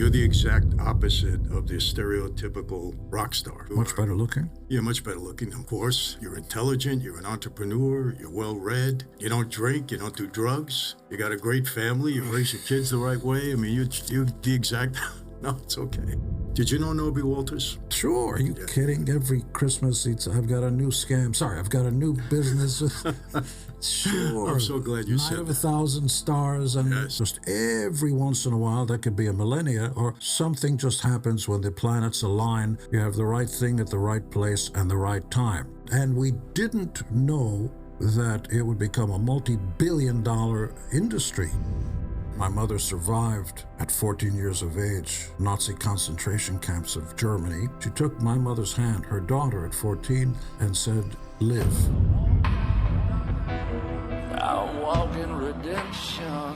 You're the exact opposite of the stereotypical rock star. Much better looking? Yeah, much better looking, of course. You're intelligent, you're an entrepreneur, you're well-read, you don't drink, you don't do drugs, you got a great family, you raise your kids the right way. I mean, you're the exact... No, it's okay. Did you know Nobie Walters? Sure. Are you kidding? Every Christmas, I've got a new scam. Sorry, I've got a new business. Sure. I'm so glad you said Night of that. 1,000 stars, and Yes. just every once in a while, that could be a millennia, or something just happens when the planets align. You have the right thing at the right place and the right time. And we didn't know that it would become a multi-billion-dollar industry. My mother survived at 14 years of age, Nazi concentration camps of Germany. She took my mother's hand, her daughter at 14, and said, "Live." I walk in redemption.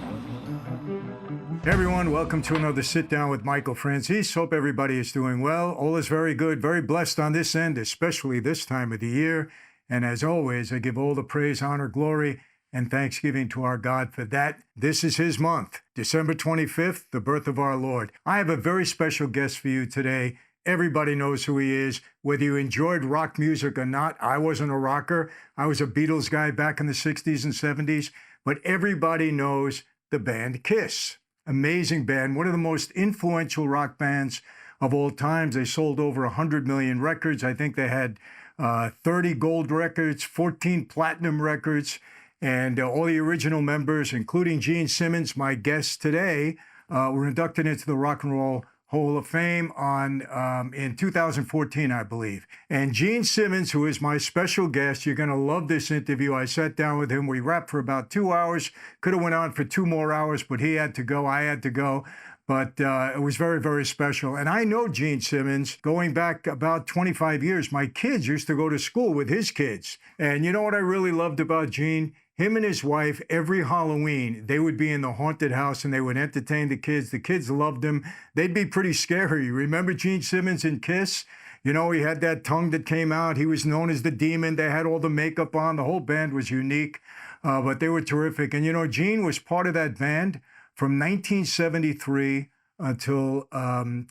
Hey everyone, welcome to another Sit Down with Michael Franzese. Hope everybody is doing well. All is very good, very blessed on this end, especially this time of the year. And as always, I give all the praise, honor, glory, and thanksgiving to our God for that. This is His month, December 25th, the birth of our Lord. I have a very special guest for you today. Everybody knows who he is, whether you enjoyed rock music or not. I wasn't a rocker. I was a Beatles guy back in the 60s and 70s, but everybody knows the band Kiss. Amazing band, one of the most influential rock bands of all times. They sold over 100 million records. I think they had 30 gold records, 14 platinum records. And all the original members, including Gene Simmons, my guest today, were inducted into the Rock and Roll Hall of Fame in 2014, I believe. And Gene Simmons, who is my special guest, you're going to love this interview. I sat down with him. We rapped for about 2 hours. Could have went on for 2 more hours, but he had to go. I had to go. But it was very, very special. And I know Gene Simmons going back about 25 years. My kids used to go to school with his kids. And you know what I really loved about Gene? Him and his wife, every Halloween, they would be in the haunted house and they would entertain the kids. The kids loved him. They'd be pretty scary. Remember Gene Simmons in Kiss? You know, he had that tongue that came out. He was known as the Demon. They had all the makeup on. The whole band was unique, but they were terrific. And, you know, Gene was part of that band from 1973 until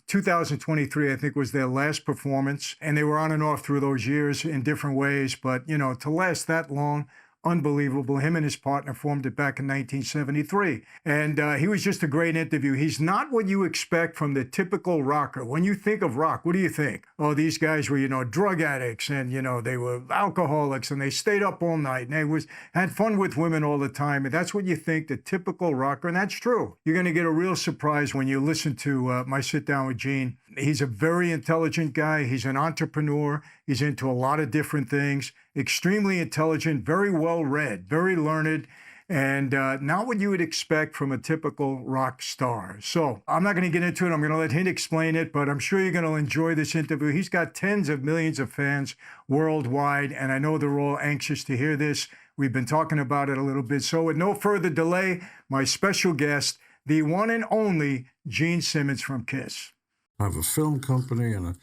2023, I think was their last performance. And they were on and off through those years in different ways. But, you know, to last that long, unbelievable. Him and his partner formed it back in 1973. And he was just a great interview. He's not what you expect from the typical rocker. When you think of rock, what do you think? Oh, these guys were, you know, drug addicts and, you know, they were alcoholics and they stayed up all night and they had fun with women all the time. And that's what you think, the typical rocker. And that's true. You're going to get a real surprise when you listen to my sit down with Gene. He's a very intelligent guy. He's an entrepreneur. He's into a lot of different things. Extremely intelligent, very well read, very learned, and not what you would expect from a typical rock star. So I'm not going to get into it. I'm going to let him explain it, but I'm sure you're going to enjoy this interview. He's got tens of millions of fans worldwide, and I know they're all anxious to hear this. We've been talking about it a little bit. So with no further delay, my special guest, the one and only Gene Simmons from Kiss. I have a film company and a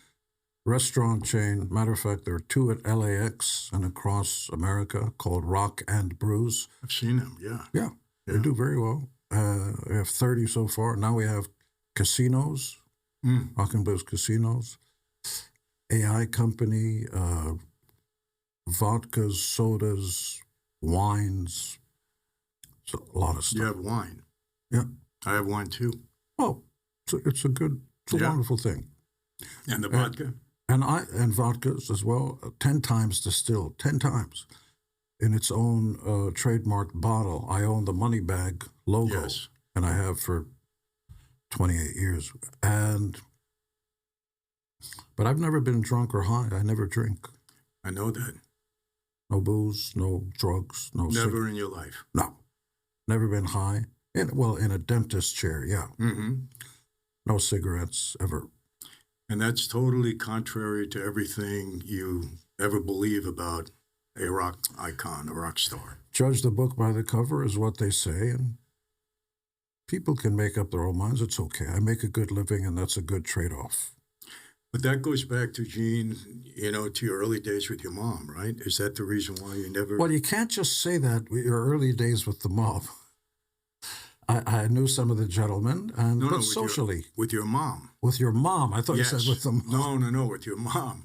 restaurant chain. Matter of fact, there are 2 at LAX and across America called Rock and Brews. I've seen them, yeah. Yeah, they do very well. We have 30 so far. Now we have casinos, Rock and Brews casinos, AI company, vodkas, sodas, wines, so a lot of stuff. You have wine. Yeah. I have wine too. Oh, it's a wonderful thing. And the vodka? And vodkas as well, 10 times distilled, 10 times in its own trademarked bottle. I own the Money Bag logo, Yes. and I have for 28 years. But I've never been drunk or high. I never drink. I know that. No booze, no drugs, no Never in your life. No, never been high. In a dentist chair, yeah. Mm-hmm. No cigarettes ever. And that's totally contrary to everything you ever believe about a rock icon, a rock star. Judge the book by the cover is what they say, and people can make up their own minds. It's okay. I make a good living, and that's a good trade-off. But that goes back to, Gene, you know, to your early days with your mom, right? Is that the reason why you never... Well, you can't just say that with your early days with the mob. I knew some of the gentlemen, No, but with socially. with your mom. With your mom. I thought Yes. you said with the mom. No, with your mom.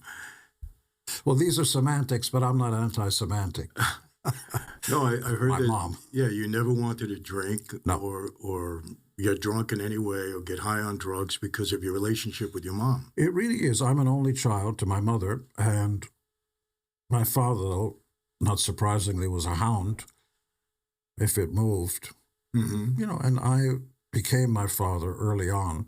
Well, these are semantics, but I'm not anti-semantic. No, I heard My that. mom. Yeah, you never wanted to drink No. or get drunk in any way or get high on drugs because of your relationship with your mom. It really is. I'm an only child to my mother, and my father, though, not surprisingly, was a hound if it moved. Mm-hmm. You know, and I became my father early on.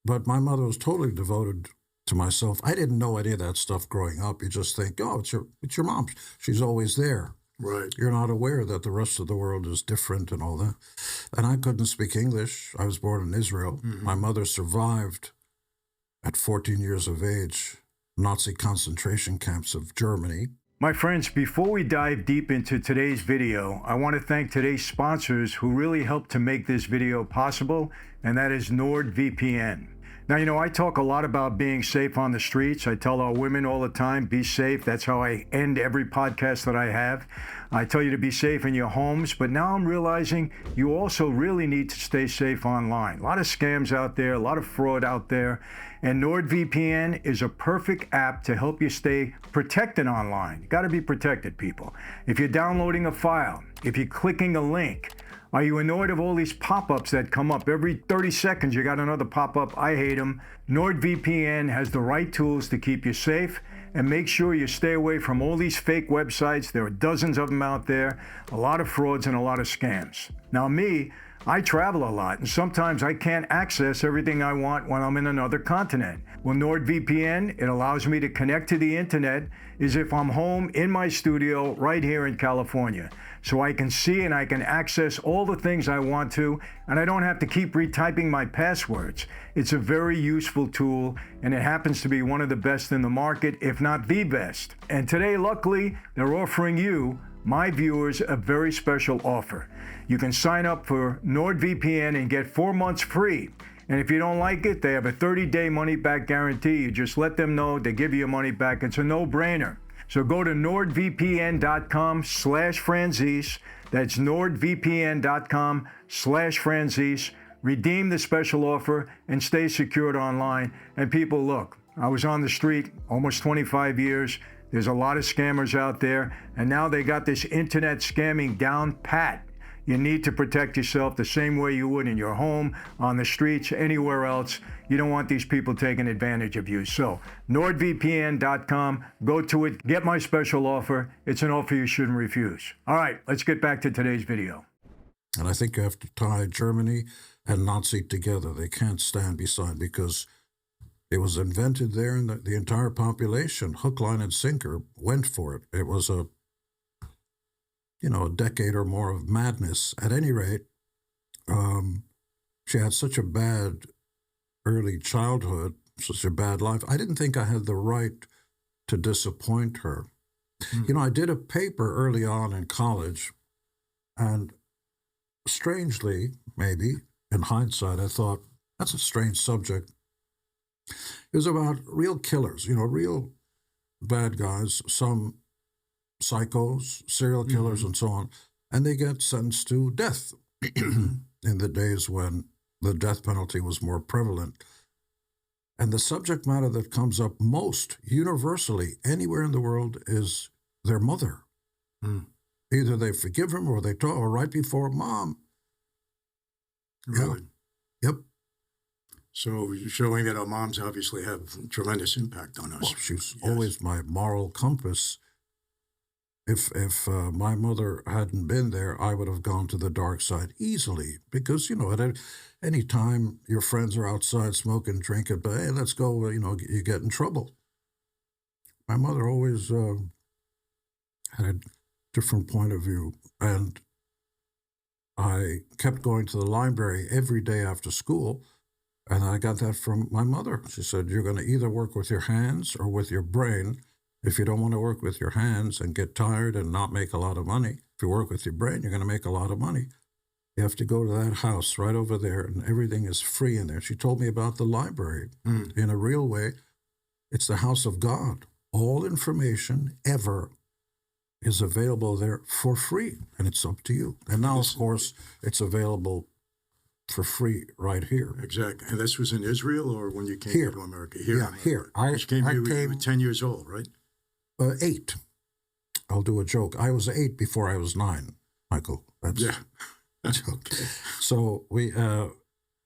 But my mother was totally devoted to myself. I didn't know any of that stuff growing up. You just think, oh, it's your mom. She's always there. Right. You're not aware that the rest of the world is different and all that. And I couldn't speak English. I was born in Israel. Mm-hmm. My mother survived at 14 years of age, Nazi concentration camps of Germany. My friends, before we dive deep into today's video, I want to thank today's sponsors who really helped to make this video possible, and that is NordVPN. Now, you know, I talk a lot about being safe on the streets. I tell our women all the time, be safe. That's how I end every podcast that I have. I tell you to be safe in your homes, but now I'm realizing you also really need to stay safe online. A lot of scams out there, a lot of fraud out there, and NordVPN is a perfect app to help you stay protected online. You got to be protected, people. If you're downloading a file, if you're clicking a link, are you annoyed of all these pop-ups that come up? Every 30 seconds, you got another pop-up. I hate them. NordVPN has the right tools to keep you safe and make sure you stay away from all these fake websites. There are dozens of them out there, a lot of frauds and a lot of scams. Now me, I travel a lot, and sometimes I can't access everything I want when I'm in another continent. Well, NordVPN, it allows me to connect to the internet as if I'm home in my studio right here in California. So I can see and I can access all the things I want to, and I don't have to keep retyping my passwords. It's a very useful tool, and it happens to be one of the best in the market, if not the best. And today, luckily, they're offering you, my viewers, a very special offer. You can sign up for NordVPN and get 4 months free. And if you don't like it, they have a 30-day money-back guarantee. You just let them know, they give you your money back. It's a no-brainer. So go to nordvpn.com/Franzese. That's nordvpn.com/Franzese. Redeem the special offer and stay secured online. And people, look, I was on the street almost 25 years. There's a lot of scammers out there, and now they got this internet scamming down pat. You need to protect yourself the same way you would in your home, on the streets, anywhere else. You don't want these people taking advantage of you. So, nordvpn.com, go to it, get my special offer. It's an offer you shouldn't refuse. All right, let's get back to today's video. And I think you have to tie Germany and Nazi together. They can't stand beside, because it was invented there, and the entire population, hook, line, and sinker, went for it. It was a decade or more of madness. At any rate, she had such a bad early childhood, such a bad life. I didn't think I had the right to disappoint her. You know, I did a paper early on in college, and strangely, maybe, in hindsight, I thought, that's a strange subject. It was about real killers, real bad guys, some psychos, serial killers, and so on, and they get sentenced to death in the days when the death penalty was more prevalent. And the subject matter that comes up most universally anywhere in the world is their mother. Either they forgive him or they talk, or right before, Mom. Really? Yep. So you're showing that our moms obviously have tremendous impact on us. Well, she was always my moral compass. If my mother hadn't been there, I would have gone to the dark side easily, because, at any time your friends are outside smoking, drinking, but hey, let's go, you get in trouble. My mother always had a different point of view, and I kept going to the library every day after school, and I got that from my mother. She said, you're going to either work with your hands or with your brain. If you don't want to work with your hands and get tired and not make a lot of money, if you work with your brain, you're going to make a lot of money. You have to go to that house right over there, and everything is free in there. She told me about the library. In a real way, it's the house of God. All information ever is available there for free, and it's up to you. And now, of course, it's available for free right here. Exactly. And this was in Israel, or when you came Here. to America? Yeah, here. You came I here when you came were 10 years old, right? 8. I'll do a joke. I was 8 before I was 9, Michael. That's, Yeah. Okay. So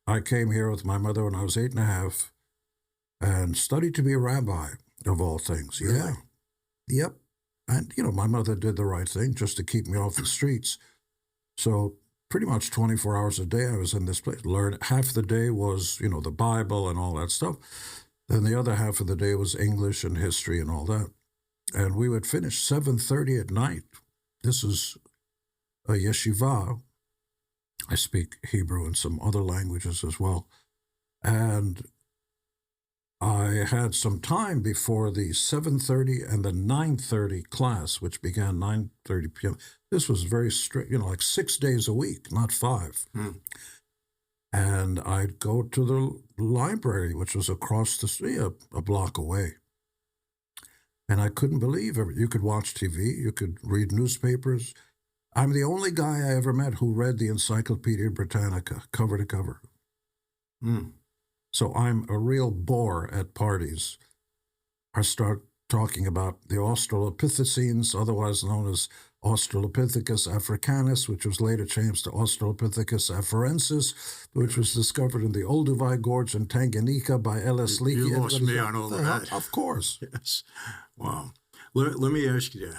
I came here with my mother when I was 8.5 and studied to be a rabbi, of all things. Really? Yeah. Yep. And, my mother did the right thing just to keep me off the streets. So pretty much 24 hours a day I was in this place. Half the day was, the Bible and all that stuff. Then the other half of the day was English and history and all that. And we would finish 7:30 at night. This is a yeshiva. I speak Hebrew and some other languages as well. And I had some time before the 7:30 and the 9:30 class, which began 9:30 p.m. This was very strict, like 6 days a week, not 5. And I'd go to the library, which was across the street, a block away. And I couldn't believe it. You could watch TV, you could read newspapers. I'm the only guy I ever met who read the Encyclopedia Britannica cover to cover. So I'm a real bore at parties. I start talking about the Australopithecines, otherwise known as Australopithecus africanus, which was later changed to Australopithecus afarensis, which was discovered in the Olduvai Gorge in Tanganyika by L.S. Leakey. You lost me on all of that. Of course. Yes. Wow. Let me ask you,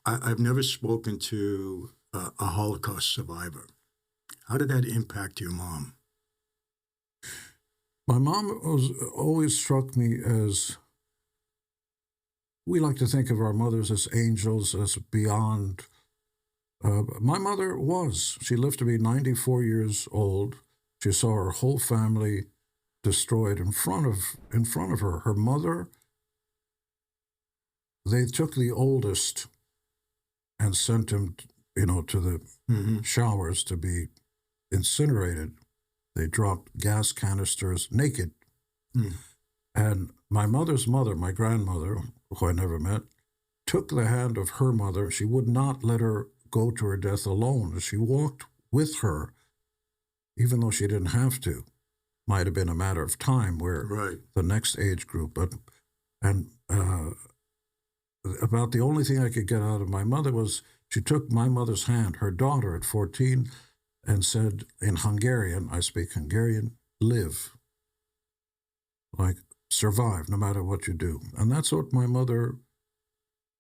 I've never spoken to a Holocaust survivor. How did that impact your mom? My mom always struck me as, we like to think of our mothers as angels, as beyond. My mother was. She lived to be 94 years old. She saw her whole family destroyed in front of her. Her mother, they took the oldest and sent him, to the showers to be incinerated. They dropped gas canisters naked. And my mother's mother, my grandmother, who I never met, took the hand of her mother. She would not let her go to her death alone. She walked with her, even though she didn't have to. Might have been a matter of time where the next age group. About the only thing I could get out of my mother was she took my mother's hand, her daughter at 14, and said in Hungarian, I speak Hungarian, live. Like, survive no matter what you do. And that's what my mother,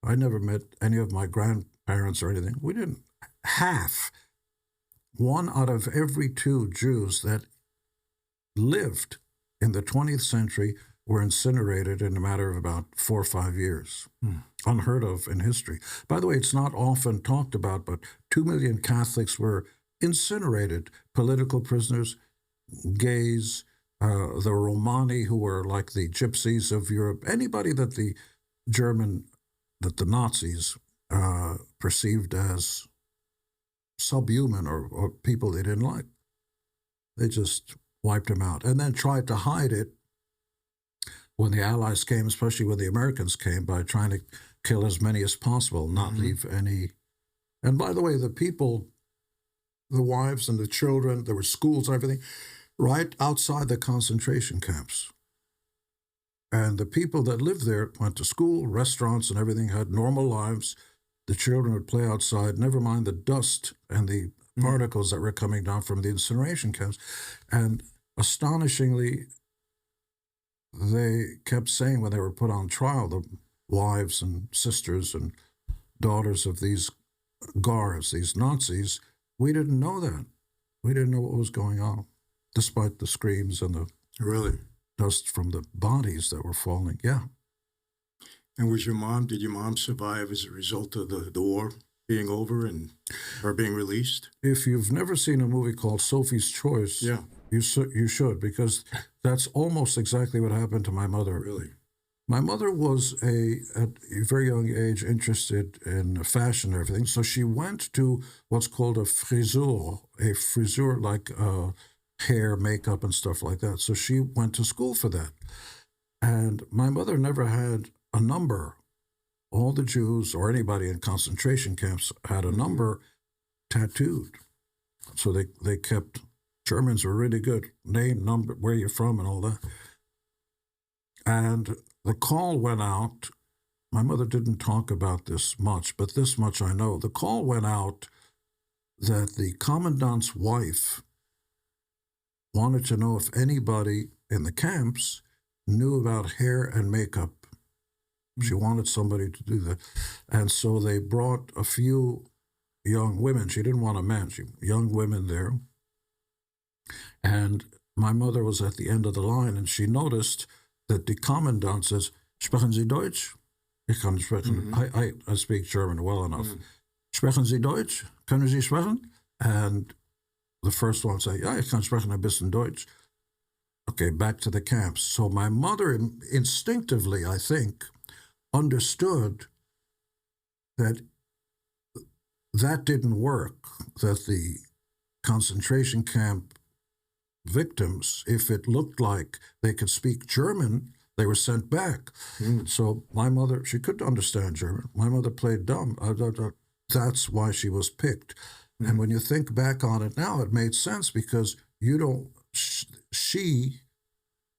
I never met any of my grandparents or anything. We didn't. One out of every 2 Jews that lived in the 20th century were incinerated in a matter of about 4 or 5 years. Unheard of in history. By the way, it's not often talked about, but 2 million Catholics were incinerated. Political prisoners, gays, the Romani, who were like the gypsies of Europe, anybody that the Nazis perceived as subhuman or people they didn't like. They just wiped them out and then tried to hide it when the Allies came, especially when the Americans came, by trying to kill as many as possible, not leave any. And by the way, the people, the wives and the children, there were schools and everything, right outside the concentration camps. And the people that lived there went to school, restaurants and everything, had normal lives. The children would play outside, never mind the dust and the particles that were coming down from the incineration camps. And astonishingly, they kept saying when they were put on trial, the wives and sisters and daughters of these guards, these Nazis, we didn't know that. We didn't know what was going on, despite the screams and the dust from the bodies that were falling. Yeah. And did your mom survive as a result of the war being over and her being released? If you've never seen a movie called Sophie's Choice, you should, because that's almost exactly what happened to my mother. Really? My mother was at a very young age interested in fashion and everything, so she went to what's called a friseur like hair, makeup, and stuff like that. So she went to school for that. And my mother never had a number all the Jews or anybody in concentration camps had a number tattooed. So they kept, Germans were really good, name, number, where you're from and all that. And the call went out. My mother didn't talk about this much, but this much I know. The call went out that the commandant's wife wanted to know if anybody in the camps knew about hair and makeup. She wanted somebody to do that. And so they brought a few young women. She didn't want a man. Young women there. And my mother was at the end of the line, and she noticed that the commandant says, "Sprechen Sie Deutsch?" Ich kann sprechen. I speak German well enough. "Sprechen Sie Deutsch? Können Sie sprechen?" And the first one said, "Ja, ich kann sprechen ein bisschen Deutsch." Okay, back to the camps. So my mother instinctively, I think, understood that that didn't work, that the concentration camp victims, if it looked like they could speak German, they were sent back. So my mother, she could understand German. My mother played dumb. That's why she was picked. And when you think back on it now, it made sense because you don't, she,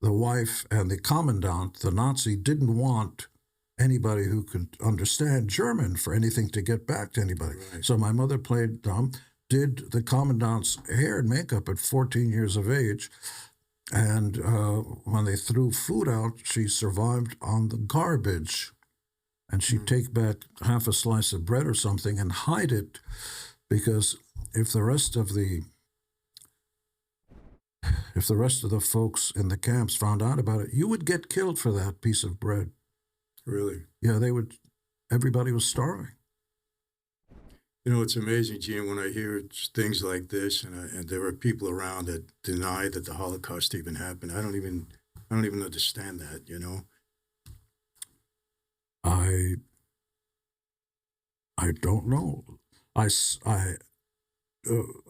the wife and the commandant, the Nazi, didn't want anybody who could understand German for anything to get back to anybody. Right. So my mother played dumb, did the commandant's hair and makeup at 14 years of age. And when they threw food out, she survived on the garbage. And she'd take back half a slice of bread or something and hide it, because if the rest of the folks in the camps found out about it, you would get killed for that piece of bread. Really? Yeah, they would. Everybody was starving. You know, it's amazing, Gene, when I hear things like this, and there are people around that deny that the Holocaust even happened. I don't even understand that. You know. I don't know. A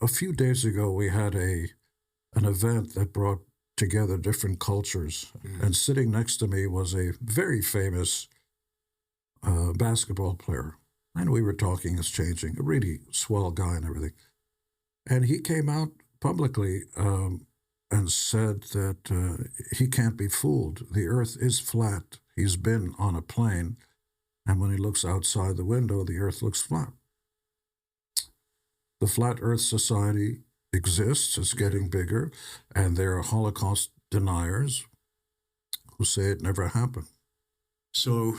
few days ago we had an event that brought together different cultures, and sitting next to me was a very famous basketball player, and we were talking, exchanging, a really swell guy and everything. And he came out publicly and said that he can't be fooled. The earth is flat. He's been on a plane, and when he looks outside the window, the earth looks flat. The Flat Earth Society exists, it's getting bigger, and there are Holocaust deniers who say it never happened. So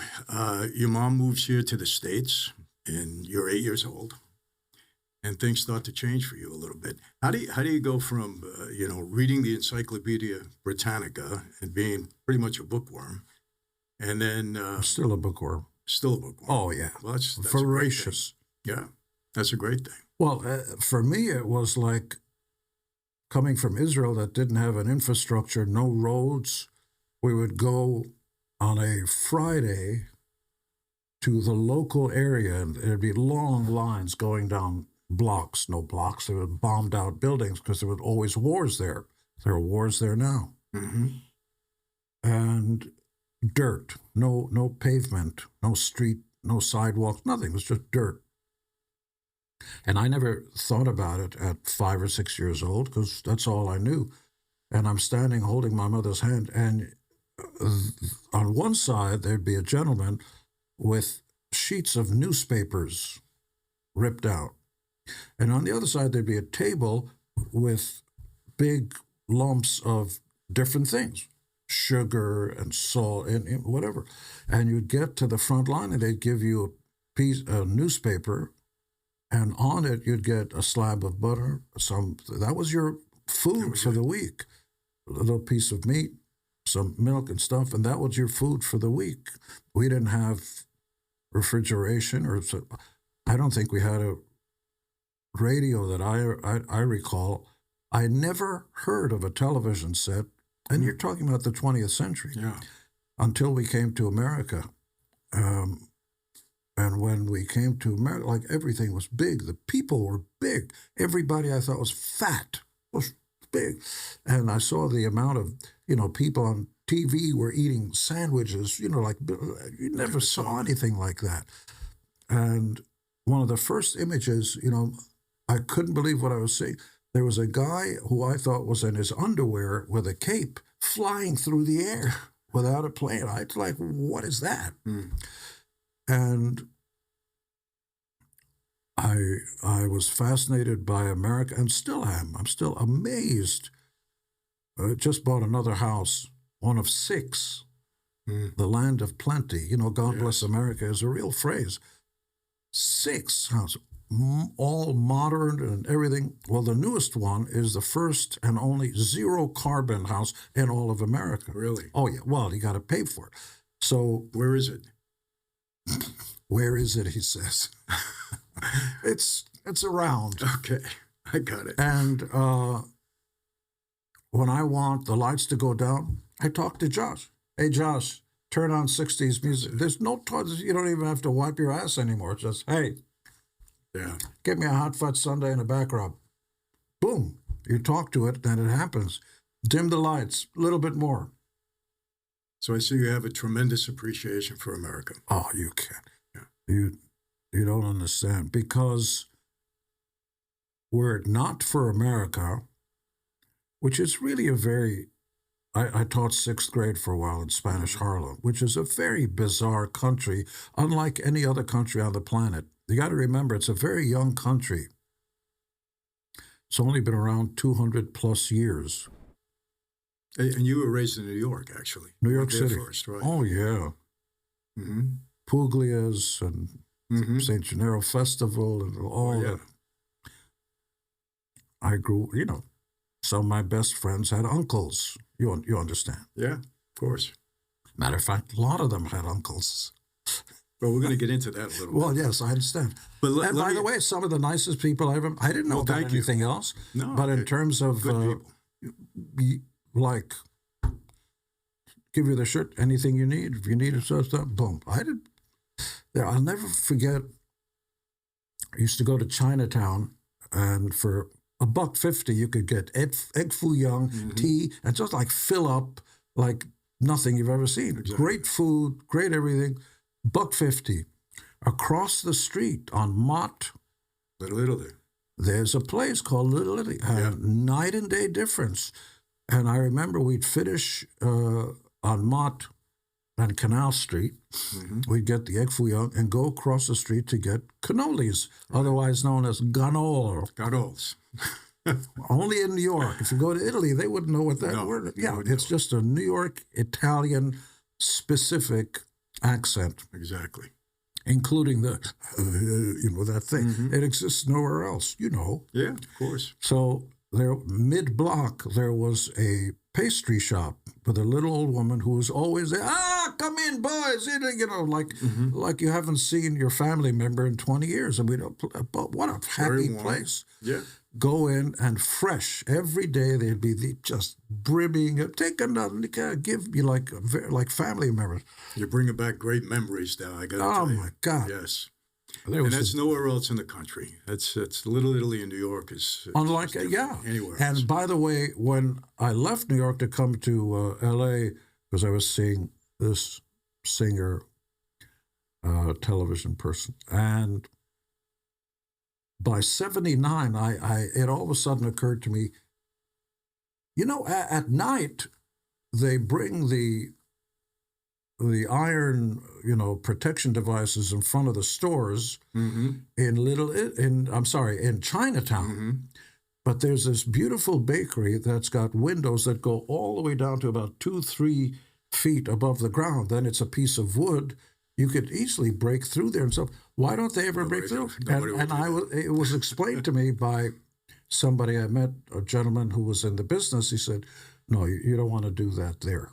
your mom moves here to the States, and you're 8 years old, and things start to change for you a little bit. How do you go from reading the Encyclopedia Britannica and being pretty much a bookworm, and then Still a bookworm. Still a bookworm. Oh yeah, well, that's voracious. Yeah, that's a great thing. Well, for me, it was like coming from Israel that didn't have an infrastructure, no roads. We would go on a Friday to the local area, and there'd be long lines going down blocks, no blocks. They were bombed out buildings because there were always wars there. There are wars there now. And dirt, no pavement, no street, no sidewalk, nothing. It was just dirt. And I never thought about it at 5 or 6 years old because that's all I knew. And I'm standing holding my mother's hand, and on one side there'd be a gentleman with sheets of newspapers ripped out. And on the other side there'd be a table with big lumps of different things, sugar and salt and whatever. And you'd get to the front line and they'd give you a newspaper, and on it you'd get a slab of butter. That was your food for the week. A little piece of meat, some milk and stuff, and that was your food for the week. We didn't have refrigeration, I don't think we had a radio that I recall. I never heard of a television set, and you're talking about the 20th century, until we came to America. And when we came to America, like, everything was big. The people were big. Everybody I thought was fat was big. And I saw the amount of, people on TV were eating sandwiches, like you never saw anything like that. And one of the first images, I couldn't believe what I was seeing. There was a guy who I thought was in his underwear with a cape flying through the air without a plane. I was like, what is that? And I was fascinated by America and still am. I'm still amazed. I just bought another house, one of 6, the land of plenty. God bless America is a real phrase. 6 houses, all modern and everything. Well, the newest one is the first and only 0 carbon house in all of America. Really? Oh, yeah. Well, you got to pay for it. So where is it? Where is it, he says. It's around. Okay, I got it. And when I want the lights to go down, I talk to Josh. Hey, Josh, turn on 60s music. There's no, you don't even have to wipe your ass anymore. It's just, hey, get me a Hot Fudge Sundae and a back rub. Boom. You talk to it, and it happens. Dim the lights, a little bit more. So I see you have a tremendous appreciation for America. Oh, you can't. Yeah. You don't understand. Because were it not for America, which is really a very, I taught 6th grade for a while in Spanish Harlem, which is a very bizarre country, unlike any other country on the planet. You got to remember, it's a very young country. It's only been around 200 plus years. And you were raised in New York, actually. New York City. First, right? Oh, yeah. Puglia's and St. Gennaro Festival and all that. I grew, some of my best friends had uncles. You understand? Yeah, of course. Matter of fact, a lot of them had uncles. Well, we're going to get into that a little bit. Well, yes, I understand. But by the way, some of the nicest people I didn't know about anything else. No, but in terms of, like, give you the shirt, anything you need. If you need stuff, boom. I'll never forget, I used to go to Chinatown, and for $1.50, you could get egg foo young, tea, and just like fill up like nothing you've ever seen. Exactly. Great food, great everything. $1.50. Across the street on Mott, Little Italy, there's a place called Little Italy. Night and day difference. And I remember we'd finish on Mott and Canal Street. We'd get the egg foo young and go across the street to get cannolis, otherwise known as ganol. Ganoles. Only in New York. If you go to Italy, they wouldn't know what that word is. Yeah, it's just a New York Italian specific accent. Exactly. Including the, that thing. It exists nowhere else, Yeah, of course. So there, mid-block, there was a pastry shop with a little old woman who was always there. Come in, boys. Like you haven't seen your family member in 20 years. And but what a happy place. Yeah. Go in and fresh every day. They'd be just brimming. Take another. Give you like family members. You're bringing back great memories now. I got to tell you. Oh my God. Yes. And that's nowhere else in the country. It's Little Italy in New York is unlike anywhere else. And by the way, when I left New York to come to L.A. because I was seeing this singer, television person, and by 79, it all of a sudden occurred to me, at night they bring the iron, protection devices in front of the stores in Chinatown. But there's this beautiful bakery that's got windows that go all the way down to about 2-3 feet above the ground. Then it's a piece of wood. You could easily break through there and stuff. Why don't they ever break through? It was explained to me by somebody I met, a gentleman who was in the business. He said, no, you don't want to do that there.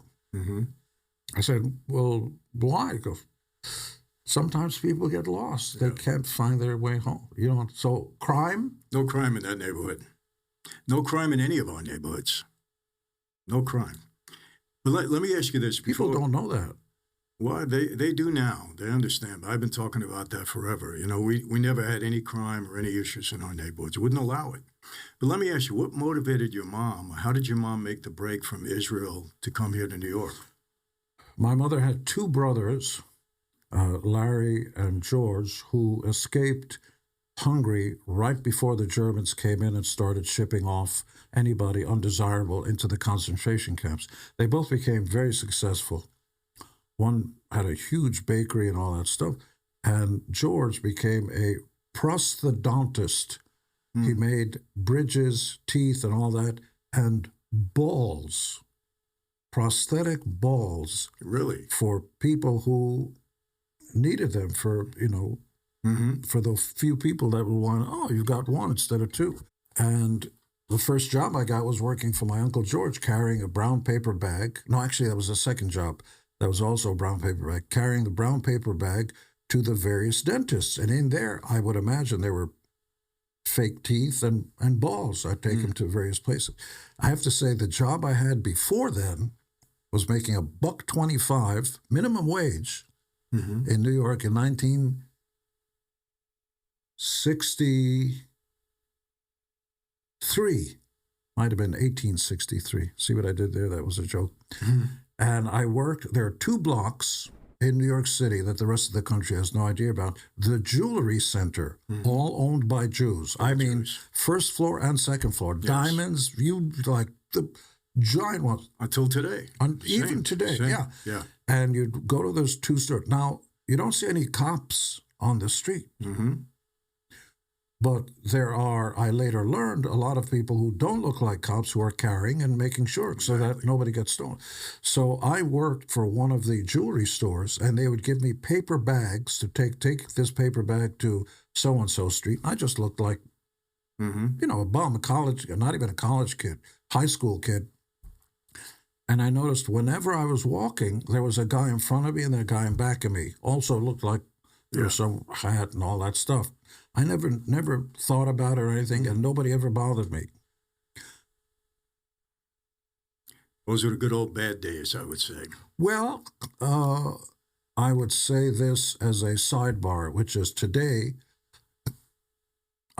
I said, well, why? He goes, sometimes people get lost. They can't find their way home. So crime? No crime in that neighborhood. No crime in any of our neighborhoods. No crime. But let me ask you this. People don't know that. Well, they do now. They understand. But I've been talking about that forever. We never had any crime or any issues in our neighborhoods. Wouldn't allow it. But let me ask you, what motivated your mom? How did your mom make the break from Israel to come here to New York? My mother had two brothers, Larry and George, who escaped Hungary right before the Germans came in and started shipping off anybody undesirable into the concentration camps. They both became very successful. One had a huge bakery and all that stuff, and George became a prosthodontist. He made bridges, teeth, and all that, and balls, prosthetic balls. Really? For people who needed them for the few people that would want, oh, you got one instead of two. And the first job I got was working for my Uncle George, carrying a brown paper bag. No, actually, that was the second job. That was also a brown paper bag, carrying the brown paper bag to the various dentists. And in there, I would imagine there were fake teeth and balls. I'd take them to various places. I have to say, the job I had before then was making $1.25 minimum wage in New York in 1963. Might have been 1863. See what I did there? That was a joke. And I worked, there are 2 blocks in New York City that the rest of the country has no idea about. The Jewelry Center, all owned by Jews. I mean, first floor and second floor. Yes. Diamonds, like the giant ones. Until today. Even today, yeah. And you'd go to those 2 stores. Now, you don't see any cops on the street. But there are, I later learned, a lot of people who don't look like cops who are carrying and making sure so that nobody gets stolen. So I worked for one of the jewelry stores, and they would give me paper bags to take this paper bag to so-and-so street. I just looked like, a bum, a college, not even a college kid, high school kid. And I noticed whenever I was walking, there was a guy in front of me and a guy in back of me. Also looked like there was some hat and all that stuff. I never thought about it or anything, and nobody ever bothered me. Those are the good old bad days, I would say. Well, I would say this as a sidebar, which is today,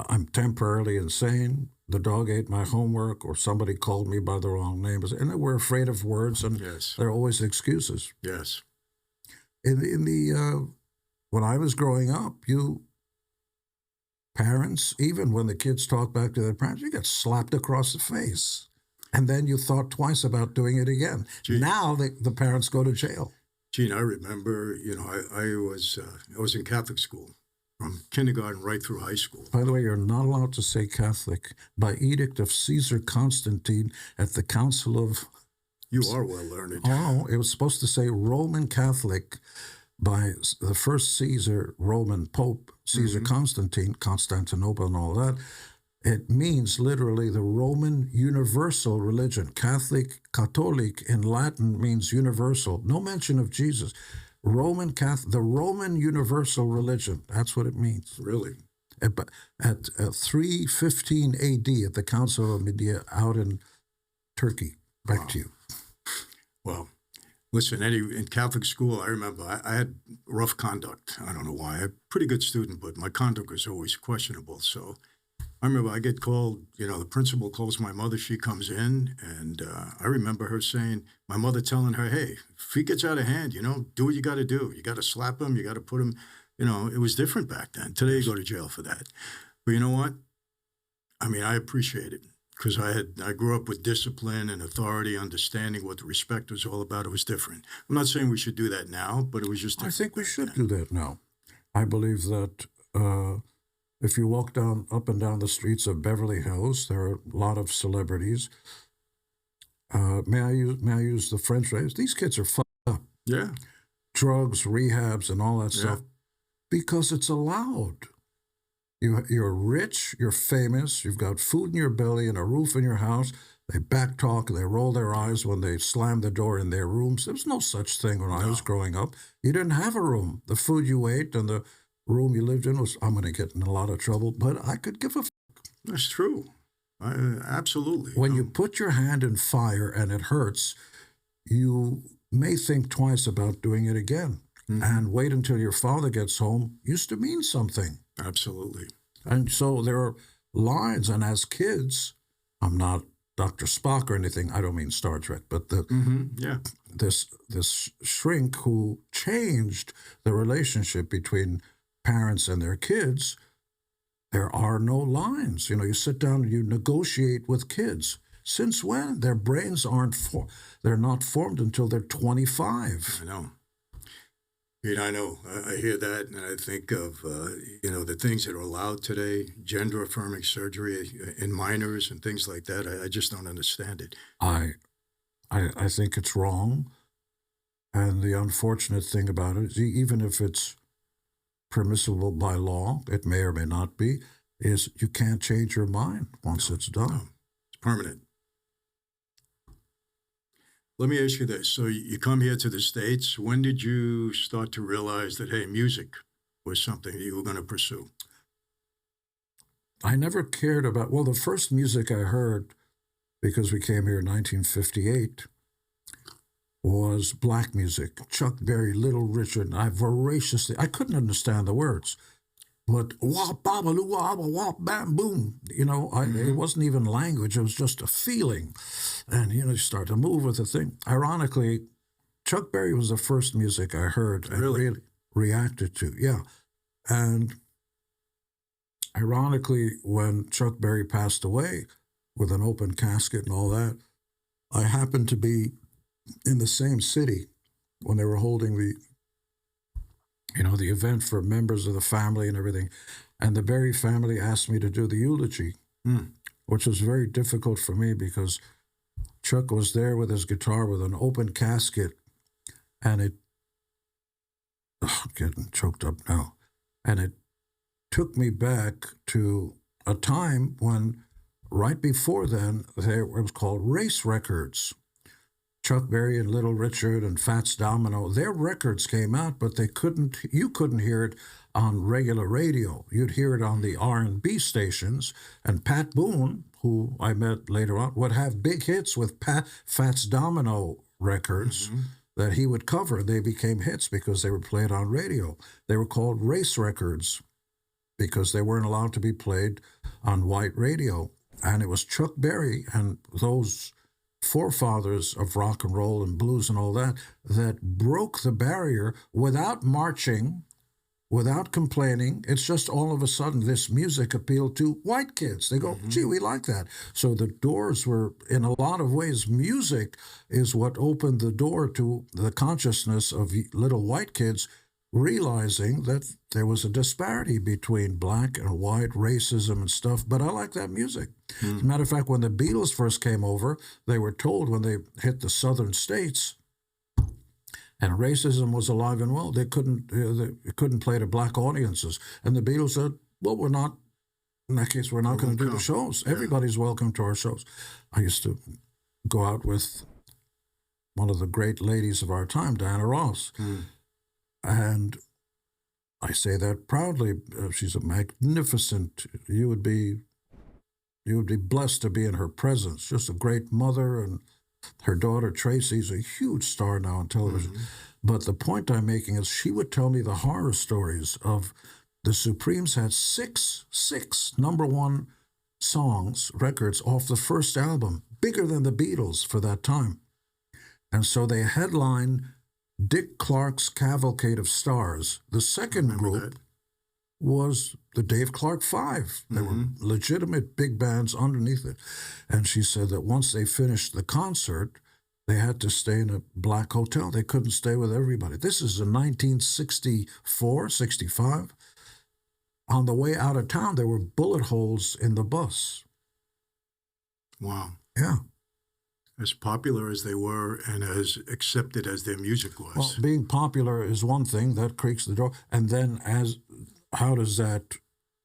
I'm temporarily insane. The dog ate my homework, or somebody called me by the wrong name. And we're afraid of words, and there are always excuses. Yes. When I was growing up, parents, even when the kids talk back to their parents, you get slapped across the face. And then you thought twice about doing it again. Gene, now the parents go to jail. Gene, I remember, I was in Catholic school from kindergarten right through high school. By the way, you're not allowed to say Catholic. By edict of Caesar Constantine at the Council of... You are well learned. Oh, it was supposed to say Roman Catholic by the first Caesar, Roman Pope, Caesar Constantine, Constantinople and all that. It means literally the Roman universal religion. Catholic in Latin means universal. No mention of Jesus. The Roman universal religion. That's what it means. Really? At 315 A.D. at the Council of Medea out in Turkey. Back to you. Well, listen, in Catholic school, I remember I had rough conduct. I don't know why. I'm a pretty good student, but my conduct was always questionable. So I remember I get called, the principal calls my mother. She comes in, and I remember her saying, my mother telling her, hey, if he gets out of hand, do what you got to do. You got to slap him. You got to put him, it was different back then. Today, you go to jail for that. But you know what? I mean, I appreciate it. Because I grew up with discipline and authority, understanding what the respect was all about. It was different. I'm not saying we should do that now, but it was just different. I think we should do that now. I believe that if you walk up and down the streets of Beverly Hills, there are a lot of celebrities. May I use the French phrase? These kids are fucked up. Yeah. Drugs, rehabs, and all that stuff. Because it's allowed. You're rich, you're famous, you've got food in your belly and a roof in your house. They backtalk, they roll their eyes when they slam the door in their rooms. There was no such thing when I was growing up. You didn't have a room. The food you ate and the room you lived in was, I'm going to get in a lot of trouble, but I could give a fuck. That's true. Absolutely. When you put your hand in fire and it hurts, you may think twice about doing it again. And wait until your father gets home used to mean something. Absolutely. And so there are lines, and as kids, I'm not Dr. Spock or anything, I don't mean Star Trek, but Yeah. this shrink who changed the relationship between parents and their kids, there are no lines. You sit down and you negotiate with kids. Since when? Their brains they're not formed until they're 25. I know. I know. I hear that, and I think of the things that are allowed today, gender affirming surgery in minors and things like that. I just don't understand it. I think it's wrong, and the unfortunate thing about it is, even if it's permissible by law, it may or may not be, is you can't change your mind once it's done. No, it's permanent. Let me ask you this. So you come here to the States. When did you start to realize that, hey, music was something that you were going to pursue? I never cared about, the first music I heard, because we came here in 1958, was black music. Chuck Berry, Little Richard. I couldn't understand the words. But wop, babaloo, wop, wop, bam, boom. It wasn't even language. It was just a feeling. And, you start to move with the thing. Ironically, Chuck Berry was the first music I heard and really reacted to. Yeah. And ironically, when Chuck Berry passed away with an open casket and all that, I happened to be in the same city when they were holding the event for members of the family and everything. And the Berry family asked me to do the eulogy, which was very difficult for me because Chuck was there with his guitar with an open casket, and I'm getting choked up now. And it took me back to a time when, right before then, it was called race records. Chuck Berry and Little Richard and Fats Domino, their records came out, but you couldn't hear it on regular radio. You'd hear it on the R&B stations, and Pat Boone, who I met later on, would have big hits with Fats Domino records that he would cover. They became hits because they were played on radio. They were called race records because they weren't allowed to be played on white radio. And it was Chuck Berry and those forefathers of rock and roll and blues and all that broke the barrier without marching, without complaining. It's just all of a sudden this music appealed to white kids. They go, gee, we like that. So the doors were, in a lot of ways, music is what opened the door to the consciousness of little white kids realizing that there was a disparity between black and white racism and stuff, but I like that music. As a matter of fact, when the Beatles first came over, they were told when they hit the southern states and racism was alive and well, they couldn't play to black audiences. And the Beatles said, well, we're not going to do the shows. Yeah. Everybody's welcome to our shows. I used to go out with one of the great ladies of our time, Diana Ross. And I say that proudly. She's a magnificent. You would be blessed to be in her presence. Just a great mother, and her daughter Tracy's a huge star now on television. But the point I'm making is, she would tell me the horror stories of the Supremes had six number one records off the first album, bigger than the Beatles for that time, and so they headlined Dick Clark's Cavalcade of Stars. The second group was the Dave Clark Five. They were legitimate big bands underneath it. And she said that once they finished the concert, they had to stay in a black hotel. They couldn't stay with everybody. This is in 1964, 65. On the way out of town, there were bullet holes in the bus. Wow. Yeah. As popular as they were and as accepted as their music was. Well, being popular is one thing that creaks the door, and then how does that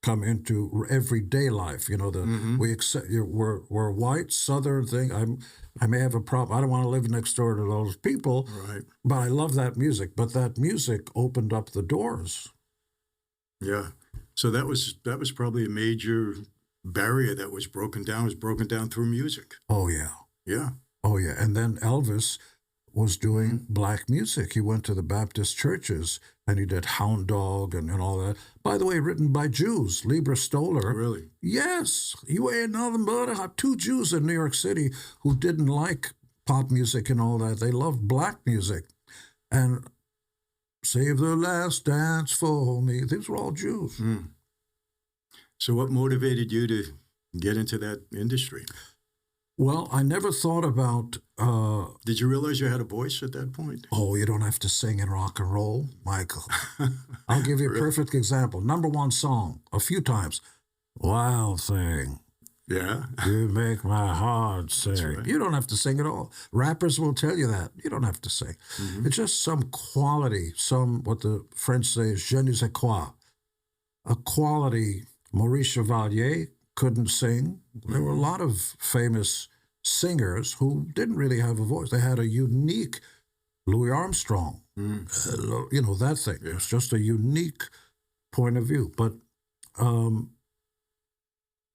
come into everyday life? We accept we're white Southern thing. I may have a problem. I don't want to live next door to those people, right? But I love that music. But that music opened up the doors. Yeah. So that was probably a major barrier that was broken down. It was broken down through music. Oh yeah. Yeah. Oh, yeah. And then Elvis was doing black music. He went to the Baptist churches and he did Hound Dog and all that. By the way, written by Jews. Lieber Stoller. Really? Yes. You ain't nothing but 2 Jews in New York City who didn't like pop music and all that. They loved black music. And Save the Last Dance for Me. These were all Jews. Mm. So what motivated you to get into that industry? Well, I never thought about... Did you realize you had a voice at that point? Oh, you don't have to sing in rock and roll, Michael. I'll give you a perfect example. Number 1 song, a few times. Wild Thing. Yeah. You make my heart sing. Right. You don't have to sing at all. Rappers will tell you that. You don't have to sing. Mm-hmm. It's just some quality, what the French say is je ne sais quoi. A quality. Maurice Chevalier couldn't sing. There were a lot of famous singers who didn't really have a voice. They had a unique Louis Armstrong, that thing. Yeah. It was just a unique point of view. But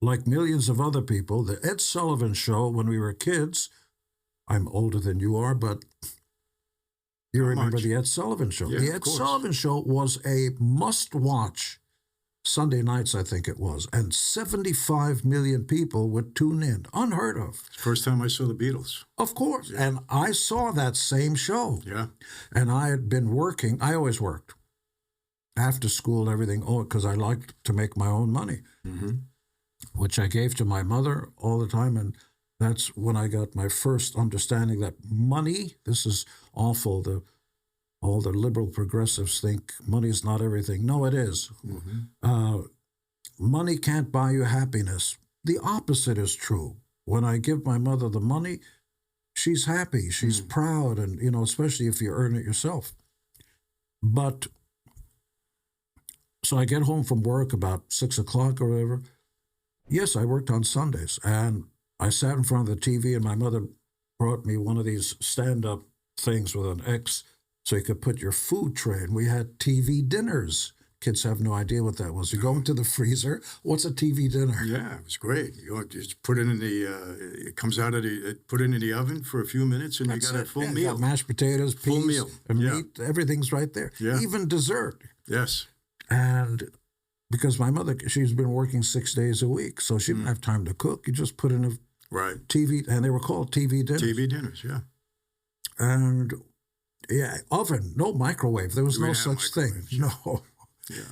like millions of other people, the Ed Sullivan Show, when we were kids, I'm older than you are, but you remember the Ed Sullivan Show. Yeah, the Ed Sullivan Show was a must-watch Sunday nights, I think it was, and 75 million people would tune in. Unheard of. First time I saw the Beatles. Of course. Yeah. And I saw that same show. Yeah. And I had been working. I always worked. After school, everything, because I liked to make my own money, which I gave to my mother all the time. And that's when I got my first understanding that money, this is awful, all the liberal progressives think money is not everything. No, it is. Money can't buy you happiness. The opposite is true. When I give my mother the money, she's happy, she's proud, and, especially if you earn it yourself. But, so I get home from work about 6 o'clock or whatever. Yes, I worked on Sundays, and I sat in front of the TV, and my mother brought me one of these stand-up things with an X, so you could put your food tray. And we had TV dinners. Kids have no idea what that was. You go into the freezer. What's a TV dinner? Yeah, it was great. You just put it in it comes out of put it in the oven for a few minutes, and That's you got a full You meal. got mashed potatoes, peas, Full meal. and Yeah. meat. Everything's right there. Yeah. Even dessert. Yes. And because my mother, she's been working 6 days a week, so she didn't have time to cook. You just put in a Right. TV, and they were called TV dinners. TV dinners, yeah. And oven, no microwave. There was We no had such thing. microwaves, No. Yeah.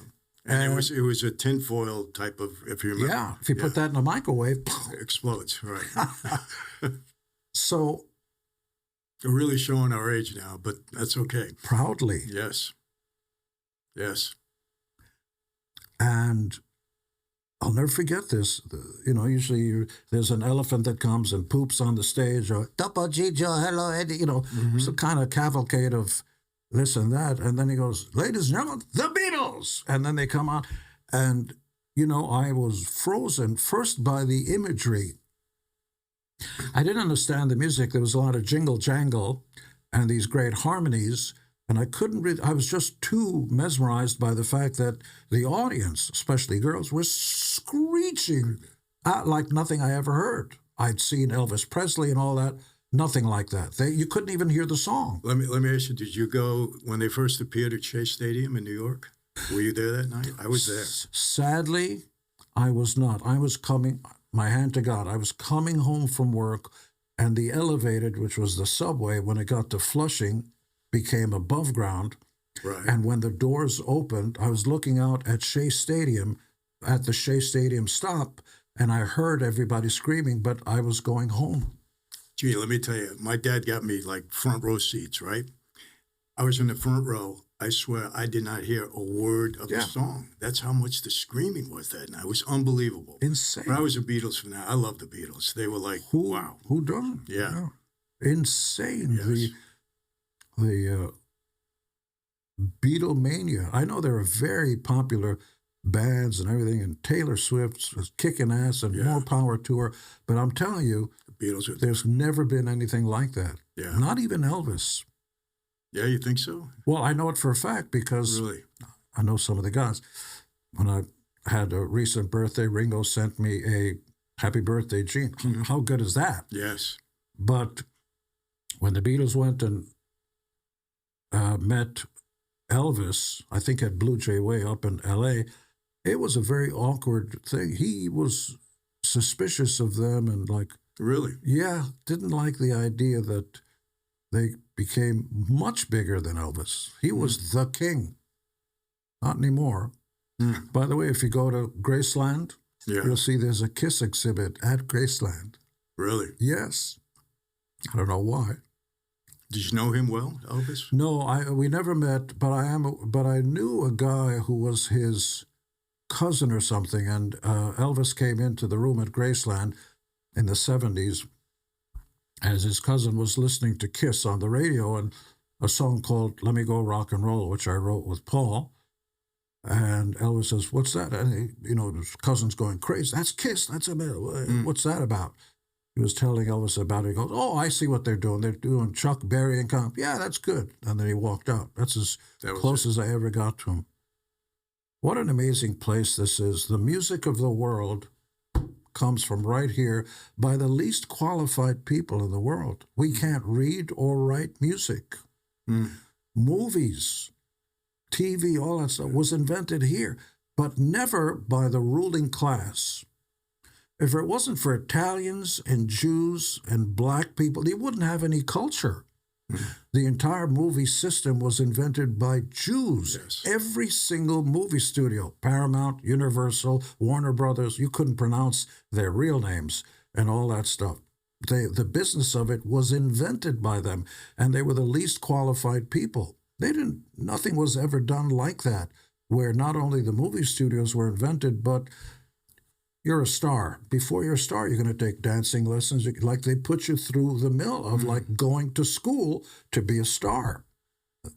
And it was a tinfoil type of, if you remember. Yeah, if you put that in a microwave. It explodes, right. So We're really showing our age now, but that's okay. proudly. Yes. Yes. And I'll never forget this. Usually there's an elephant that comes and poops on the stage, or Topo Gigio, hello, Eddie, it's a kind of cavalcade of this and that. And then he goes, ladies and gentlemen, the Beatles. And then they come on. And, I was frozen first by the imagery. I didn't understand the music. There was a lot of jingle jangle and these great harmonies. And I couldn't read. I was just too mesmerized by the fact that the audience, especially girls, were screeching out like nothing I ever heard. I'd seen Elvis Presley and all that. Nothing like that. You couldn't even hear the song. Let me ask you, did you go when they first appeared at Shea Stadium in New York? Were you there that night? I was there. Sadly, I was not. I was coming, my hand to God, I was coming home from work, and the elevated, which was the subway, when it got to Flushing, became above ground. Right. And when the doors opened, I was looking out at Shea Stadium, at the Shea Stadium stop, and I heard everybody screaming, but I was going home. Gee, let me tell you, my dad got me like front row seats, right? I was in the front row. I swear I did not hear a word of the song. That's how much the screaming was that night. It was unbelievable. Insane. But I was a Beatles fan. I love the Beatles. They were like, wow. Who doesn't? Yeah. Insane. Yes. The Beatlemania. I know there are very popular bands and everything, and Taylor Swift was kicking ass, and more power to her. But I'm telling you, The Beatles are there's never been anything like that. Yeah. Not even Elvis. Yeah, you think so? Well, I know it for a fact because Really? I know some of the guys. When I had a recent birthday, Ringo sent me a happy birthday, Gene. How good is that? Yes. But when the Beatles went and met Elvis, I think at Blue Jay Way up in L.A., it was a very awkward thing. He was suspicious of them and Really? yeah, didn't like the idea that they became much bigger than Elvis. He was the king. Not anymore. By the way, if you go to Graceland, Yeah. you'll see there's a Kiss exhibit at Graceland. Really? Yes. I don't know why. Did you know him well, Elvis? No, we never met, but I knew a guy who was his cousin or something, and Elvis came into the room at Graceland in the 70s as his cousin was listening to Kiss on the radio and a song called Let Me Go Rock and Roll, which I wrote with Paul. And Elvis says, "What's that?" And his cousin's going crazy. "That's Kiss. That's what's that about?" He was telling Elvis about it. He goes, "Oh, I see what they're doing. They're doing Chuck Berry and comp. Yeah, that's good." And then he walked out. That's as close as I ever got to him. What an amazing place this is. The music of the world comes from right here by the least qualified people in the world. We can't read or write music. Movies, TV, all that stuff was invented here, but never by the ruling class. If it wasn't for Italians and Jews and black people, they wouldn't have any culture. The entire movie system was invented by Jews. Yes. Every single movie studio, Paramount, Universal, Warner Brothers, you couldn't pronounce their real names and all that stuff. The business of it was invented by them, and they were the least qualified people. Nothing was ever done like that, where not only the movie studios were invented, but you're a star. Before you're a star, you're going to take dancing lessons. Like they put you through the mill of like going to school to be a star.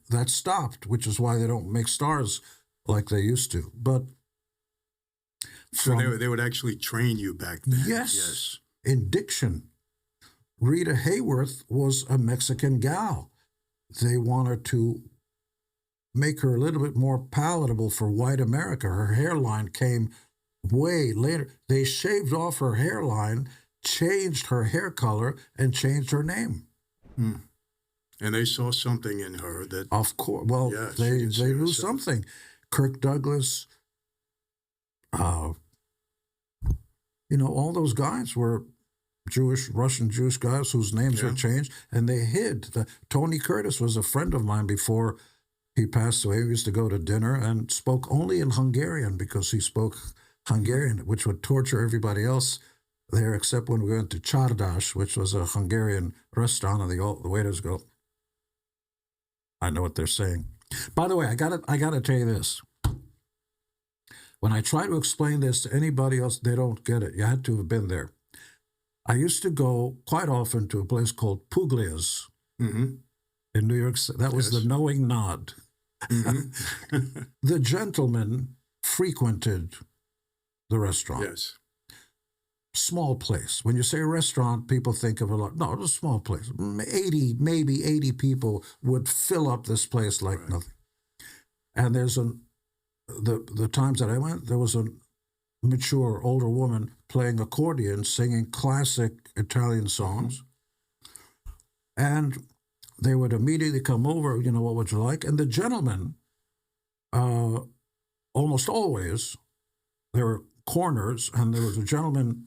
That stopped, which is why they don't make stars like they used to. But So they would actually train you back then. yes, in diction. Rita Hayworth was a Mexican gal. They wanted to make her a little bit more palatable for white America. Her hairline came way later. They shaved off her hairline, changed her hair color, and changed her name. And they saw something in her that... Of course. Well, Yeah, they she can see knew herself. something. Kirk Douglas, all those guys were Russian Jewish guys whose names were changed, and they hid. Tony Curtis was a friend of mine before he passed away. We used to go to dinner and spoke only in Hungarian because he spoke Hungarian, which would torture everybody else there, except when we went to Csardas, which was a Hungarian restaurant, and the waiters go, "I know what they're saying." By the way, I gotta tell you this. When I try to explain this to anybody else, they don't get it. You had to have been there. I used to go quite often to a place called Puglia's in New York City. That was the knowing nod. The gentleman frequented the restaurant. Yes. Small place. When you say restaurant, people think of a lot. No, it was a small place. Maybe 80 people would fill up this place like nothing. And there's the times that I went, there was a mature, older woman playing accordion, singing classic Italian songs. And they would immediately come over, what would you like? And the gentleman, almost always, there were corners, and there was a gentleman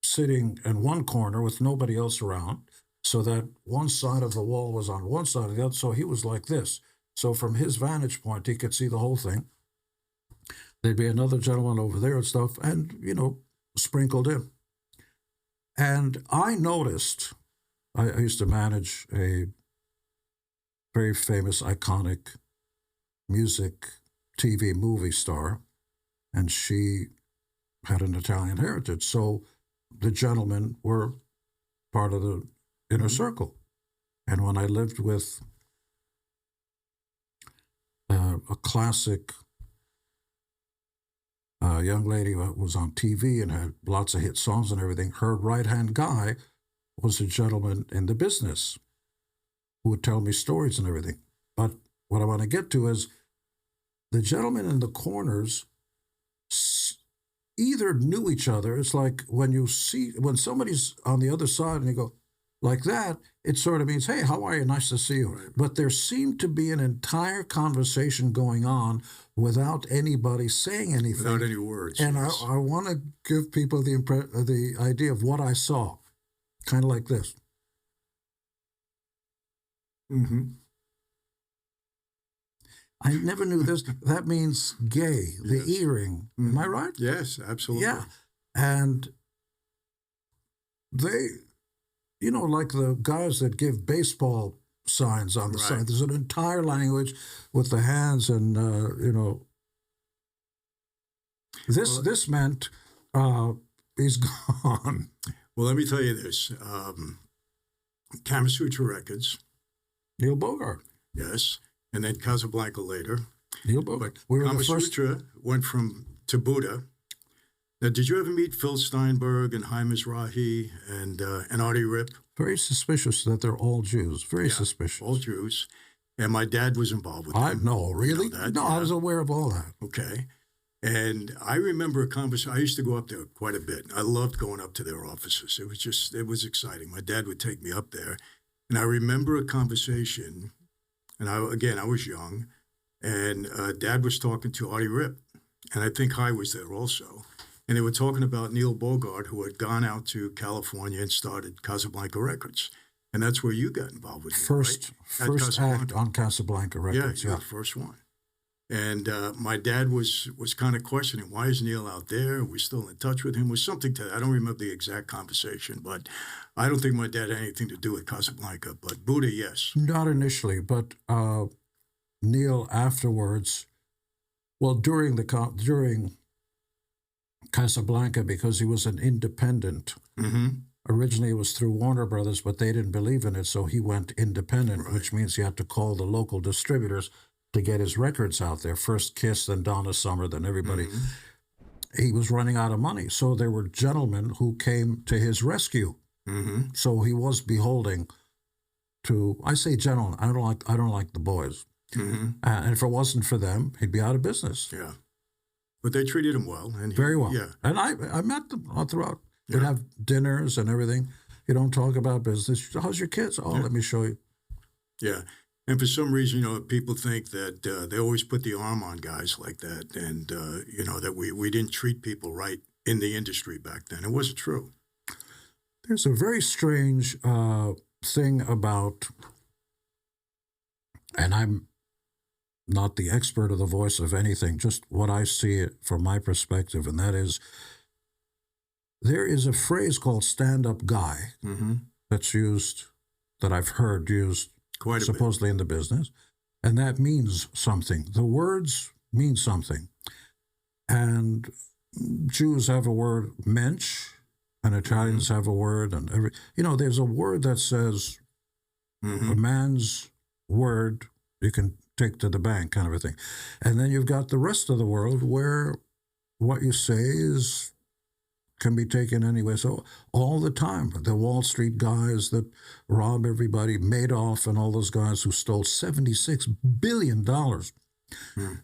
sitting in one corner with nobody else around, so that one side of the wall was on one side of the other, so he was like this. So from his vantage point, he could see the whole thing. There'd be another gentleman over there and stuff, and, sprinkled in. And I noticed, I used to manage a very famous, iconic music, TV movie star, and she had an Italian heritage. So the gentlemen were part of the inner circle. And when I lived with a classic young lady who was on TV and had lots of hit songs and everything, her right-hand guy was a gentleman in the business who would tell me stories and everything. But what I want to get to is the gentlemen in the corners either knew each other. It's like when somebody's on the other side and you go, like that, it sort of means, hey, how are you? Nice to see you. Right. But there seemed to be an entire conversation going on without anybody saying anything. Without any words. And yes. I want to give people the idea of what I saw, kind of like this. Mm-hmm. I never knew this. That means gay, the Yes. earring. Am I right? Yes, absolutely. Yeah. And they, you know, like the guys that give baseball signs on the Right. side, there's an entire language with the hands and, you know, Well- this meant he's gone. Well, let me tell you this. Kama Sutra Records, Neil Bogart. yes, and then Casablanca later. Neil Bogart. But We were Kama the first. Sutra went to Buddha. Now, did you ever meet Phil Steinberg and Haim Mizrahi and Artie Rip? Very suspicious that they're all Jews. Very Yeah, suspicious. All Jews. And my dad was involved with I them. know, really? You know that? No, Yeah. I was aware of all that. Okay. And I remember a conversation. I used to go up there quite a bit. I loved going up to their offices. It was exciting. My dad would take me up there. And I remember a conversation, and I was young, and Dad was talking to Artie Rip, and I think Hy was there also. And they were talking about Neil Bogart, who had gone out to California and started Casablanca Records. And that's where you got involved with Neil, First right? At act Casablanca. on Casablanca Records, Yeah, yeah. the first one. And my dad was kind of questioning, why is Neil out there? Are we still in touch with him? It was something to that. I don't remember the exact conversation, but I don't think my dad had anything to do with Casablanca. But Buddha, yes. Not initially, but Neil afterwards, well, during Casablanca, because he was an independent. Mm-hmm. Originally, it was through Warner Brothers, but they didn't believe in it, so he went independent, Right. which means he had to call the local distributors to get his records out there. First Kiss, then Donna Summer, then everybody. Mm-hmm. He was running out of money, so there were gentlemen who came to his rescue. Mm-hmm. So he was beholding to. I say gentlemen. I don't like the boys. Mm-hmm. And if it wasn't for them, he'd be out of business. Yeah. But they treated him well. And Very well. Yeah. And I met them all throughout. Yeah. We'd have dinners and everything. You don't talk about business. How's your kids? Oh, Yeah. let me show you. Yeah. And for some reason, people think that they always put the arm on guys like that. And, that we didn't treat people right in the industry back then. It wasn't true. There's a very strange thing about, and I'm not the expert of the voice of anything, just what I see it from my perspective, and that is, there is a phrase called stand-up guy Mm-hmm. that's used, that I've heard used Quite a bit. supposedly in the business, and that means something. The words mean something. And Jews have a word, mensch, and Italians have a word, and there's a word that says Mm-hmm. a man's word you can take to the bank, kind of a thing. And then you've got the rest of the world where what you say can be taken anyway. So all the time, the Wall Street guys that rob everybody, Madoff and all those guys who stole $76 billion.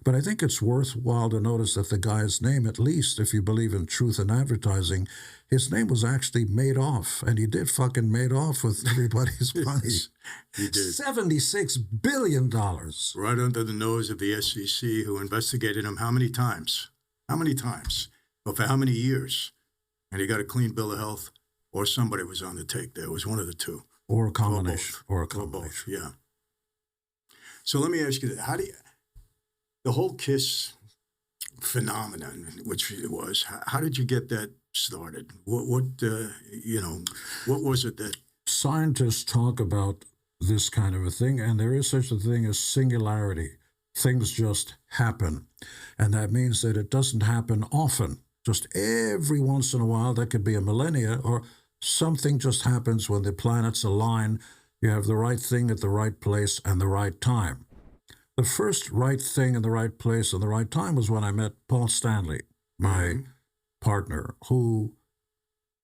But I think it's worthwhile to notice that the guy's name, at least if you believe in truth in advertising, his name was actually Madoff, and he did fucking made off with everybody's money. Yes, he did. $76 billion. Right under the nose of the SEC, who investigated him how many times? How many times? Or for how many years? And he got a clean bill of health, or somebody was on the take there. It was one of the two. Or a Or combination. both. Or a Or combination. both, yeah. So let me ask you, the whole KISS phenomenon, which it was, how did you get that started? What was it that? Scientists talk about this kind of a thing, and there is such a thing as singularity. Things just happen. And that means that it doesn't happen often. Just every once in a while, that could be a millennia, or something just happens when the planets align. You have the right thing at the right place and the right time. The first right thing in the right place and the right time was when I met Paul Stanley, my partner, who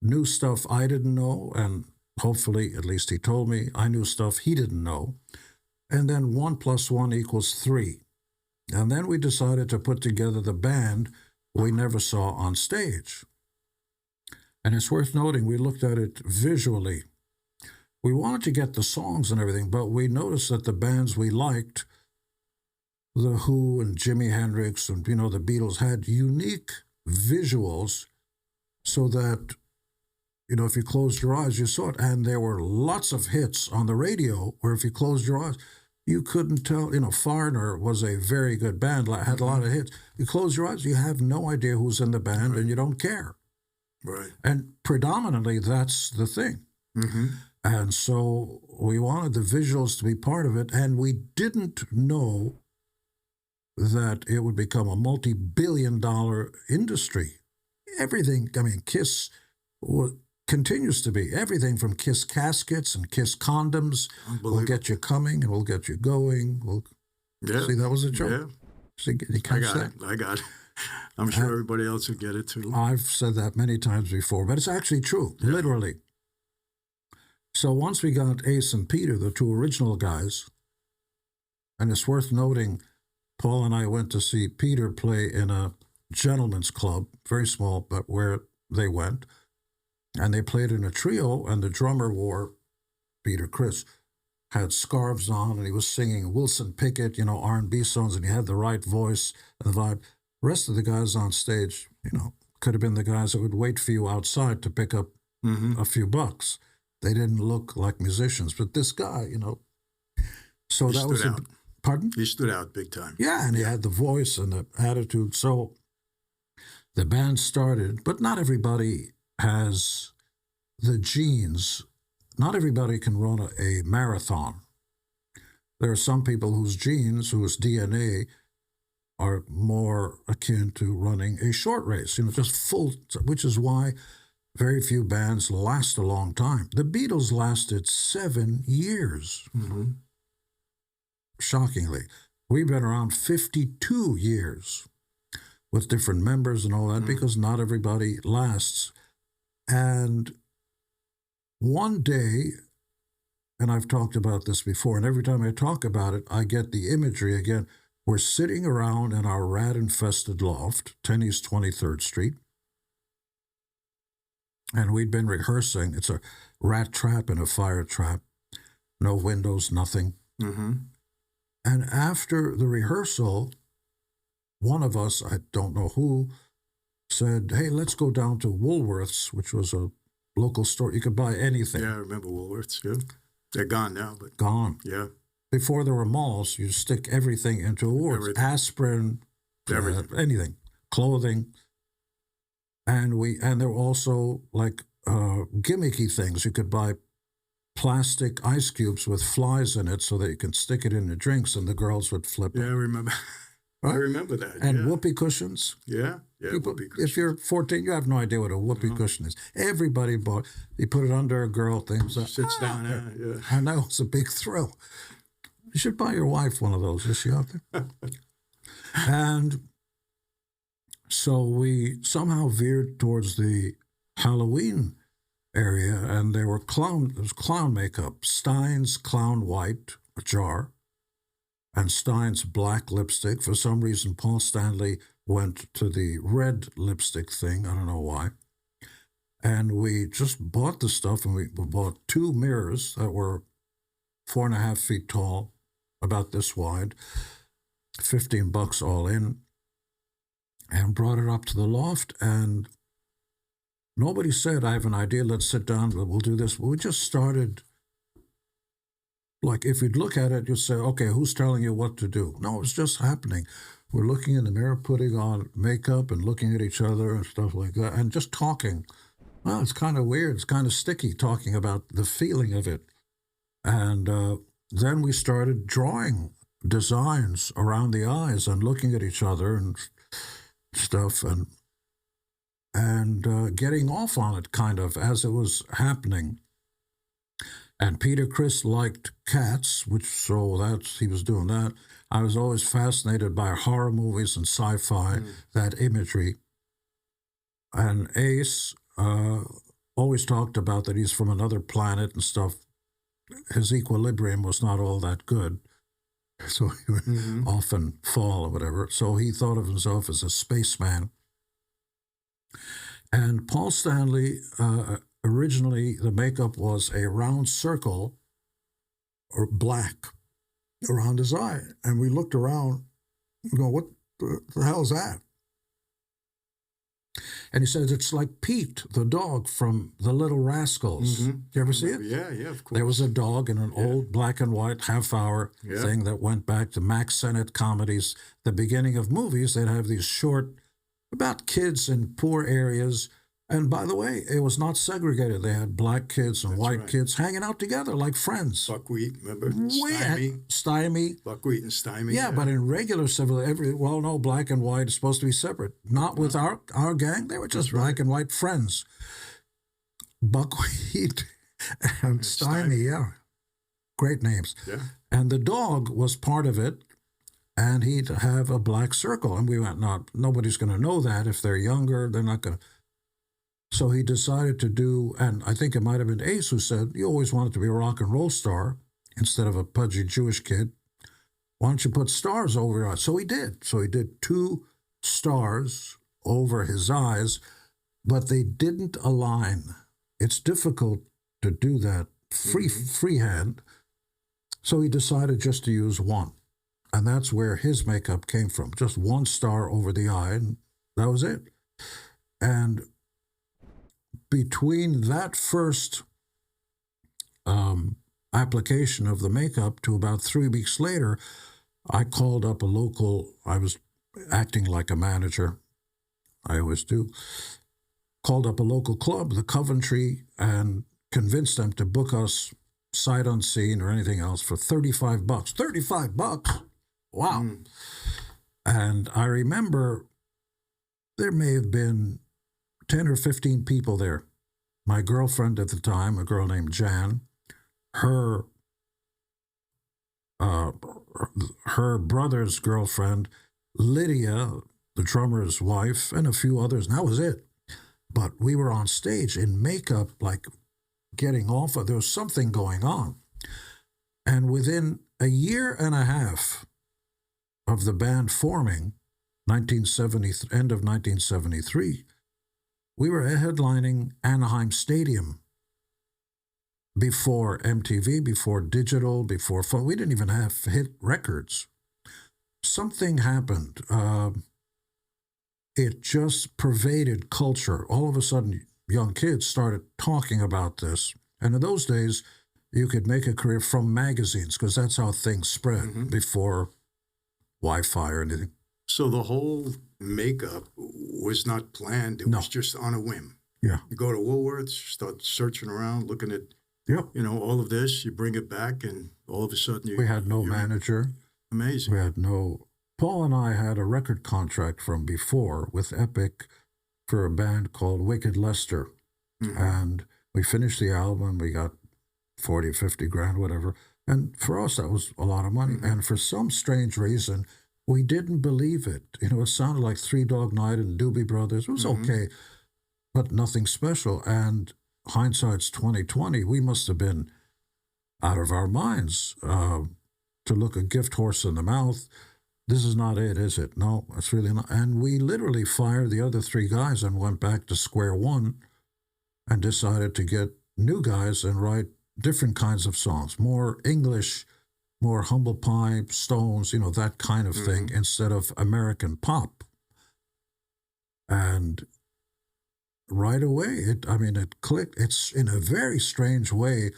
knew stuff I didn't know, and hopefully, at least he told me, I knew stuff he didn't know. And then 1 + 1 = 3. And then we decided to put together the band we never saw on stage. And it's worth noting, we looked at it visually. we wanted to get the songs and everything, but we noticed that the bands we liked, The Who and Jimi Hendrix and, the Beatles, had unique visuals so that, if you closed your eyes, you saw it. And there were lots of hits on the radio where if you closed your eyes, you couldn't tell. Foreigner was a very good band, had a lot of hits. You close your eyes, you have no idea who's in the band, and you don't care. Right. And predominantly, that's the thing. Mm-hmm. And so we wanted the visuals to be part of it, and we didn't know that it would become a multi-billion-dollar industry. Everything, Kiss continues to be. Everything from Kiss caskets and Kiss condoms. We'll get you coming and we'll get you going. See, that was a joke. Yeah. See, you catch that? I got it. I'm sure everybody else will get it too. I've said that many times before, but it's actually true, literally. So once we got Ace and Peter, the two original guys, and it's worth noting, Paul and I went to see Peter play in a gentleman's club, very small, but where they went. And they played in a trio, and the drummer wore, Peter Criss, had scarves on, and he was singing Wilson Pickett, R&B songs, and he had the right voice and the vibe. The rest of the guys on stage, could have been the guys that would wait for you outside to pick up a few bucks. They didn't look like musicians, but this guy, So He that was stood out. Pardon? He stood out big time. Yeah, and he had the voice and the attitude. So the band started, but not everybody has the genes. Not everybody can run a marathon. There are some people whose genes, whose DNA, are more akin to running a short race, just full, which is why very few bands last a long time. The Beatles lasted 7 years. Mm-hmm. Shockingly. We've been around 52 years with different members and all that because not everybody lasts. And one day, and I've talked about this before, and every time I talk about it, I get the imagery again. We're sitting around in our rat-infested loft, 10 East 23rd Street, and we'd been rehearsing. It's a rat trap and a fire trap. No windows, nothing. Mm-hmm. And after the rehearsal, one of us, I don't know who, said, hey, let's go down to Woolworth's, which was a local store. You could buy anything. Yeah, I remember Woolworths. Yeah. They're gone now, but Gone. yeah. Before there were malls, you stick everything into Woolworths. Everything. Aspirin, Everything. anything, clothing. And there were also like gimmicky things. You could buy plastic ice cubes with flies in it so that you can stick it in the drinks and the girls would flip Yeah, I it. remember. Right? I remember that. And yeah. whoopee cushions. Yeah, yeah. People, whoopee if cushions. you're 14, you have no idea what a whoopee cushion is. Everybody bought. You put it under a girl thing. So, Sits down there. Yeah. and that was a big thrill. You should buy your wife one of those. Is she out there? And so we somehow veered towards the Halloween area, and there was clown makeup. Stein's Clown White, a jar, and Stein's black lipstick. For some reason, Paul Stanley went to the red lipstick thing. I don't know why. And we just bought the stuff, and we bought 2 mirrors that were 4.5 feet tall, about this wide, $15 all in, and brought it up to the loft. And nobody said, I have an idea, let's sit down, we'll do this. We just started. Like, if you'd look at it, you'd say, okay, who's telling you what to do? No, it's just happening. We're looking in the mirror, putting on makeup and looking at each other and stuff like that, and just talking. Well, it's kind of weird. It's kind of sticky talking about the feeling of it. And then we started drawing designs around the eyes and looking at each other and stuff and getting off on it kind of as it was happening. And Peter Criss liked cats, he was doing that. I was always fascinated by horror movies and sci-fi, that imagery. And Ace always talked about that he's from another planet and stuff. His equilibrium was not all that good, so he would often fall or whatever. So he thought of himself as a spaceman. And Paul Stanley originally the makeup was a round circle or black around his eye. And we looked around and go, what the hell is that? And he said, it's like Pete, the dog from The Little Rascals. You ever see it? Yeah, of course. There was a dog in an old black and white half-hour thing that went back to Max Sennett comedies. The beginning of movies, they'd have these short, about kids in poor areas. And by the way, it was not segregated. They had black kids and white kids hanging out together like friends. Buckwheat, remember? Stymie. Buckwheat and Stymie. Yeah, but in regular civil, no, black and white is supposed to be separate. Not with our gang. They were just black and white friends. Buckwheat and Stymie, yeah. Great names. Yeah. And the dog was part of it, and he'd have a black circle. And we went, no, nobody's going to know that. If they're younger, they're not going to. So he decided to do, and I think it might have been Ace who said, you always wanted to be a rock and roll star instead of a pudgy Jewish kid. Why don't you put stars over your eyes? So he did. So he did 2 stars over his eyes, but they didn't align. It's difficult to do that freehand. So he decided just to use 1. And that's where his makeup came from. Just 1 star over the eye, and that was it. And between that first application of the makeup to about 3 weeks later, I called up I was acting like a manager, I always do, called up a local club, the Coventry, and convinced them to book us sight unseen or anything else for $35. $35? Wow. And I remember there may have been 10 or 15 people there. My girlfriend at the time, a girl named Jan, her brother's girlfriend, Lydia, the drummer's wife, and a few others, and that was it. But we were on stage in makeup, like getting off of, there was something going on. And within a year and a half of the band forming, end of 1973, we were headlining Anaheim Stadium before MTV, before digital, before phone. We didn't even have hit records. Something happened. It just pervaded culture. All of a sudden, young kids started talking about this. And in those days, you could make a career from magazines because that's how things spread before Wi-Fi or anything. So the whole makeup was not planned. It was just on a whim. Yeah. You go to Woolworths, start searching around, looking at, all of this. You bring it back, and all of a sudden we had no manager. Amazing. We had no. Paul and I had a record contract from before with Epic for a band called Wicked Lester, and we finished the album. We got 40, 50 grand, whatever. And for us, that was a lot of money. And for some strange reason, we didn't believe it. It sounded like Three Dog Night and Doobie Brothers. It was okay, but nothing special. And hindsight's 2020. We must have been out of our minds to look a gift horse in the mouth. This is not it, is it? No, it's really not. And we literally fired the other 3 guys and went back to square one and decided to get new guys and write different kinds of songs, more English, more Humble Pie, Stones, that kind of thing, instead of American pop. And right away, it clicked. It's in a very strange way.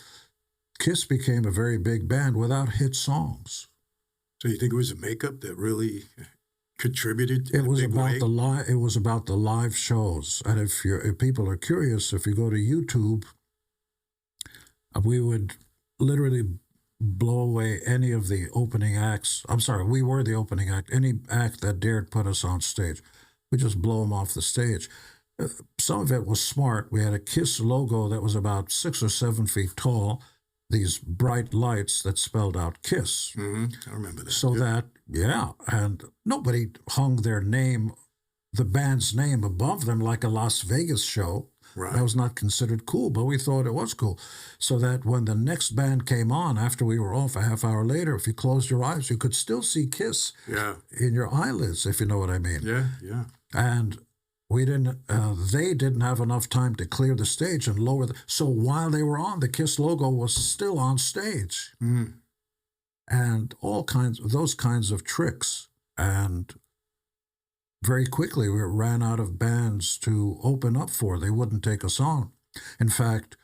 Kiss became a very big band without hit songs. So you think it was the makeup that really contributed? It was about the live shows. And if people are curious, if you go to YouTube, we would literally blow away any of the opening acts. I'm sorry, we were the opening act. Any act that dared put us on stage, we just blow them off the stage. Some of it was smart. We had a Kiss logo that was about 6 or 7 feet tall. These bright lights that spelled out Kiss. I remember that. So and nobody hung their name, the band's name, above them like a Las Vegas show. Right. That was not considered cool, but we thought it was cool. So that when the next band came on, after we were off a half hour later, if you closed your eyes, you could still see Kiss in your eyelids, if you know what I mean. Yeah. And we didn't. They didn't have enough time to clear the stage and lower the. So while they were on, the KISS logo was still on stage, and all kinds of those kinds of tricks. And very quickly, we ran out of bands to open up for. They wouldn't take us on. In fact,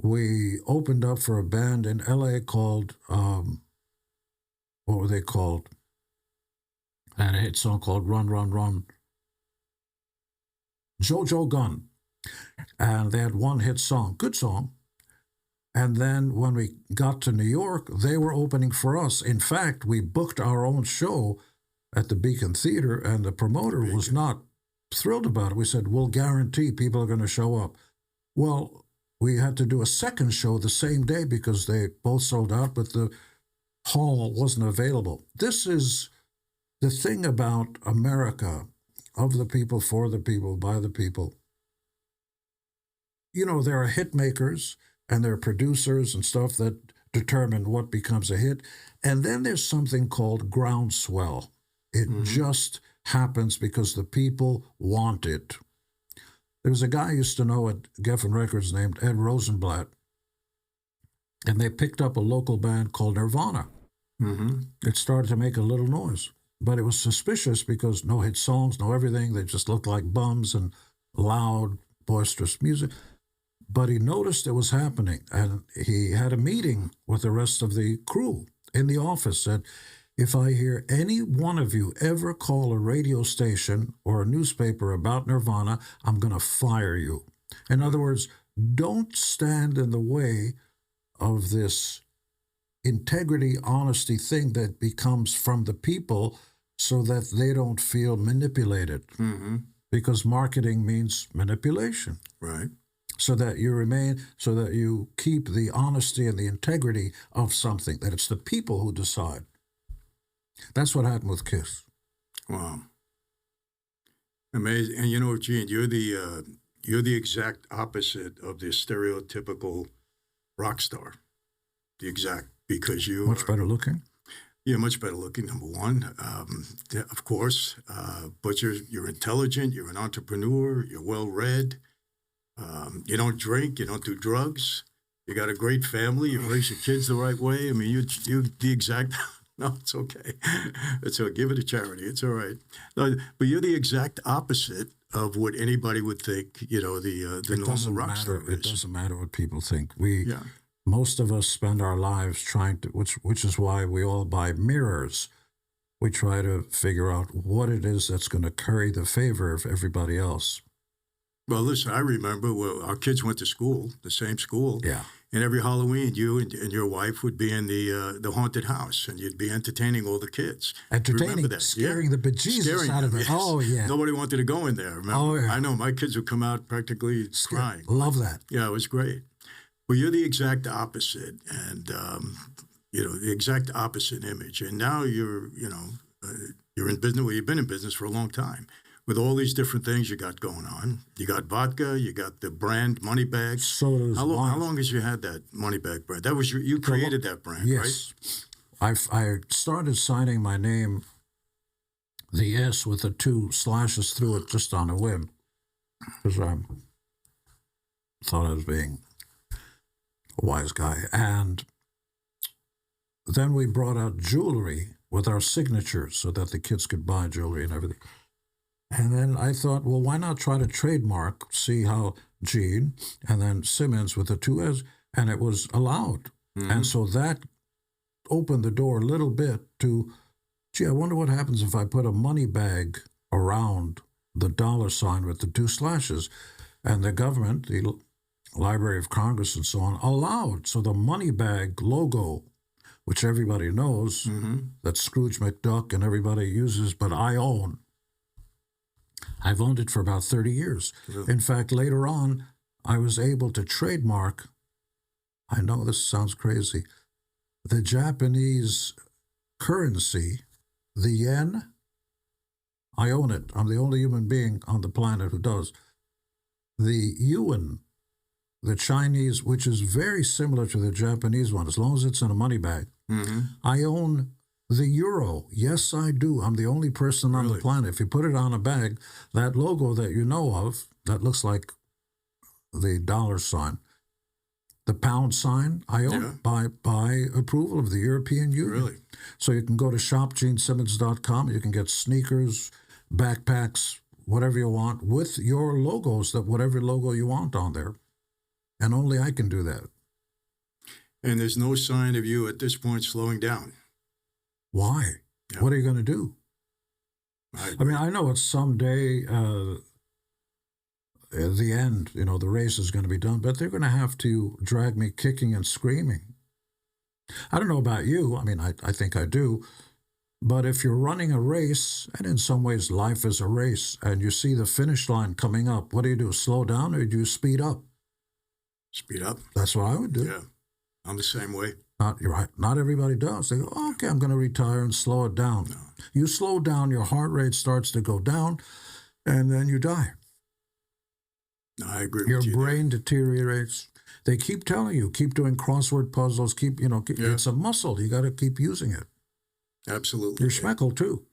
we opened up for a band in LA called, what were they called? They had a hit song called Run, Run, Run. Jojo Gunn. And they had one hit song, good song. And then when we got to New York, they were opening for us. In fact, we booked our own show at the Beacon Theater, and the promoter was not thrilled about it. We said, we'll guarantee people are going to show up. Well, we had to do a second show the same day because they both sold out, but the hall wasn't available. This is the thing about America, of the people, for the people, by the people. You know, there are hit makers and there are producers and stuff that determine what becomes a hit. And then there's something called groundswell. It just happens because the people want it. There was a guy I used to know at Geffen Records named Ed Rosenblatt, and they picked up a local band called Nirvana. It started to make a little noise, but it was suspicious because no hit songs, no everything. They just looked like bums and loud, boisterous music. But he noticed it was happening, and he had a meeting with the rest of the crew in the office, said, if I hear any one of you ever call a radio station or a newspaper about Nirvana, I'm going to fire you. In other words, don't stand in the way of this integrity, honesty thing that becomes from the people so that they don't feel manipulated. Because marketing means manipulation. Right. So that you remain, so that you keep the honesty and the integrity of something, that it's the people who decide. That's what happened with KISS. Wow. Amazing. And you know, Gene, you're the exact opposite of the stereotypical rock star. The exact, because you Much are, better looking. you're much better looking, number one, of course. But you're intelligent. You're an entrepreneur. You're well read. You don't drink. You don't do drugs. You got a great family. You raise your kids the right way. I mean, you're the exact. No, it's okay. It's okay. Give it to charity. It's all right. No, but you're the exact opposite of what anybody would think. You know, the normal rock star is. It doesn't matter what people think. Most of us spend our lives trying to, which is why we all buy mirrors. We try to figure out what it is that's going to curry the favor of everybody else. Well, listen, I remember our kids went to school, the same school. Yeah. And every Halloween, you and your wife would be in the haunted house, and you'd be entertaining all the kids. Entertaining, scaring the bejesus out of them. Yes. Oh, yeah. Nobody wanted to go in there, remember? Oh, yeah. I know, my kids would come out practically crying. Love that. Yeah, it was great. Well, you're the exact opposite, and, the exact opposite image. And now you're in business. Well, you've been in business for a long time. With all these different things you got going on. You got vodka, you got the brand Moneybag. Sodas, how long has you had that Moneybag brand? That was you created that brand, yes. Right? I started signing my name, the S with the 2 slashes through it, just on a whim, because I thought I was being a wise guy. And then we brought out jewelry with our signatures so that the kids could buy jewelry and everything. And then I thought, well, why not try to trademark, see how Gene, and then Simmons with the 2 S, and it was allowed. And so that opened the door a little bit to, gee, I wonder what happens if I put a money bag around the $ with the 2 slashes. And the government, the Library of Congress and so on, allowed. So the money bag logo, which everybody knows, that Scrooge McDuck and everybody uses, but I own. I've owned it for about 30 years. Yeah. In fact, later on, I was able to trademark, I know this sounds crazy, the Japanese currency, the yen. I own it. I'm the only human being on the planet who does. The yuan, the Chinese, which is very similar to the Japanese one, as long as it's in a money bag. I own the euro. Yes, I do. I'm the only person on the Really? planet. If you put it on a bag, that logo that you know of, that looks like the dollar sign, the pound sign, I own it by approval of the European Union. Really? So you can go to shopgenesimmons.com. You can get sneakers, backpacks, whatever you want, with your logos, that whatever logo you want on there. And only I can do that. And there's no sign of you at this point slowing down. Why? Yeah. What are you going to do? I mean, I know it's someday, at the end, the race is going to be done, but they're going to have to drag me kicking and screaming. I don't know about you. I mean, I think I do. But if you're running a race, and in some ways life is a race, and you see the finish line coming up, what do? Slow down, or do you speed up? Speed up. That's what I would do. Yeah, I'm the same way. You're right. Not everybody does. They go, okay, I'm going to retire and slow it down. No. You slow down, your heart rate starts to go down, and then you die. No, I agree Your with you. brain deteriorates. They keep telling you, keep doing crossword puzzles, it's a muscle. You got to keep using it. Absolutely. Your schmeckle, too.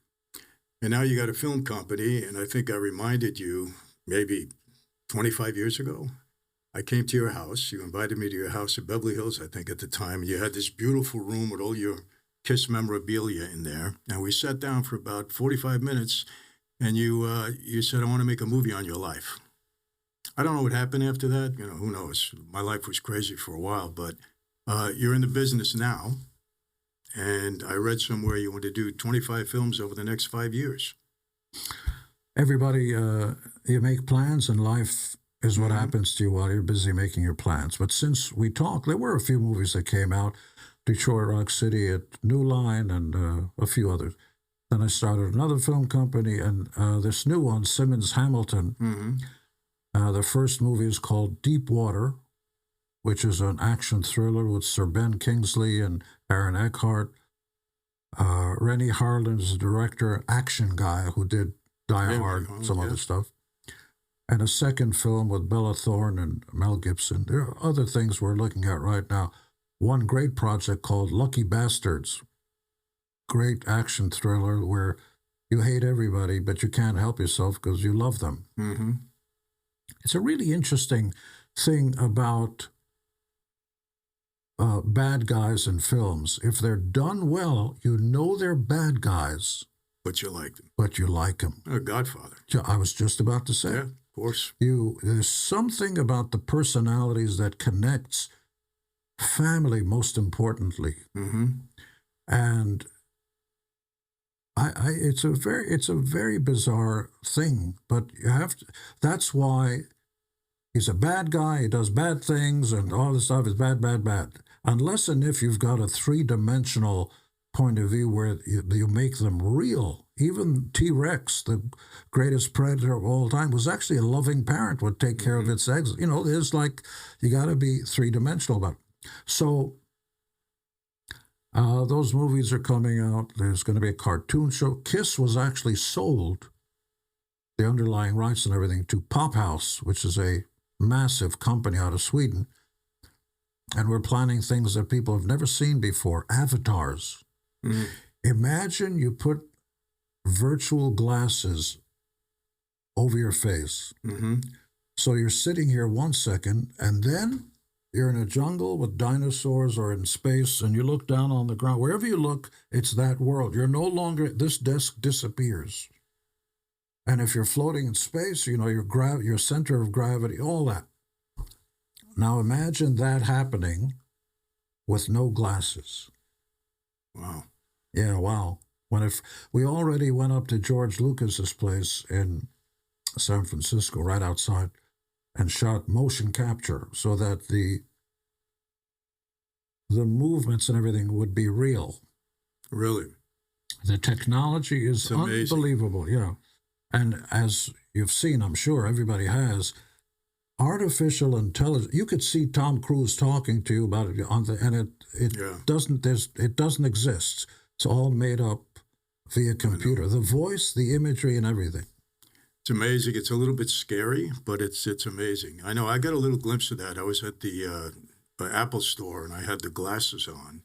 And now you got a film company, and I think I reminded you maybe 25 years ago. I came to your house. You invited me to your house in Beverly Hills, I think, at the time. You had this beautiful room with all your Kiss memorabilia in there. And we sat down for about 45 minutes, and you said, I want to make a movie on your life. I don't know what happened after that. Who knows? My life was crazy for a while, but you're in the business now. And I read somewhere you want to do 25 films over the next 5 years. Everybody, you make plans, and life is what happens to you while you're busy making your plans. But since we talked, there were a few movies that came out, Detroit Rock City at New Line, and a few others. Then I started another film company, and this new one, Simmons Hamilton, the first movie is called Deep Water, which is an action thriller with Sir Ben Kingsley and Aaron Eckhart. Rennie Harlin's the director, action guy who did Die Hard, some other stuff. And a second film with Bella Thorne and Mel Gibson. There are other things we're looking at right now. One great project called Lucky Bastards. Great action thriller where you hate everybody, but you can't help yourself because you love them. Mm-hmm. It's a really interesting thing about bad guys in films. If they're done well, you know they're bad guys. But you like them. But you like them. Godfather. I was just about to say. Yeah, of course. There's something about the personalities that connects family, most importantly. Mm-hmm. And it's a very bizarre thing, but you have to, that's why he's a bad guy, he does bad things, and all this stuff is bad. Unless and if you've got a three-dimensional point of view where you make them real. Even T-Rex, the greatest predator of all time, was actually a loving parent, would take care of its eggs. It's like you got to be three-dimensional about it. So those movies are coming out. There's going to be a cartoon show. Kiss was actually sold, the underlying rights and everything, to Pop House, which is a massive company out of Sweden. And we're planning things that people have never seen before, avatars. Mm-hmm. Imagine you put virtual glasses over your face. Mm-hmm. So you're sitting here 1 second, and then you're in a jungle with dinosaurs or in space, and you look down on the ground. Wherever you look, it's that world. You're no longer, this desk disappears. And if you're floating in space, your center of gravity, all that. Now imagine that happening with no glasses. Wow. Yeah, wow. We already went up to George Lucas's place in San Francisco, right outside, and shot motion capture so that the movements and everything would be real. Really? The technology is unbelievable, yeah. And as you've seen, I'm sure everybody has, artificial intelligence. You could see Tom Cruise talking to you about it it doesn't exist. It's all made up via computer. The voice, the imagery, and everything. It's amazing. It's a little bit scary, but it's amazing. I know. I got a little glimpse of that. I was at the Apple store, and I had the glasses on,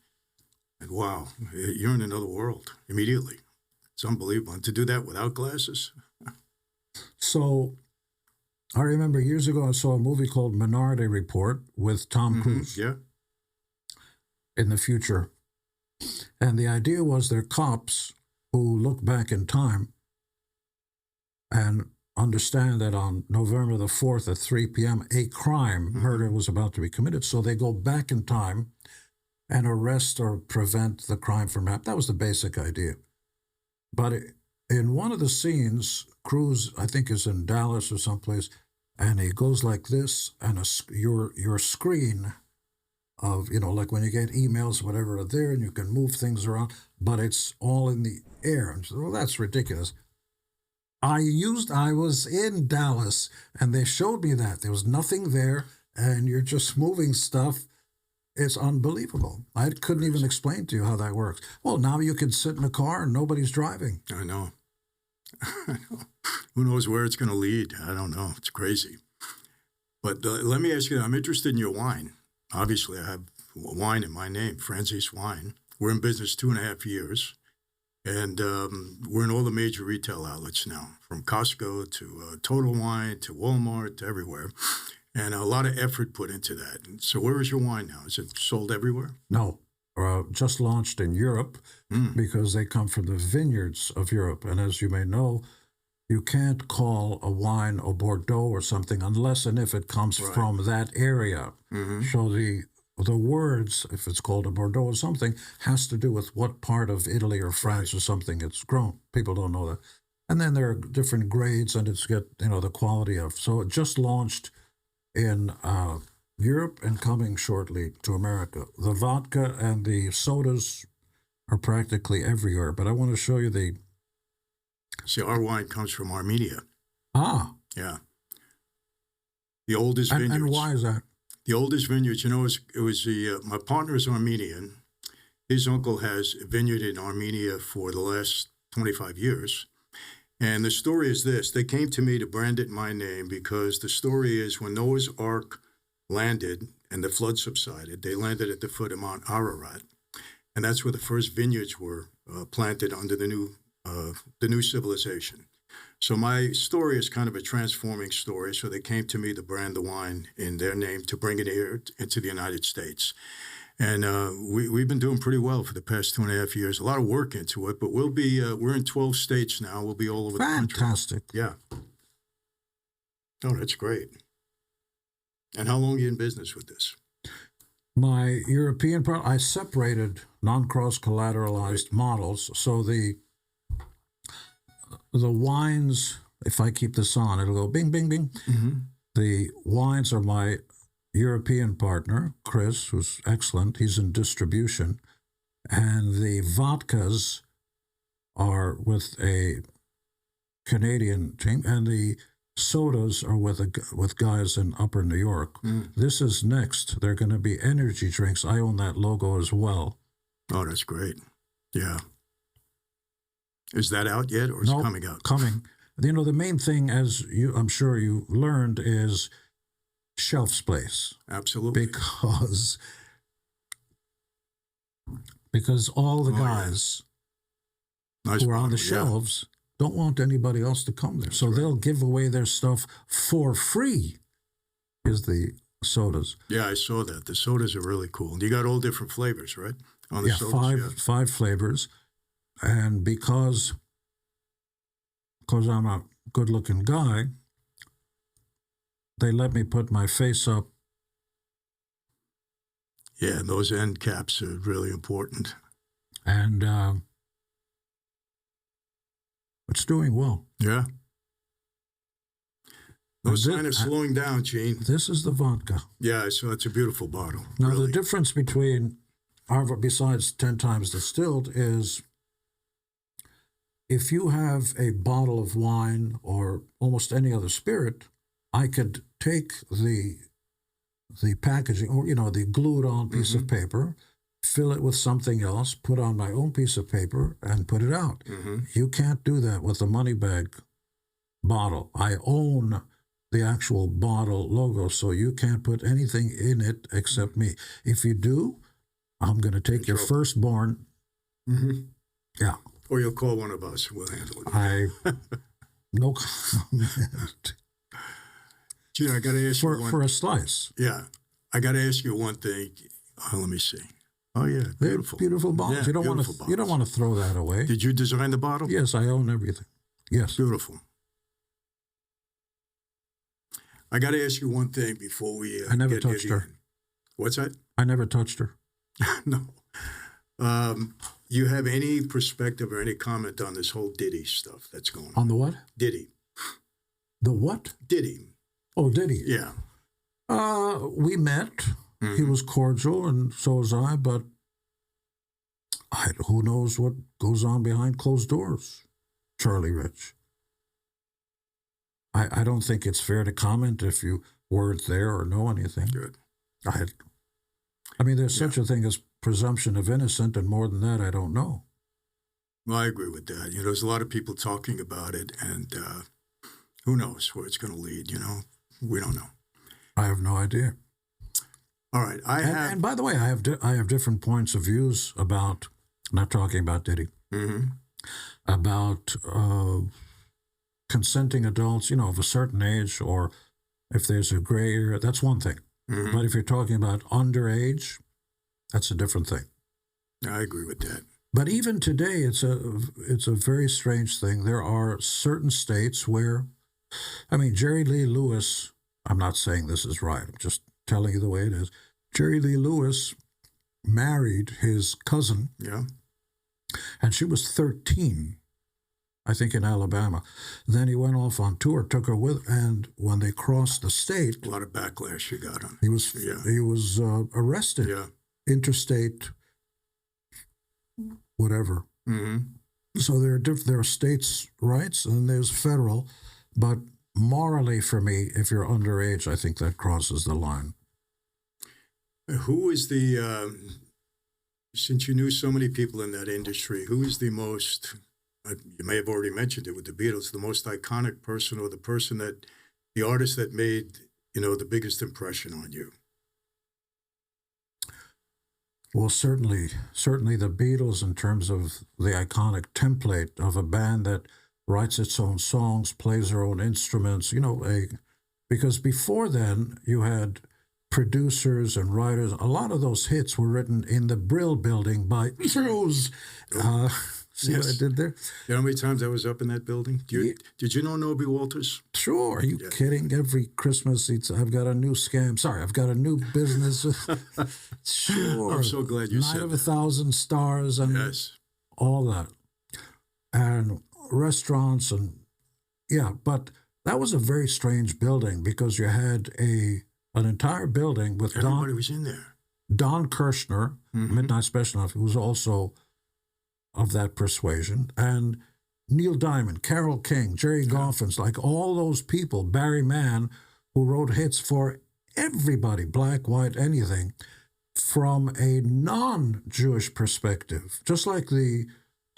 Like, wow, you're in another world immediately. It's unbelievable. And to do that without glasses? So I remember years ago I saw a movie called Minority Report with Tom Cruise Yeah. in the future. And the idea was they're cops who look back in time and understand that on November the 4th at 3 p.m., a crime, murder was about to be committed. So they go back in time and arrest or prevent the crime from happening. That was the basic idea. But in one of the scenes, Cruise, I think, is in Dallas or someplace, and he goes like this, and your screen of, like when you get emails, whatever are there, and you can move things around, but it's all in the air. And so, well, that's ridiculous. I was in Dallas, and they showed me that. There was nothing there, and you're just moving stuff. It's unbelievable. I couldn't even explain to you how that works. Well, now you can sit in a car and nobody's driving. I know. Who knows where it's going to lead? I don't know. It's crazy. But let me ask you, I'm interested in your wine. Obviously, I have wine in my name, Franzese Wine. We're in business 2.5 years, and we're in all the major retail outlets now, from Costco to Total Wine to Walmart to everywhere. And a lot of effort put into that. So where is your wine now? Is it sold everywhere? No, just launched in Europe because they come from the vineyards of Europe. And as you may know, you can't call a wine a Bordeaux or something unless and if it comes from that area. So the words, if it's called a Bordeaux or something, has to do with what part of Italy or France or something it's grown. People don't know that. And then there are different grades, and it's got, the quality of. So it just launched in Europe and coming shortly to America. The vodka and the sodas are practically everywhere, but I want to show you See, our wine comes from Armenia. Ah. Yeah. The oldest vineyards. And why is that? The oldest vineyards, it was my partner is Armenian. His uncle has a vineyard in Armenia for the last 25 years. And the story is this. They came to me to brand it in my name because the story is when Noah's Ark landed and the flood subsided, they landed at the foot of Mount Ararat. And that's where the first vineyards were planted under the new civilization. So my story is kind of a transforming story. So they came to me to brand the wine in their name to bring it here into the United States. And we've been doing pretty well for the past 2.5 years. A lot of work into it, but we're in 12 states now. We'll be all over the country. Fantastic. Yeah. Oh, that's great. And how long are you in business with this? My European product, I separated non-cross collateralized models. So the wines, if I keep this on, it'll go bing, bing, bing. The wines are my European partner, Chris, who's excellent. He's in distribution. And the vodkas are with a Canadian team, and the sodas are with guys in Upper New York. This is next. They're going to be energy drinks. I own that logo as well. Oh, that's great. Yeah. Is that out yet, or is it coming out? Coming. The main thing, as I'm sure you learned, is shelf space. Absolutely. Because all the guys who are on the shelves don't want anybody else to come there. So they'll give away their stuff for free, is the sodas. Yeah, I saw that. The sodas are really cool. And you got all different flavors, right? On the sodas, five flavors. And because I'm a good-looking guy, they let me put my face up. Yeah, and those end caps are really important. And it's doing well. Yeah. No sign of slowing down, Gene. This is the vodka. Yeah, so it's a beautiful bottle. Now, really. The difference between besides 10 times distilled is if you have a bottle of wine or almost any other spirit, I could take the packaging or, the glued on piece of paper, fill it with something else, put on my own piece of paper, and put it out. You can't do that with a money bag bottle. I own the actual bottle logo, so you can't put anything in it except me. If you do, I'm going to take your firstborn. Mm-hmm. Yeah. Or you'll call one of us. We'll handle it. No comment. Gene, I got to ask you for a slice. Yeah. I got to ask you one thing. Let me see. Oh, yeah. Beautiful. Beautiful bottles. Yeah, You don't want to throw that away. Did you design the bottle? Yes, I own everything. Yes. Beautiful. I got to ask you one thing before we I never touched her. What's that? I never touched her. No. You have any perspective or any comment on this whole Diddy stuff that's going on? On the what? Diddy. The what? Diddy. Oh, Diddy. Yeah. We met. Mm-hmm. He was cordial, and so was I, but who knows what goes on behind closed doors, Charlie Rich. I don't think it's fair to comment if you weren't there or know anything. Good. I mean, there's such a thing as presumption of innocent, and more than that, I don't know. Well, I agree with that. There's a lot of people talking about it, and who knows where it's going to lead, We don't know. I have no idea. All right. And by the way, I have different points of views about, not talking about Diddy, about consenting adults, of a certain age, or if there's a gray area, that's one thing. Mm-hmm. But if you're talking about underage, that's a different thing. I agree with that. But even today, it's a very strange thing. There are certain states where, Jerry Lee Lewis, I'm not saying this is right, I'm just telling you the way it is. Jerry Lee Lewis married his cousin. Yeah. And she was 13, I think, in Alabama. Then he went off on tour, took her with, and when they crossed the state, a lot of backlash you got on. He was arrested. Yeah. Interstate, whatever. Mm-hmm. So there are states' rights and there's federal, but morally, for me, if you're underage, I think that crosses the line. Who is since you knew so many people in that industry, who is the most, you may have already mentioned it with the Beatles, the most iconic person, or the artist that made, the biggest impression on you? Well, certainly the Beatles, in terms of the iconic template of a band that writes its own songs, plays their own instruments, because before then you had producers and writers. A lot of those hits were written in the Brill Building by Jews. See what I did there? You know how many times I was up in that building? Did you know Nobby Walters? Sure. Are you kidding? Every Christmas, I've got a new scam. Sorry, I've got a new business. Sure. I'm so glad you said that. Night of 1,000 Stars and all that. And restaurants and, but that was a very strange building because you had an entire building with everybody was in there. Don Kirshner, Midnight Special, who was also of that persuasion, and Neil Diamond, Carole King, Jerry Goffins, like all those people, Barry Mann, who wrote hits for everybody, black, white, anything, from a non-Jewish perspective. Just like the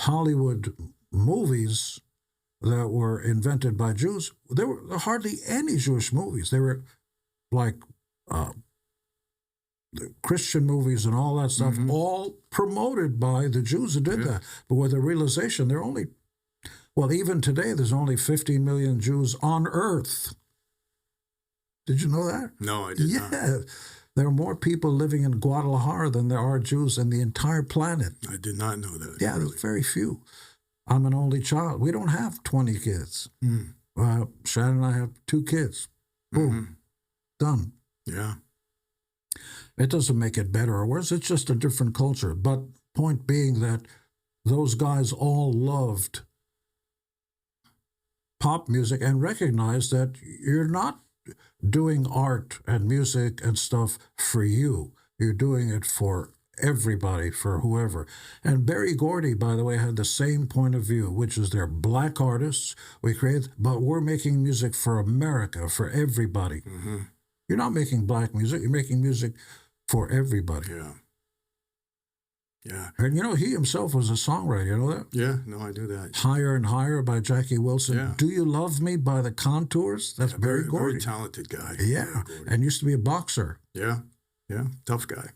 Hollywood movies that were invented by Jews, there were hardly any Jewish movies. They were like the Christian movies and all that stuff, all promoted by the Jews who did that. But with the realization, even today, there's only 15 million Jews on Earth. Did you know that? No, I did not. Yeah. There are more people living in Guadalajara than there are Jews in the entire planet. I did not know that. Yeah, really. there's very few. I'm an only child. We don't have 20 kids. Shannon and I have 2 kids. Boom. Done. Yeah. It doesn't make it better or worse. It's just a different culture. But point being that those guys all loved pop music and recognized that you're not doing art and music and stuff for you. You're doing it for everybody, for whoever. And Berry Gordy, by the way, had the same point of view, which is they're black artists, but we're making music for America, for everybody. You're not making black music, you're making music for everybody. Yeah. Yeah. And he himself was a songwriter, you know that? Yeah, no, I do that. Higher and Higher by Jackie Wilson. Yeah. Do You Love Me by the Contours? That's Berry Gordy. Very talented guy. Yeah, and used to be a boxer. Yeah, tough guy.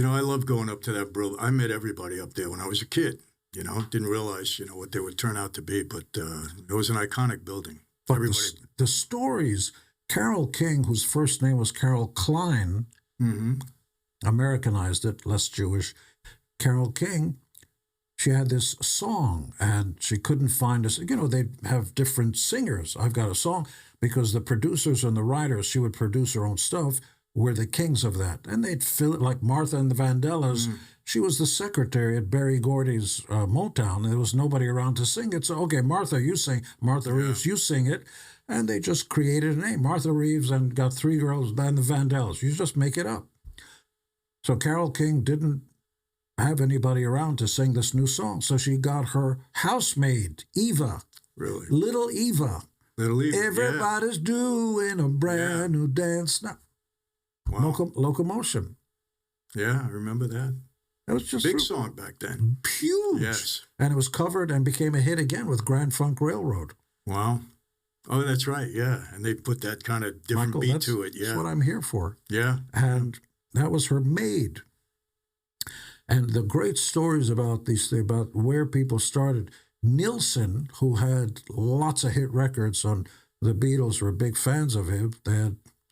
I love going up to that brill. I met everybody up there when I was a kid. Didn't realize, what they would turn out to be, but it was an iconic building. But Everybody. the stories, Carole King, whose first name was Carol Klein, Americanized it, less Jewish. Carole King, she had this song and she couldn't find us. They'd have different singers. I've got a song because the producers and the writers, she would produce her own stuff, were the kings of that. And they'd fill it like Martha and the Vandellas. She was the secretary at Berry Gordy's Motown, and there was nobody around to sing it. So, okay, Martha, you sing. Martha Reeves, you sing it. And they just created a name, Martha Reeves, and got three girls, and the Vandellas. You just make it up. So Carole King didn't have anybody around to sing this new song. So she got her housemaid, Eva. Really? Little Eva. Little Eva, Everybody's doing a brand new dance now. Wow. Locomotion. Yeah, I remember that. It was just big song back then. Huge. Yes. And it was covered and became a hit again with Grand Funk Railroad. Wow. Oh, that's right. Yeah. And they put that kind of different Michael, beat to it. Yeah. That's what I'm here for. Yeah. And that was her maid. And the great stories about these things, about where people started. Nilsson, who had lots of hit records on the Beatles, were big fans of him.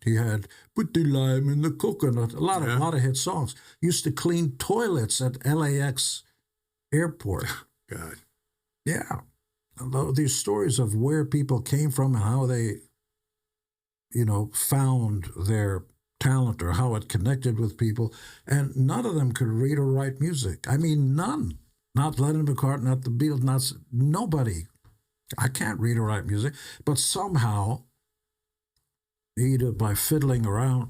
He had Put the Lime in the Coconut, a lot of hit songs. Used to clean toilets at LAX airport. God. Yeah. These stories of where people came from and how they, found their talent or how it connected with people. And none of them could read or write music. I mean, none. Not Lennon McCartney, not the Beatles, nobody. I can't read or write music. But somehow, either by fiddling around,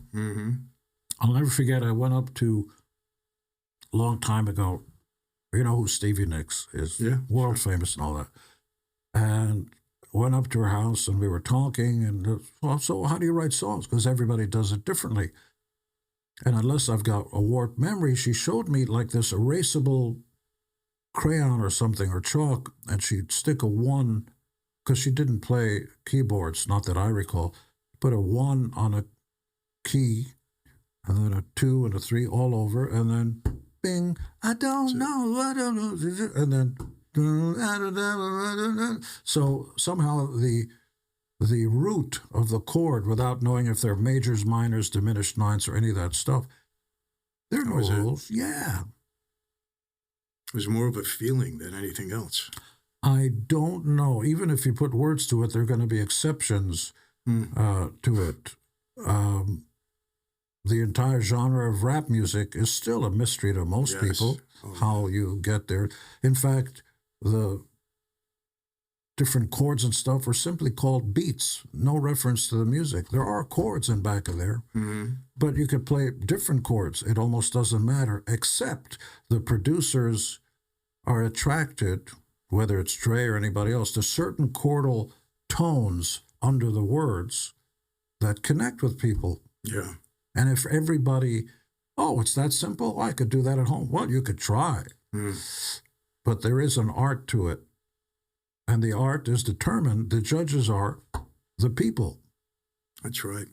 I'll never forget, I went up to, a long time ago, you know who Stevie Nicks is, world famous and all that. And went up to her house and we were talking and, so how do you write songs? Because everybody does it differently. And unless I've got a warped memory, she showed me like this erasable crayon or something, or chalk, and she'd stick a 1, because she didn't play keyboards, not that I recall, put a 1 on a key, and then a 2 and a 3 all over, and then bing, I don't know, and then so somehow the root of the chord, without knowing if they're majors, minors, diminished ninths, or any of that stuff, there are no rules. Yeah. It was more of a feeling than anything else. I don't know. Even if you put words to it, there are going to be exceptions to it. The entire genre of rap music is still a mystery to most people, how you get there. In fact, the different chords and stuff are simply called beats, no reference to the music. There are chords in back of there, but you could play different chords. It almost doesn't matter, except the producers are attracted, whether it's Dre or anybody else, to certain chordal tones under the words that connect with people. Yeah. And if everybody, it's that simple, I could do that at home. Well, you could try. But there is an art to it. And the art is determined, the judges are the people. That's right.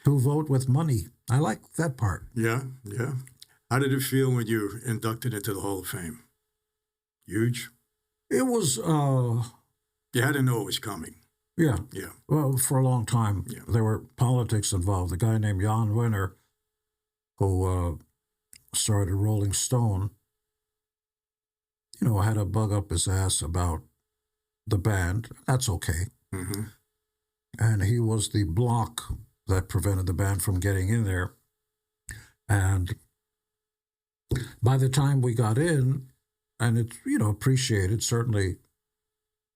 Who vote with money. I like that part. Yeah, yeah. How did it feel when you were inducted into the Hall of Fame? Huge? It was... you had to know it was coming. Yeah. Yeah. Well, for a long time, there were politics involved. A guy named Jan Winter, who started Rolling Stone, had a bug up his ass about the band. That's okay. And he was the block that prevented the band from getting in there. And by the time we got in, and it's, appreciated, certainly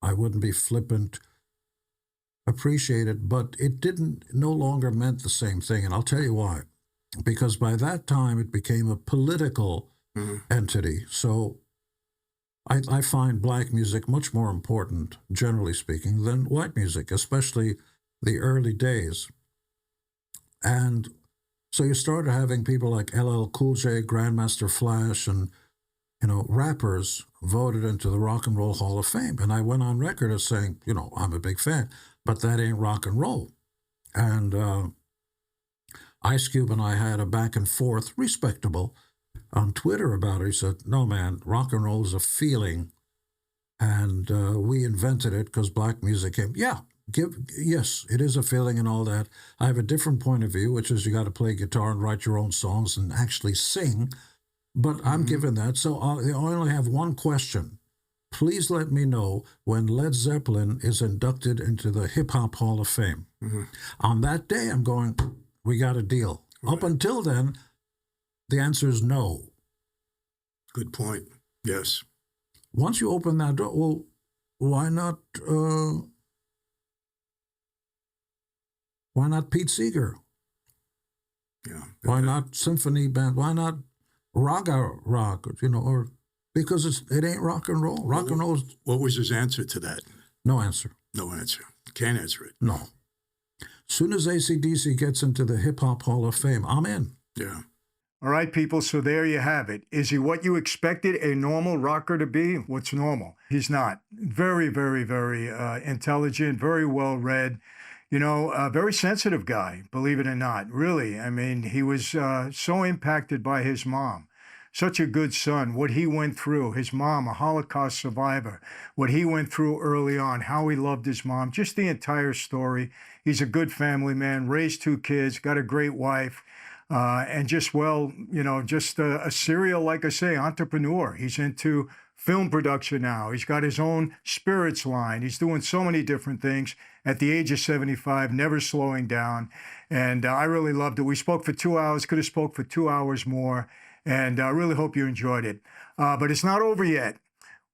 I wouldn't be flippant, appreciated, but it no longer meant the same thing. And I'll tell you why. Because by that time it became a political entity. So I find black music much more important, generally speaking, than white music, especially the early days. And so you started having people like LL Cool J, Grandmaster Flash, and, rappers voted into the Rock and Roll Hall of Fame. And I went on record as saying, I'm a big fan, but that ain't rock and roll. And Ice Cube and I had a back and forth, respectable, on Twitter about it. He said, "No, man, rock and roll is a feeling, and we invented it because black music came." Yeah, yes, it is a feeling and all that. I have a different point of view, which is you got to play guitar and write your own songs and actually sing. But I'm given that, so I only have one question. Please let me know when Led Zeppelin is inducted into the Hip Hop Hall of Fame. On that day, I'm going, we got a deal. Right. Up until then, the answer is no. Good point. Yes. Once you open that door, well, why not Pete Seeger? Yeah. Why not symphony band? Why not raga rock? Or because it ain't rock and roll. Rock and roll is What was his answer to that? no answer. No answer. Can't answer it. No. Soon as AC/DC gets into the Hip Hop Hall of Fame, I'm in. Yeah. All right, people, so there you have it. Is he what you expected a normal rocker to be? What's normal? He's not. Very, very, very intelligent, very well-read, a very sensitive guy, believe it or not, really. I mean, he was so impacted by his mom. Such a good son, what he went through, his mom, a Holocaust survivor, what he went through early on, how he loved his mom, just the entire story. He's a good family man, raised 2 kids, got a great wife, and just, a serial, like I say, entrepreneur. He's into film production now. He's got his own spirits line. He's doing so many different things at the age of 75, never slowing down. And I really loved it. We spoke for 2 hours, could have spoke for 2 hours more. And I really hope you enjoyed it. But it's not over yet.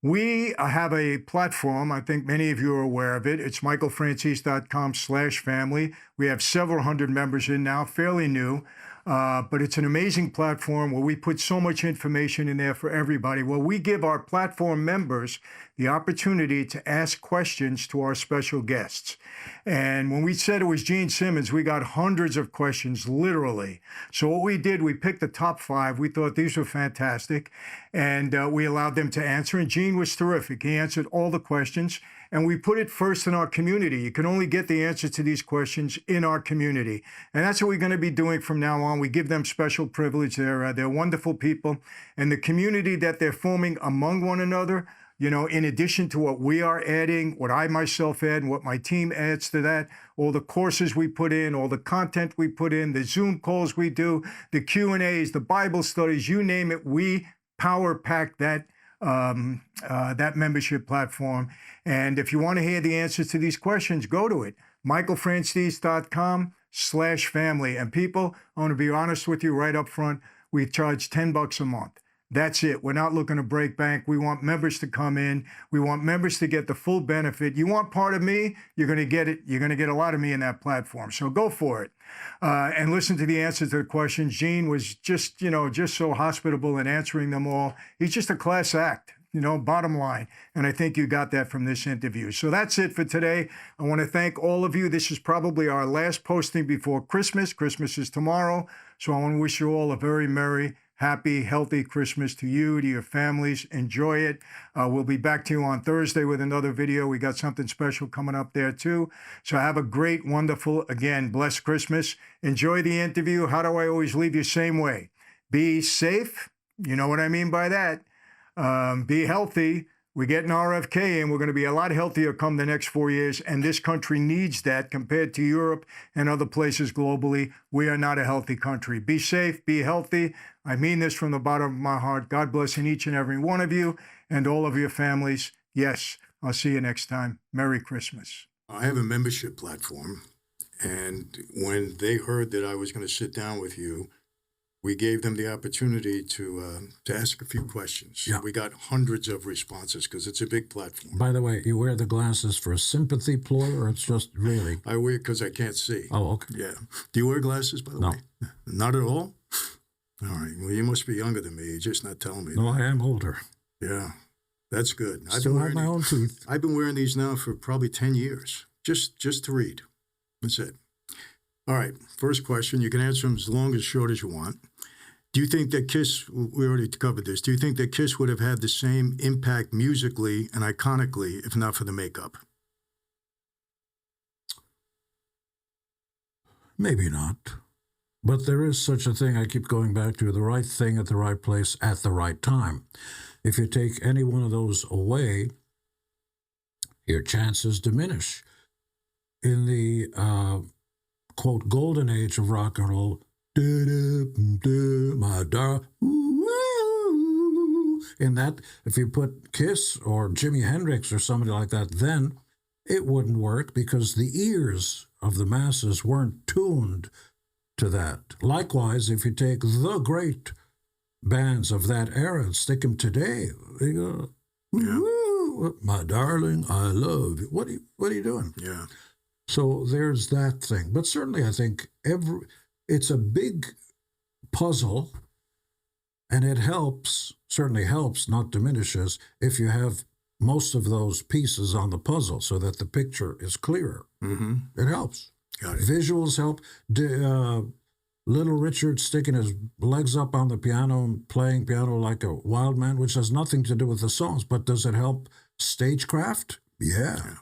We have a platform. I think many of you are aware of it. It's michaelfranzese.com/family. We have several hundred members in now, fairly new. But it's an amazing platform where we put so much information in there for everybody. Well, we give our platform members the opportunity to ask questions to our special guests. And when we said it was Gene Simmons, we got hundreds of questions, literally. So what we did, we picked the top 5. We thought these were fantastic. And we allowed them to answer. And Gene was terrific. He answered all the questions. And we put it first in our community. You can only get the answer to these questions in our community. And that's what we're going to be doing from now on. We give them special privilege. They're wonderful people. And the community that they're forming among one another, in addition to what we are adding, what I myself add, and what my team adds to that, all the courses we put in, all the content we put in, the Zoom calls we do, the Q&As, the Bible studies, you name it, we power pack that membership platform. And if you want to hear the answers to these questions, go to it, michaelfranzese.com/family. And people, I want to be honest with you right up front, we charge $10 a month. That's it. We're not looking to break bank. We want members to come in. We want members to get the full benefit. You want part of me, you're going to get it. You're going to get a lot of me in that platform. So go for it. And listen to the answers to the questions. Gene was just so hospitable in answering them all. He's just a class act, bottom line. And I think you got that from this interview. So that's it for today. I want to thank all of you. This is probably our last posting before Christmas. Christmas is tomorrow. So I want to wish you all a very merry, happy, healthy Christmas to you, to your families. Enjoy it. We'll be back to you on Thursday with another video. We got something special coming up there too. So have a great, wonderful, again, blessed Christmas. Enjoy the interview. How do I always leave you? Same way. Be safe. You know what I mean by that. Be healthy. We're getting RFK and we're going to be a lot healthier come the next 4 years. And this country needs that compared to Europe and other places globally. We are not a healthy country. Be safe, be healthy. I mean this from the bottom of my heart. God bless in each and every one of you and all of your families. Yes, I'll see you next time. Merry Christmas. I have a membership platform. And when they heard that I was going to sit down with you, we gave them the opportunity to ask a few questions. Yeah. We got hundreds of responses because it's a big platform. By the way, you wear the glasses for a sympathy ploy, or it's just really? I wear because I can't see. Oh, okay. Yeah. Do you wear glasses, by the No. way? Not at all? All right. Well, you must be younger than me. You're just not telling me. No, I am older. Yeah. That's good. Still have my own teeth. I've been wearing these now for probably 10 years, just to read. That's it. All right. First question. You can answer them as long as short as you want. Do you think that Kiss, we already covered this, do you think that Kiss would have had the same impact musically and iconically if not for the makeup? Maybe not. But there is such a thing, I keep going back to, the right thing at the right place at the right time. If you take any one of those away, your chances diminish. In the, quote, golden age of rock and roll, my darling, in that, if you put Kiss or Jimi Hendrix or somebody like that, then it wouldn't work because the ears of the masses weren't tuned to that. Likewise, if you take the great bands of that era and stick them today, they go, my darling, I love you. What are you doing? Yeah. So there's that thing. But certainly I think it's a big puzzle, and it certainly helps, not diminishes, if you have most of those pieces on the puzzle so that the picture is clearer. Mm-hmm. It helps. Got it. Visuals help. Little Richard sticking his legs up on the piano and playing piano like a wild man, which has nothing to do with the songs, but does it help stagecraft? Yeah.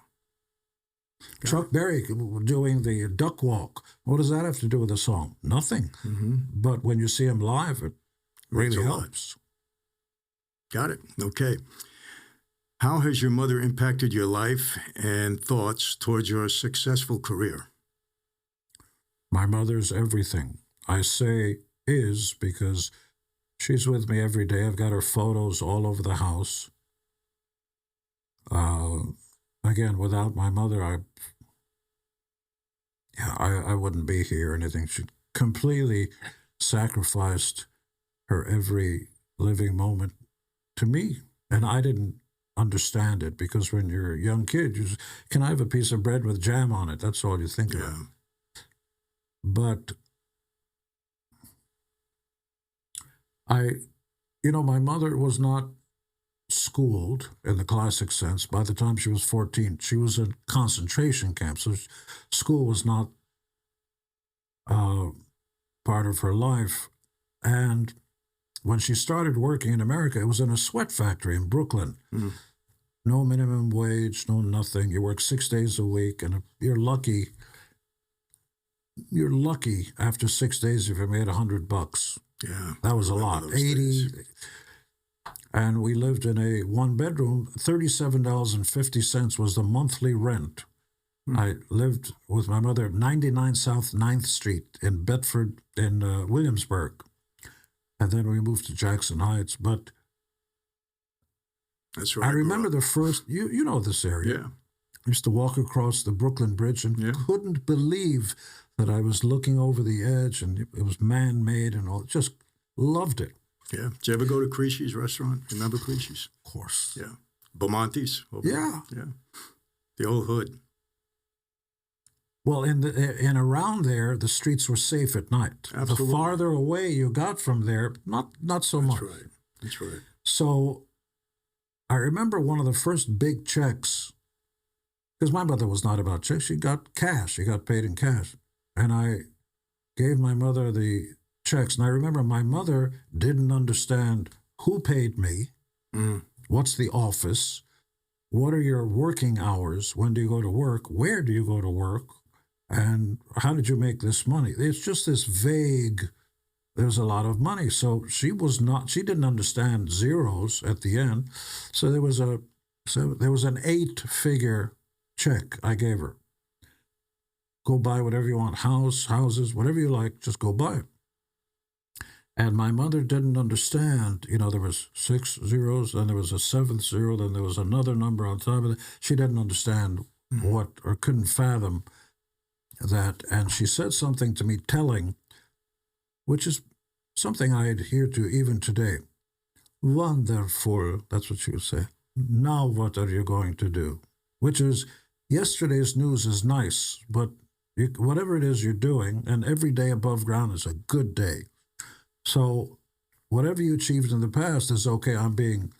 Chuck Berry doing the duck walk. What does that have to do with the song? Nothing. Mm-hmm. But when you see him live, it Makes really a lot. helps. Got it. Okay. How has your mother impacted your life and thoughts towards your successful career? My mother's everything. I say is because she's with me every day. I've got her photos all over the house. Again, without my mother, I wouldn't be here or anything. She completely sacrificed her every living moment to me. And I didn't understand it because when you're a young kid, you just, can I have a piece of bread with jam on it? That's all you think about. But my mother was not schooled in the classic sense. By the time she was 14, she was in concentration camp. So school was not part of her life. And when she started working in America, it was in a sweat factory in Brooklyn. Mm. No minimum wage, no nothing. You work 6 days a week, and you're lucky. You're lucky after 6 days if you made $100. Yeah, that was a lot. 80, days. And we lived in a one-bedroom. $37.50 was the monthly rent. Mm. I lived with my mother at 99 South 9th Street in Bedford, in Williamsburg. And then we moved to Jackson Heights. But that's right. I remember the first, you know this area. Yeah. I used to walk across the Brooklyn Bridge and couldn't believe that I was looking over the edge and it was man-made and all. Just loved it. Yeah. Did you ever go to Creashy's restaurant? Remember Creashy's? Of course. Yeah. Beaumonti's. Yeah. Yeah. The old hood. Well, in around there, the streets were safe at night. Absolutely. The farther away you got from there, not so much. That's right. That's right. So I remember one of the first big checks, because my mother was not about checks. She got cash. She got paid in cash. And I gave my mother the checks. And I remember my mother didn't understand who paid me, what's the office, what are your working hours, when do you go to work, where do you go to work, and how did you make this money? It's just this vague, there's a lot of money. So she didn't understand zeros at the end. So there was an 8-figure check I gave her. Go buy whatever you want, houses, whatever you like, just go buy it. And my mother didn't understand, there was 6 zeros, then there was a 7th zero, then there was another number on top of it. She didn't understand what, or couldn't fathom that. And she said something to me telling, which is something I adhere to even today. Wonderful, that's what she would say. Now what are you going to do? Which is, yesterday's news is nice, but whatever it is you're doing, and every day above ground is a good day. So whatever you achieved in the past is okay. I'm being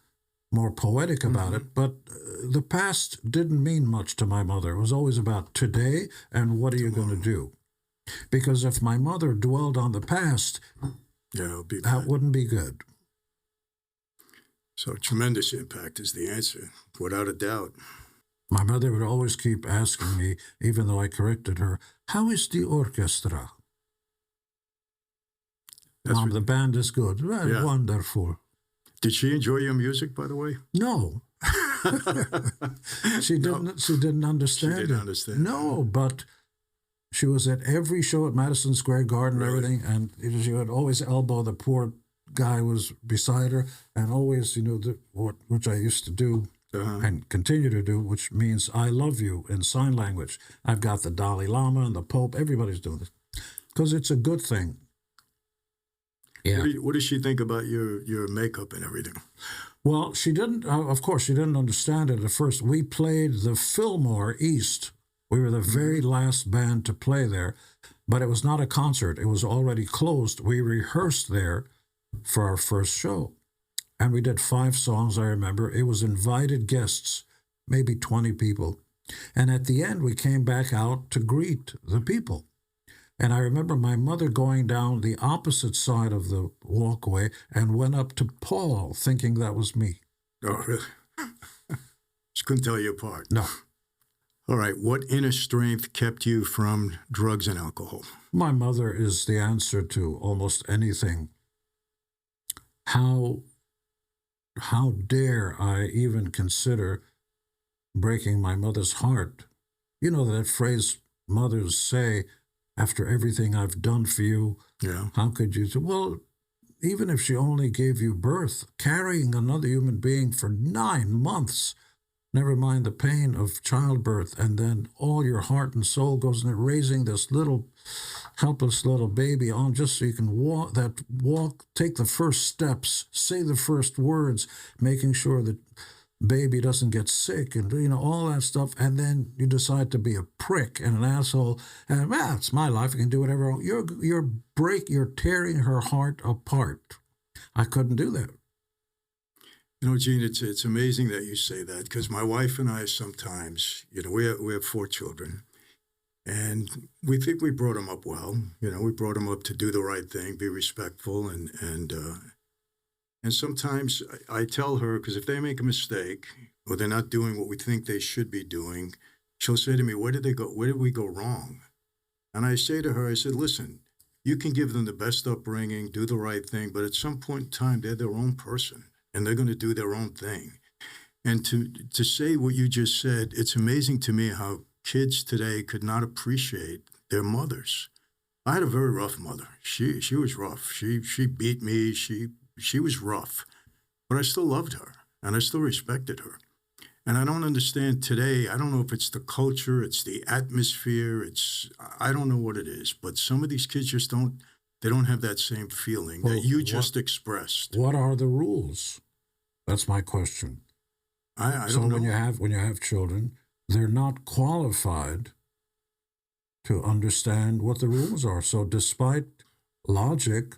more poetic about it, but the past didn't mean much to my mother. It was always about today and what are you going to do? Because if my mother dwelled on the past, that wouldn't be good. So tremendous impact is the answer, without a doubt. My mother would always keep asking me, even though I corrected her, how is the orchestra? That's Mom, what- the band is good. Well, Yeah. wonderful. Did she enjoy your music, by the way? No, she didn't. She didn't understand didn't it. understand. No, but she was at every show at Madison Square Garden, and Really? everything, and she would always elbow the poor guy who was beside her, and always, which I used to do and continue to do, which means "I love you" in sign language. I've got the Dalai Lama and the Pope. Everybody's doing this because it's a good thing. Yeah. What does she think about your makeup and everything? Well, she didn't, of course, she didn't understand it at first. We played the Fillmore East. We were the very last band to play there, but it was not a concert. It was already closed. We rehearsed there for our first show, and we did 5 songs, I remember. It was invited guests, maybe 20 people. And at the end, we came back out to greet the people. And I remember my mother going down the opposite side of the walkway and went up to Paul, thinking that was me. Oh, really? Just couldn't tell you apart. No. All right. What inner strength kept you from drugs and alcohol? My mother is the answer to almost anything. How dare I even consider breaking my mother's heart? You know that phrase mothers say, after everything I've done for you, Yeah. how could you? Well, even if she only gave you birth, carrying another human being for 9 months, never mind the pain of childbirth, and then all your heart and soul goes into raising this little helpless little baby on just so you can walk, take the first steps, say the first words, making sure that baby doesn't get sick, and all that stuff, and then you decide to be a prick and an asshole, and it's my life, I can do whatever I want. You're tearing her heart apart. I couldn't do that. Gene, it's amazing that you say that, because my wife and I sometimes, we have 4 children, and we think we brought them up well. We brought them up to do the right thing, be respectful, and sometimes I tell her, because if they make a mistake or they're not doing what we think they should be doing, she'll say to me, where did we go wrong? And I say to her, I said, listen, you can give them the best upbringing, do the right thing, but at some point in time, they're their own person and they're going to do their own thing. And to say what you just said, it's amazing to me how kids today could not appreciate their mothers. I had a very rough mother. She was rough. She beat me. She was rough, but I still loved her and I still respected her. And I don't understand today. I don't know if it's the culture, it's the atmosphere, I don't know what it is, but some of these kids just don't have that same feeling that you just expressed. What are the rules? That's my question. I So don't know. when you have children, they're not qualified to understand what the rules are. So despite logic,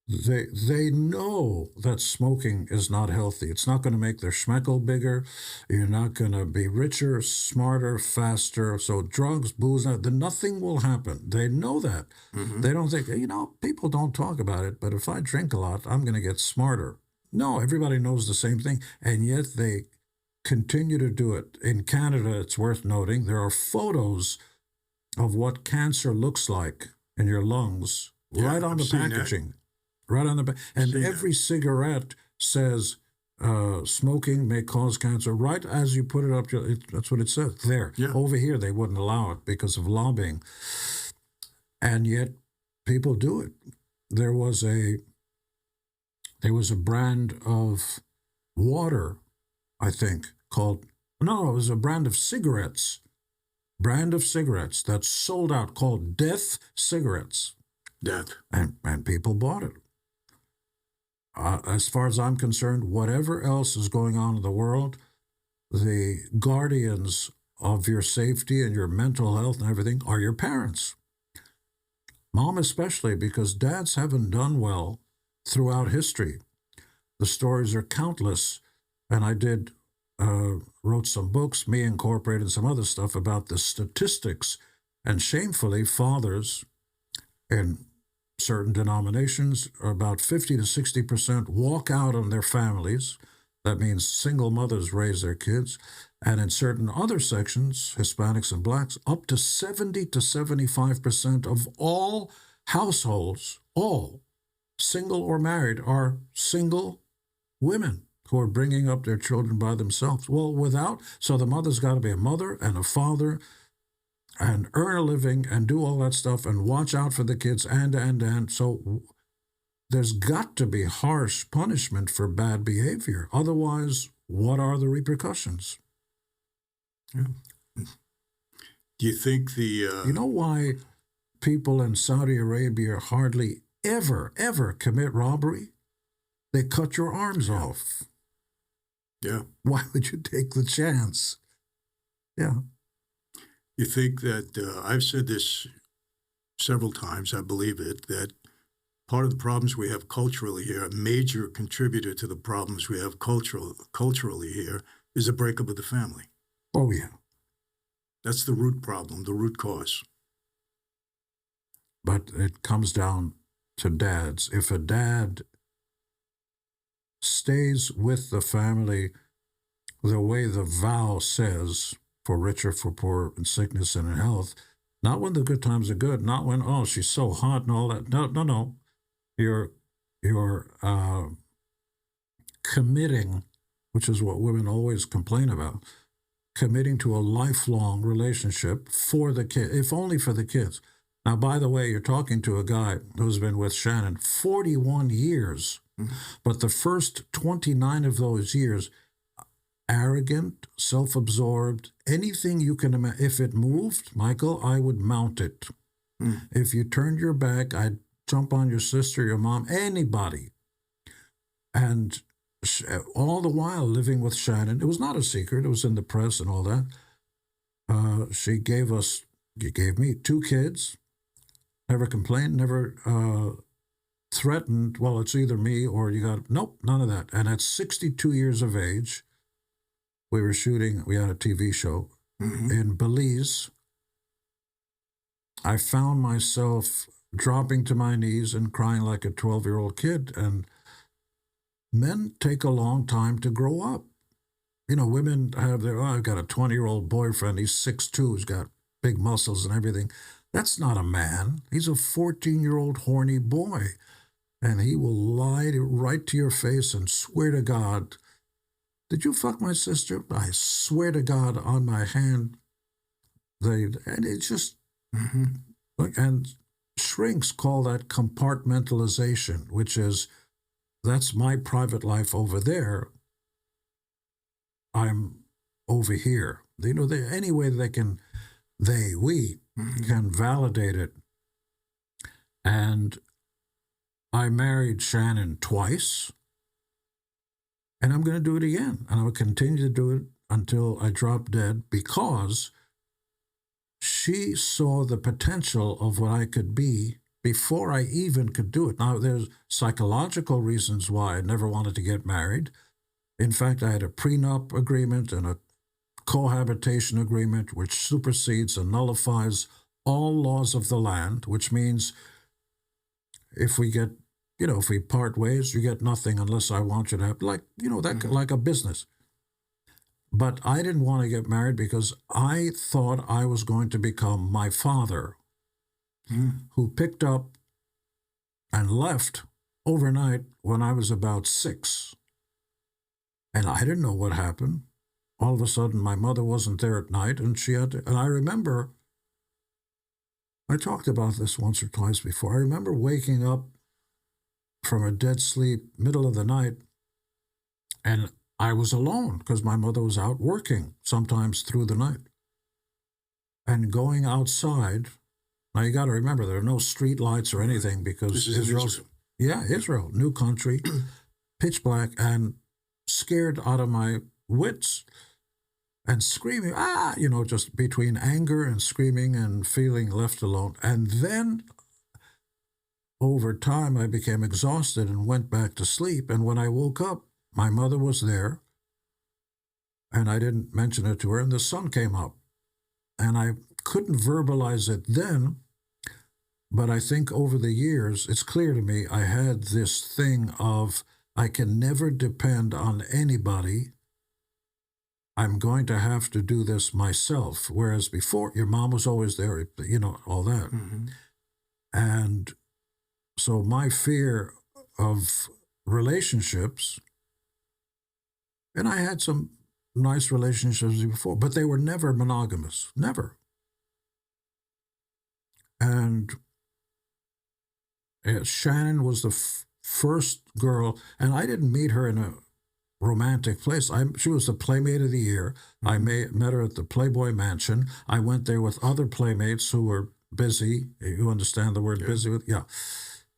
they know that smoking is not healthy. It's not going to make their schmeckel bigger. You're not going to be richer, smarter, faster. So drugs, booze, nothing will happen. They know that. Mm-hmm. They don't think, people don't talk about it, but if I drink a lot, I'm going to get smarter. No, everybody knows the same thing, and yet they continue to do it. In Canada, it's worth noting, there are photos of what cancer looks like in your lungs right on I've the seen that. packaging. Right on the back. And every cigarette says smoking may cause cancer. Right as you put it up, that's what it says there. Yeah. Over here, they wouldn't allow it because of lobbying. And yet people do it. There was a brand of water, I think, it was a brand of cigarettes. That sold out, called Death Cigarettes. Death. And people bought it. As far as I'm concerned, whatever else is going on in the world, the guardians of your safety and your mental health and everything are your parents. Mom especially, because dads haven't done well throughout history. The stories are countless. And I wrote some books, me incorporated some other stuff about the statistics. And shamefully, fathers in certain denominations, about 50 to 60% walk out on their families. That means single mothers raise their kids. And in certain other sections, Hispanics and blacks, up to 70 to 75% of all households, all single or married, are single women who are bringing up their children by themselves. Well, so the mother's got to be a mother and a father and earn a living and do all that stuff and watch out for the kids and. So there's got to be harsh punishment for bad behavior. Otherwise, what are the repercussions? Yeah. Do you think You know why people in Saudi Arabia hardly ever commit robbery? They cut your arms off. Yeah. Why would you take the chance? Yeah. You think that, I've said this several times, I believe it, that part of the problems we have culturally here, a major contributor to the problems we have culturally here, is a breakup of the family. Oh, yeah. That's the root problem, the root cause. But it comes down to dads. If a dad stays with the family the way the vow says, for richer, for poor, in sickness and in health, not when the good times are good, not when, oh, she's so hot and all that. No. You're committing, which is what women always complain about, committing to a lifelong relationship for the kid, if only for the kids. Now, by the way, you're talking to a guy who's been with Shannon 41 years, but the first 29 of those years, arrogant, self-absorbed, anything you can imagine. If it moved, Michael, I would mount it. If you turned your back, I'd jump on your sister, your mom, anybody. And all the while living with Shannon, it was not a secret, it was in the press and all that. She gave me 2 kids, never complained, never threatened, well, it's either me or you got, nope, none of that. And at 62 years of age, we had a TV show in Belize. I found myself dropping to my knees and crying like a 12-year-old kid. And men take a long time to grow up. You know, women have I've got a 20-year-old boyfriend, he's 6'2", he's got big muscles and everything. That's not a man. He's a 14-year-old horny boy. And he will lie right to your face and swear to God, did you fuck my sister? I swear to God on my hand. And it's just, and shrinks call that compartmentalization, which is, that's my private life over there. I'm over here. You know, any way we can validate it. And I married Shannon twice, and I'm going to do it again. And I will continue to do it until I drop dead, because she saw the potential of what I could be before I even could do it. Now, there's psychological reasons why I never wanted to get married. In fact, I had a prenup agreement and a cohabitation agreement, which supersedes and nullifies all laws of the land, which means if we part ways, you get nothing unless I want you to have, like a business. But I didn't want to get married because I thought I was going to become my father, who picked up and left overnight when I was about 6. And I didn't know what happened. All of a sudden, my mother wasn't there at night, and and I remember, I talked about this once or twice before. I remember waking up from a dead sleep, middle of the night, and I was alone because my mother was out working, sometimes through the night. And going outside, now you got to remember, there are no street lights or anything because Israel. Yeah, Israel, new country, pitch black, and scared out of my wits and screaming, just between anger and screaming and feeling left alone. And then over time, I became exhausted and went back to sleep. And when I woke up, my mother was there, and I didn't mention it to her, and the sun came up. And I couldn't verbalize it then, but I think over the years, it's clear to me I had this thing of, I can never depend on anybody. I'm going to have to do this myself. Whereas before, your mom was always there, all that. And so my fear of relationships, and I had some nice relationships before, but they were never monogamous, never. And Shannon was the first girl, and I didn't meet her in a romantic place. She was the Playmate of the Year. I met her at the Playboy Mansion. I went there with other playmates who were busy. You understand the word busy? Yeah.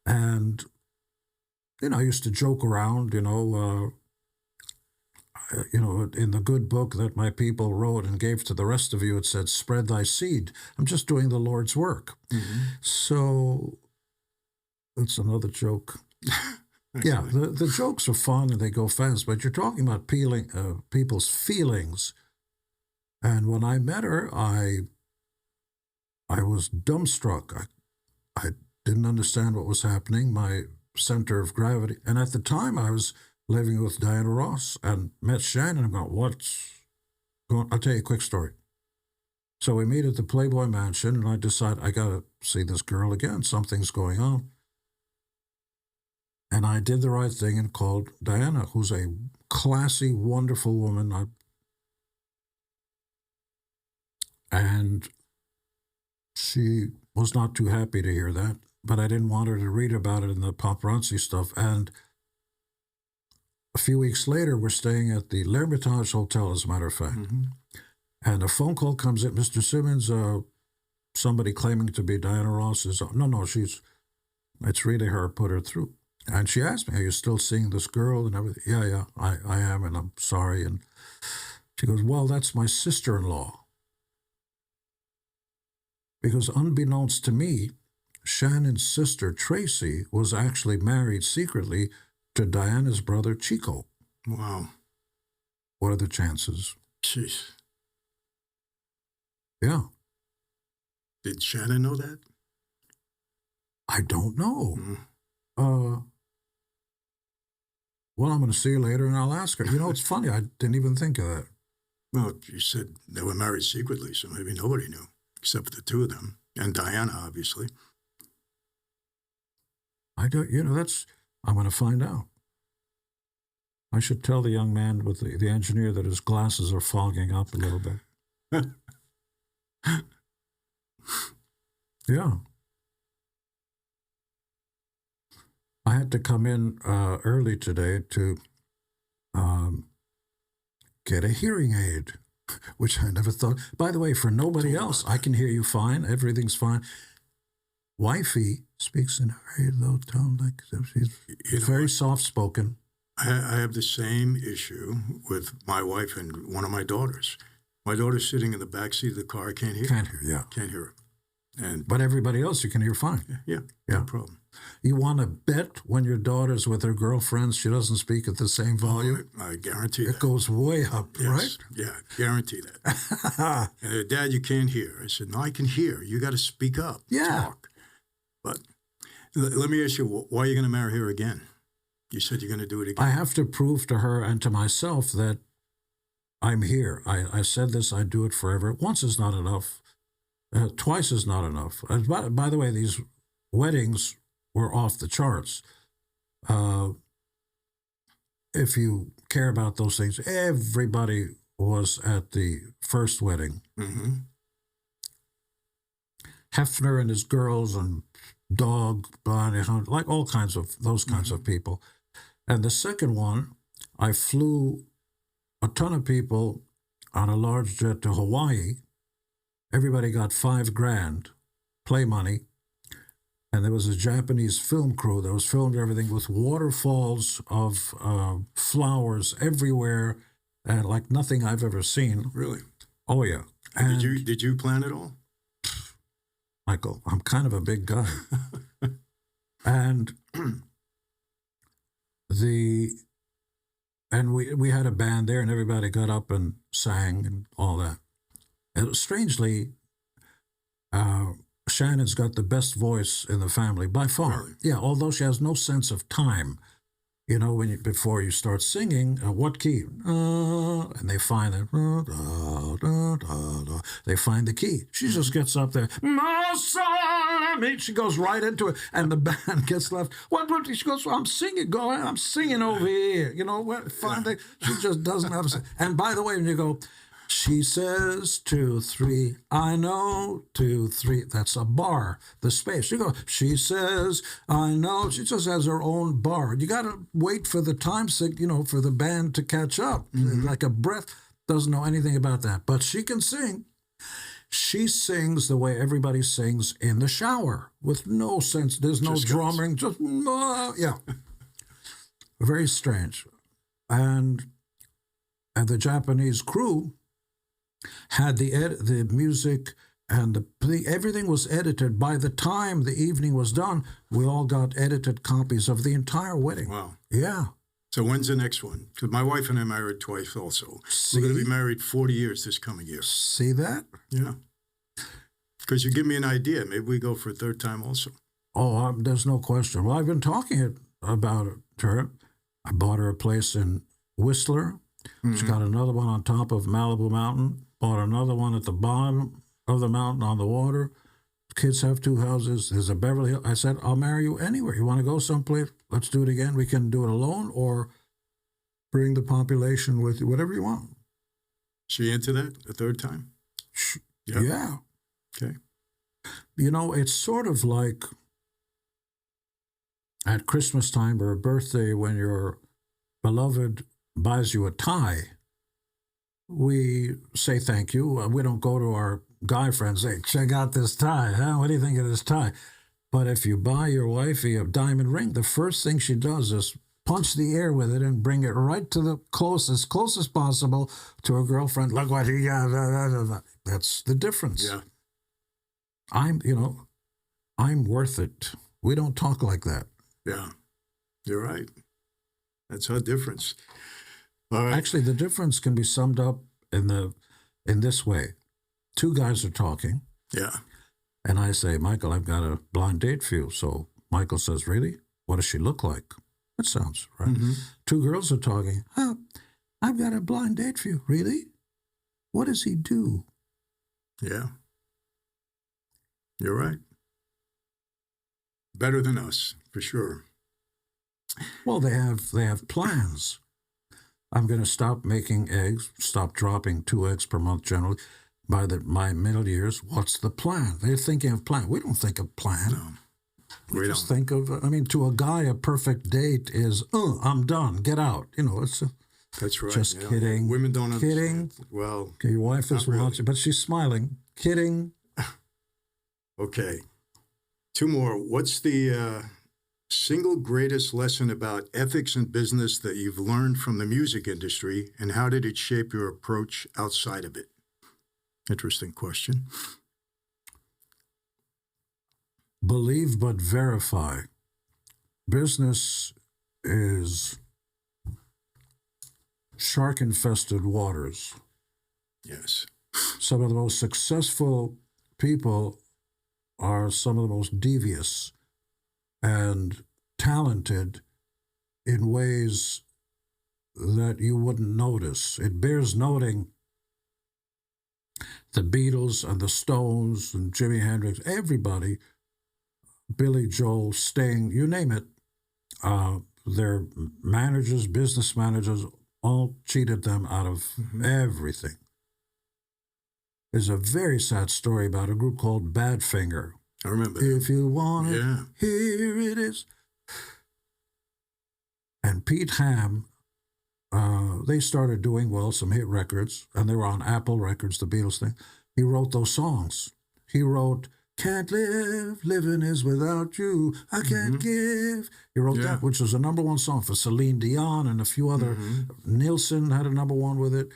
And, I used to joke around, in the good book that my people wrote and gave to the rest of you, it said, spread thy seed. I'm just doing the Lord's work. Mm-hmm. So that's another joke. Yeah, the jokes are fun and they go fast, but you're talking about people's feelings. And when I met her, I was dumbstruck. I didn't understand what was happening, my center of gravity. And at the time, I was living with Diana Ross and met Shannon. I'm going, what's going on? I'll tell you a quick story. So we meet at the Playboy Mansion, and I decide I got to see this girl again. Something's going on. And I did the right thing and called Diana, who's a classy, wonderful woman. And she was not too happy to hear that, but I didn't want her to read about it in the paparazzi stuff. And a few weeks later, we're staying at the L'Hermitage Hotel, as a matter of fact. Mm-hmm. And a phone call comes in, Mr. Simmons, somebody claiming to be Diana Ross is, no, it's really her, put her through. And she asked me, are you still seeing this girl and everything? Yeah, I am, and I'm sorry. And she goes, well, that's my sister-in-law. Because unbeknownst to me, Shannon's sister, Tracy, was actually married secretly to Diana's brother, Chico. Wow. What are the chances? Jeez. Yeah. Did Shannon know that? I don't know. Mm-hmm. Well, I'm going to see you later, and I'll ask her. It's funny. I didn't even think of that. Well, you said they were married secretly, so maybe nobody knew, except for the two of them, and Diana, obviously. I don't. I'm going to find out. I should tell the young man with the engineer that his glasses are fogging up a little bit. Yeah. I had to come in early today to get a hearing aid, which I never thought. By the way, for nobody else, I can hear you fine. Everything's fine. Wifey speaks in a very low tone, like she's very soft-spoken. I have the same issue with my wife and one of my daughters. My daughter's sitting in the back seat of the car. I can't hear. Can't hear, yeah. Can't hear her. But everybody else you can hear fine. Yeah, no problem. You want to bet when your daughter's with her girlfriends, she doesn't speak at the same volume? I guarantee that. It goes way up, yes, right? Yeah, guarantee that. And Dad, you can't hear. I said, no, I can hear. You got to speak up. Yeah. Talk. But let me ask you, why are you going to marry her again? You said you're going to do it again. I have to prove to her and to myself that I'm here. I said this, I'd do it forever. Once is not enough. Twice is not enough. By the way, these weddings were off the charts. If you care about those things, everybody was at the first wedding. Mm-hmm. Hefner and his girls and Dog, Bonnie Hunt, like all kinds of those kinds of people. And the second one, I flew a ton of people on a large jet to Hawaii. Everybody got $5,000 play money. And there was a Japanese film crew that was filmed everything with waterfalls of flowers everywhere, and like nothing I've ever seen. Really? Oh, yeah. And did you plan it all? Michael, I'm kind of a big guy. And we had a band there, and everybody got up and sang and all that. And strangely, Shannon's got the best voice in the family by far. Really? Yeah, although she has no sense of time. Before you start singing, what key? And they find that. da, da, da. They find the key. She just gets up there. She goes right into it, and the band gets left. What? She goes, I'm singing. Go ahead. I'm singing over here. You know what? She just doesn't have to sing. And by the way, when you go, she says 2, 3, I know 2, 3. That's a bar. The space. You go. She says, I know. She just has her own bar. You got to wait for the time, for the band to catch up. Like a breath. Doesn't know anything about that, but she can sing. She sings the way everybody sings in the shower, with no sense. There's no drumming. Just yeah. Very strange. And the Japanese crew had the music and everything was edited. By the time the evening was done, we all got edited copies of the entire wedding. Wow. Yeah. So when's the next one? Because my wife and I married twice also. See? We're going to be married 40 years this coming year. See that? Yeah. Because you give me an idea. Maybe we go for a third time also. Oh, there's no question. Well, I've been talking about it to her. I bought her a place in Whistler. She's got another one on top of Malibu Mountain. Bought another one at the bottom of the mountain on the water. Kids have 2 houses. There's a Beverly Hills. I said, I'll marry you anywhere. You want to go someplace? Let's do it again. We can do it alone or bring the population with you, whatever you want. She into that a third time? Yep. Yeah. Okay. It's sort of like at Christmas time or a birthday when your beloved buys you a tie. We say thank you. We don't go to our guy friends and say, check out this tie. Huh? What do you think of this tie? But if you buy your wifey a diamond ring, the first thing she does is punch the air with it and bring it right to the closest possible to her girlfriend. Look what he got. That's the difference. Yeah. I'm worth it. We don't talk like that. Yeah. You're right. That's our difference. All right. Actually, the difference can be summed up in this way. 2 guys are talking. Yeah. And I say, Michael, I've got a blind date for you. So Michael says, really? What does she look like? That sounds right. 2 girls are talking. Oh, I've got a blind date for you. Really? What does he do? Yeah. You're right. Better than us, for sure. Well, they have plans. I'm going to stop making eggs, stop dropping 2 eggs per month generally. By my middle years, what's the plan? They're thinking of plan. We don't think of plan. No, we just think of, to a guy, a perfect date is, I'm done, get out. That's right. Just kidding. Women don't understand. Kidding. Well, okay, your wife is watching, but she's smiling. Kidding. Okay. 2 more. What's the single greatest lesson about ethics in business that you've learned from the music industry, and how did it shape your approach outside of it? Interesting question. Believe but verify. Business is shark-infested waters. Yes. Some of the most successful people are some of the most devious and talented in ways that you wouldn't notice. It bears noting the Beatles and the Stones and Jimi Hendrix, everybody, Billy Joel, Sting, you name it, their managers, business managers, all cheated them out of everything. There's a very sad story about a group called Badfinger. I remember. If you want it, here it is. And Pete Ham, they started doing well, some hit records, and they were on Apple Records, the Beatles thing. He wrote those songs. He wrote, Can't Live, Living Is Without You, I Can't Give. He wrote that, which was a #1 song for Celine Dion and a few other. Nilsson had a #1 with it.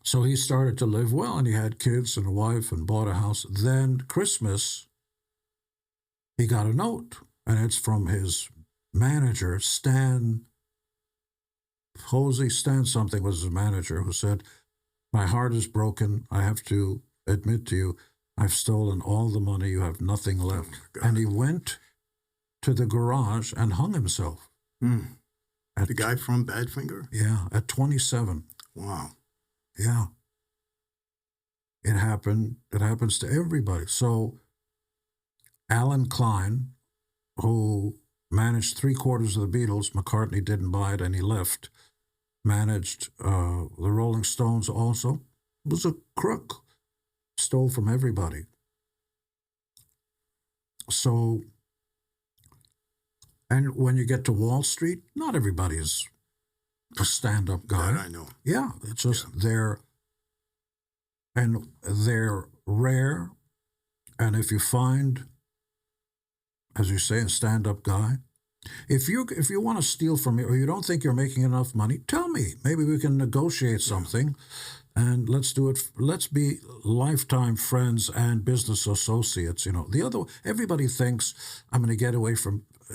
So he started to live well, and he had kids and a wife and bought a house. Then Christmas, he got a note, and it's from his manager, Stan Posey. Stan something was his manager, who said, my heart is broken. I have to admit to you, I've stolen all the money. You have nothing left. And he went to the garage and hung himself. The guy from Badfinger? Yeah, at 27. Wow. Yeah. It happened. It happens to everybody. So Alan Klein, who managed 3/4 of the Beatles, McCartney didn't buy it and he left, managed the Rolling Stones also, was a crook, stole from everybody. So, and when you get to Wall Street, not everybody is a stand-up guy. That I know. Yeah, it's just they're rare. And if you find, as you say, a stand-up guy, if you want to steal from me or you don't think you're making enough money, tell me. Maybe we can negotiate something, and let's do it. Let's be lifetime friends and business associates. Everybody thinks I'm going to get away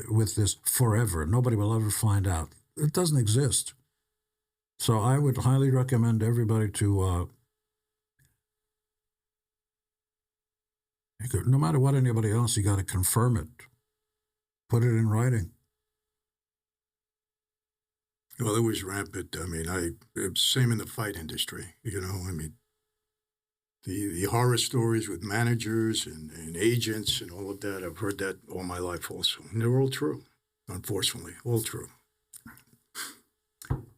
with this forever. Nobody will ever find out. It doesn't exist. So I would highly recommend everybody to, no matter what anybody else, you got to confirm it. Put it in writing. Well, it was rampant. I mean, same in the fight industry. The horror stories with managers and agents and all of that, I've heard that all my life also. And they're all true, unfortunately, all true.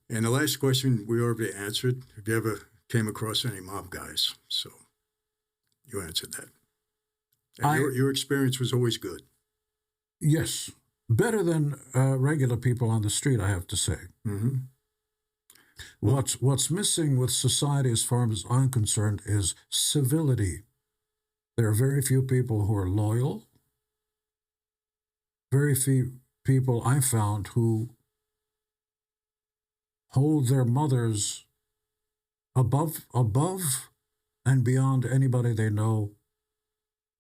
And the last question we already answered, have you ever came across any mob guys? So you answered that. And your experience was always good. Yes. Better than regular people on the street, I have to say. Mm-hmm. What's missing with society, as far as I'm concerned, is civility. There are very few people who are loyal. Very few people I found who hold their mothers above and beyond anybody they know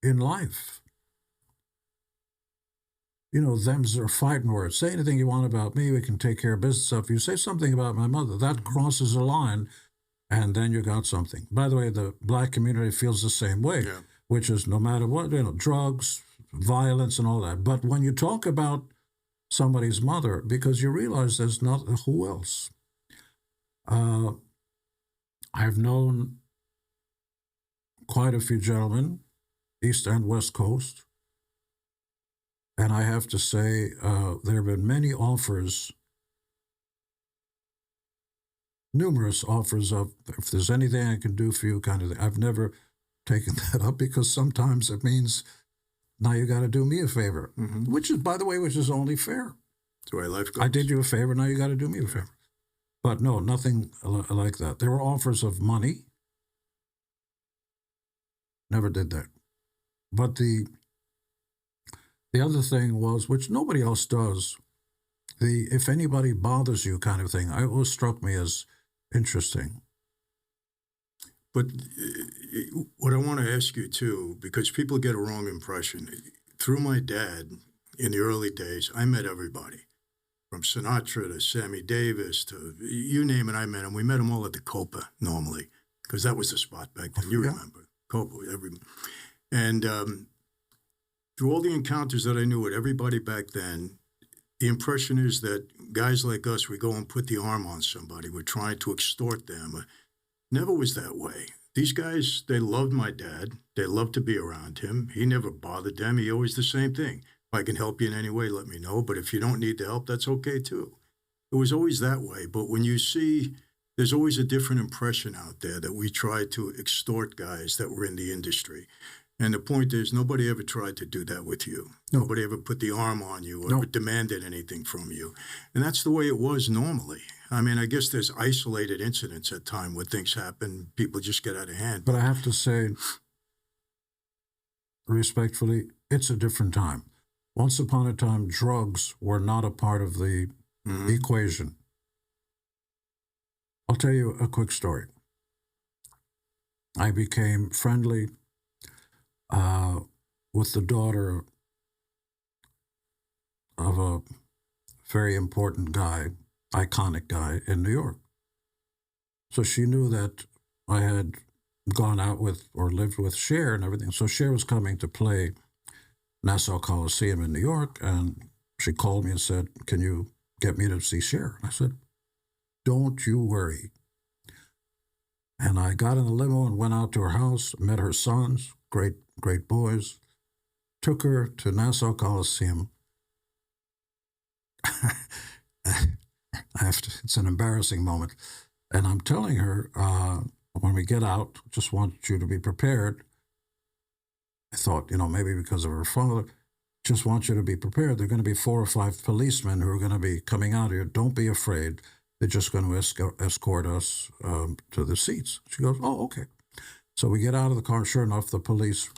in life. Them's are fighting words. Say anything you want about me, we can take care of business stuff. You say something about my mother, that crosses a line, and then you got something. By the way, the black community feels the same way, which is no matter what, drugs, violence, and all that. But when you talk about somebody's mother, because you realize there's not, who else? I've known quite a few gentlemen, East and West Coast, and I have to say, there have been many offers, numerous offers of, if there's anything I can do for you, kind of thing. I've never taken that up because sometimes it means, now you got to do me a favor, which is, by the way, which is only fair. That's the way life goes. I did you a favor, now you got to do me a favor. But no, nothing like that. There were offers of money. Never did that. But the other thing was, which nobody else does, the if anybody bothers you kind of thing, it always struck me as interesting. But what I want to ask you too, because people get a wrong impression, through my dad in the early days, I met everybody. From Sinatra to Sammy Davis to you name it, I met him. We met them all at the Copa normally, because that was the spot back then. You remember Copa, and through all the encounters that I knew with everybody back then, the impression is that guys like us, we go and put the arm on somebody. We're trying to extort them. Never was that way. These guys, they loved my dad. They loved to be around him. He never bothered them. He always the same thing. If I can help you in any way, let me know. But if you don't need the help, that's okay too. It was always that way. But when you see, there's always a different impression out there that we try to extort guys that were in the industry. And the point is, nobody ever tried to do that with you. No. Nobody ever put the arm on you or demanded anything from you. And that's the way it was normally. I mean, I guess there's isolated incidents at time where things happen, people just get out of hand. But I have to say, respectfully, it's a different time. Once upon a time, drugs were not a part of the equation. I'll tell you a quick story. I became friendly with the daughter of a very important guy, iconic guy in New York. So she knew that I had gone out with or lived with Cher and everything. So Cher was coming to play Nassau Coliseum in New York, and she called me and said, "Can you get me to see Cher?" I said, "Don't you worry." And I got in the limo and went out to her house, met her sons, great boys, took her to Nassau Coliseum. It's an embarrassing moment. And I'm telling her, when we get out, just want you to be prepared. I thought, maybe because of her father, just want you to be prepared. There are going to be 4 or 5 policemen who are going to be coming out here. Don't be afraid. They're just going to escort us to the seats. She goes, oh, okay. So we get out of the car. Sure enough, the police,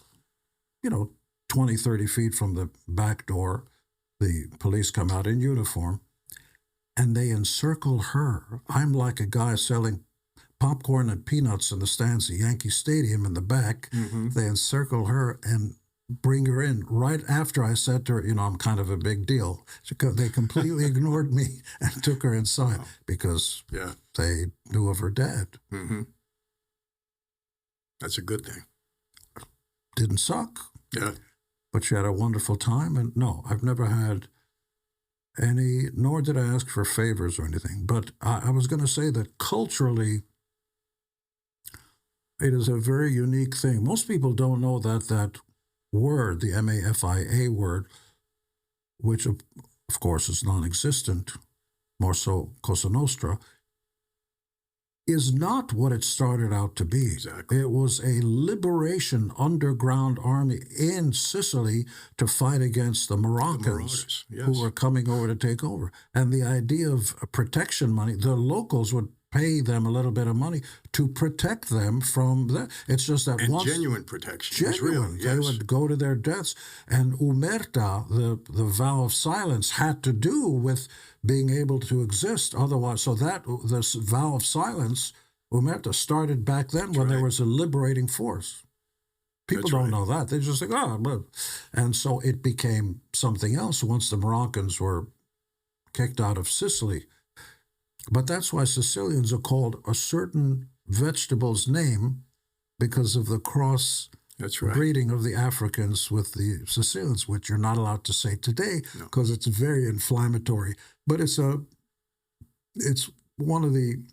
20, 30 feet from the back door, the police come out in uniform, and they encircle her. I'm like a guy selling popcorn and peanuts in the stands at Yankee Stadium in the back. Mm-hmm. They encircle her and bring her in right after I said to her, I'm kind of a big deal. They completely ignored me and took her inside because they knew of her dad. Mm-hmm. That's a good thing. Didn't suck. Yeah. But she had a wonderful time. And no, I've never had any, nor did I ask for favors or anything. But I was going to say that culturally, it is a very unique thing. Most people don't know that word, the MAFIA word, which of course is non-existent, more so Cosa Nostra, is not what it started out to be. Exactly. It was a liberation underground army in Sicily to fight against the Moroccans who were coming over to take over. And the idea of protection money, the locals would pay them a little bit of money to protect them from that. It's just that once genuine protection. Genuine. Real, they would go to their deaths. And Umerta, the vow of silence, had to do with being able to exist. Otherwise, so that this vow of silence, Umerta, started back then when there was a liberating force. People don't know that. They just think, but. And so it became something else once the Moroccans were kicked out of Sicily. But that's why Sicilians are called a certain vegetable's name because of the cross breeding of the Africans with the Sicilians, which you're not allowed to say today because it's very inflammatory. But it's one of the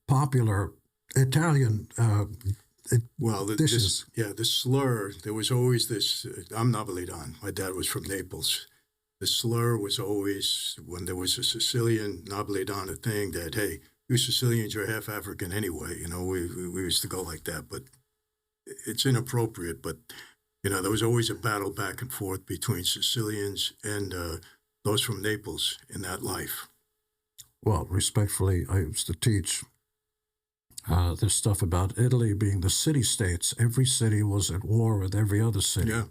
popular Italian dishes. The slur. There was always this. I'm Napolitan. My dad was from Naples. The slur was always, when there was a Sicilian Napolitana thing, that, hey, you Sicilians, you're half African anyway. We used to go like that. But it's inappropriate. But, there was always a battle back and forth between Sicilians and those from Naples in that life. Well, respectfully, I used to teach this stuff about Italy being the city-states. Every city was at war with every other city. Yeah.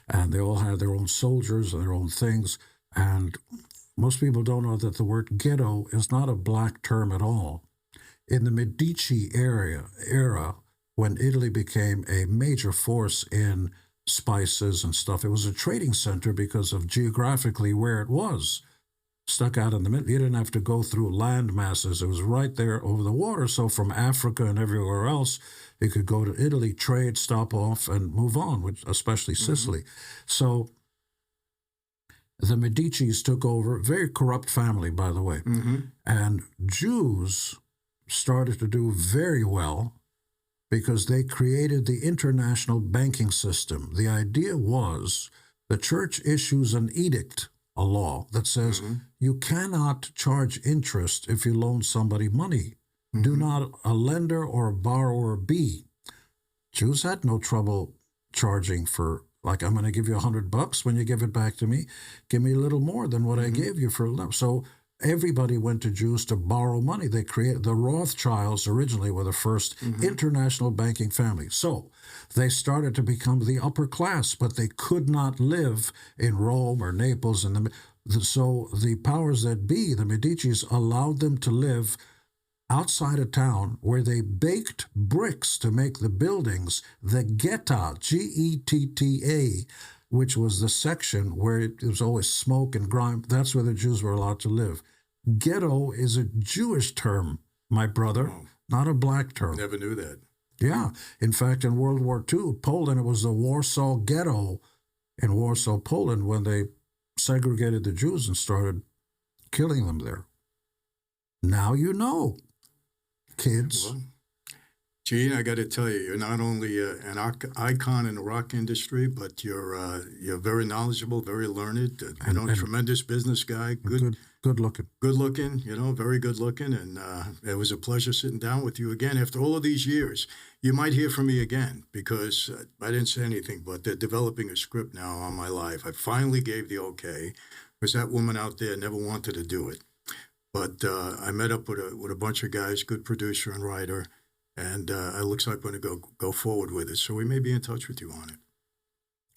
And they all had their own soldiers and their own things. And most people don't know that the word ghetto is not a black term at all. In the Medici era, when Italy became a major force in spices and stuff, it was a trading center because of geographically where it was. Stuck out in the middle. You didn't have to go through land masses. It was right there over the water. So from Africa and everywhere else, you could go to Italy, trade, stop off, and move on, especially Sicily. So the Medicis took over, very corrupt family, by the way. And Jews started to do very well because they created the international banking system. The idea was the church issues an edict, a law that says you cannot charge interest if you loan somebody money. Do not a lender or a borrower be. Jews had no trouble charging for, like, I'm going to give you $100 when you give it back to me. Give me a little more than what I gave you for a. So everybody went to Jews to borrow money. They created, the Rothschilds originally were the first international banking family. So they started to become the upper class, but they could not live in Rome or Naples. So the powers that be, the Medicis, allowed them to live outside of town where they baked bricks to make the buildings, the Getta, Getta, which was the section where it was always smoke and grime. That's where the Jews were allowed to live. Ghetto is a Jewish term, my brother, not a black term. Never knew that. Yeah. In fact, in World War II, Poland, it was the Warsaw Ghetto in Warsaw, Poland, when they segregated the Jews and started killing them there. Now you know. kids. Well, Gene, I got to tell you, you're not only an icon in the rock industry, but you're very knowledgeable, very learned, and tremendous business guy, good looking. Good looking, very good looking. And it was a pleasure sitting down with you again. After all of these years, you might hear from me again because I didn't say anything, but they're developing a script now on my life. I finally gave the okay because that woman out there never wanted to do it. But I met up with a bunch of guys, good producer and writer, and it looks like we're going to go forward with it. So we may be in touch with you on it.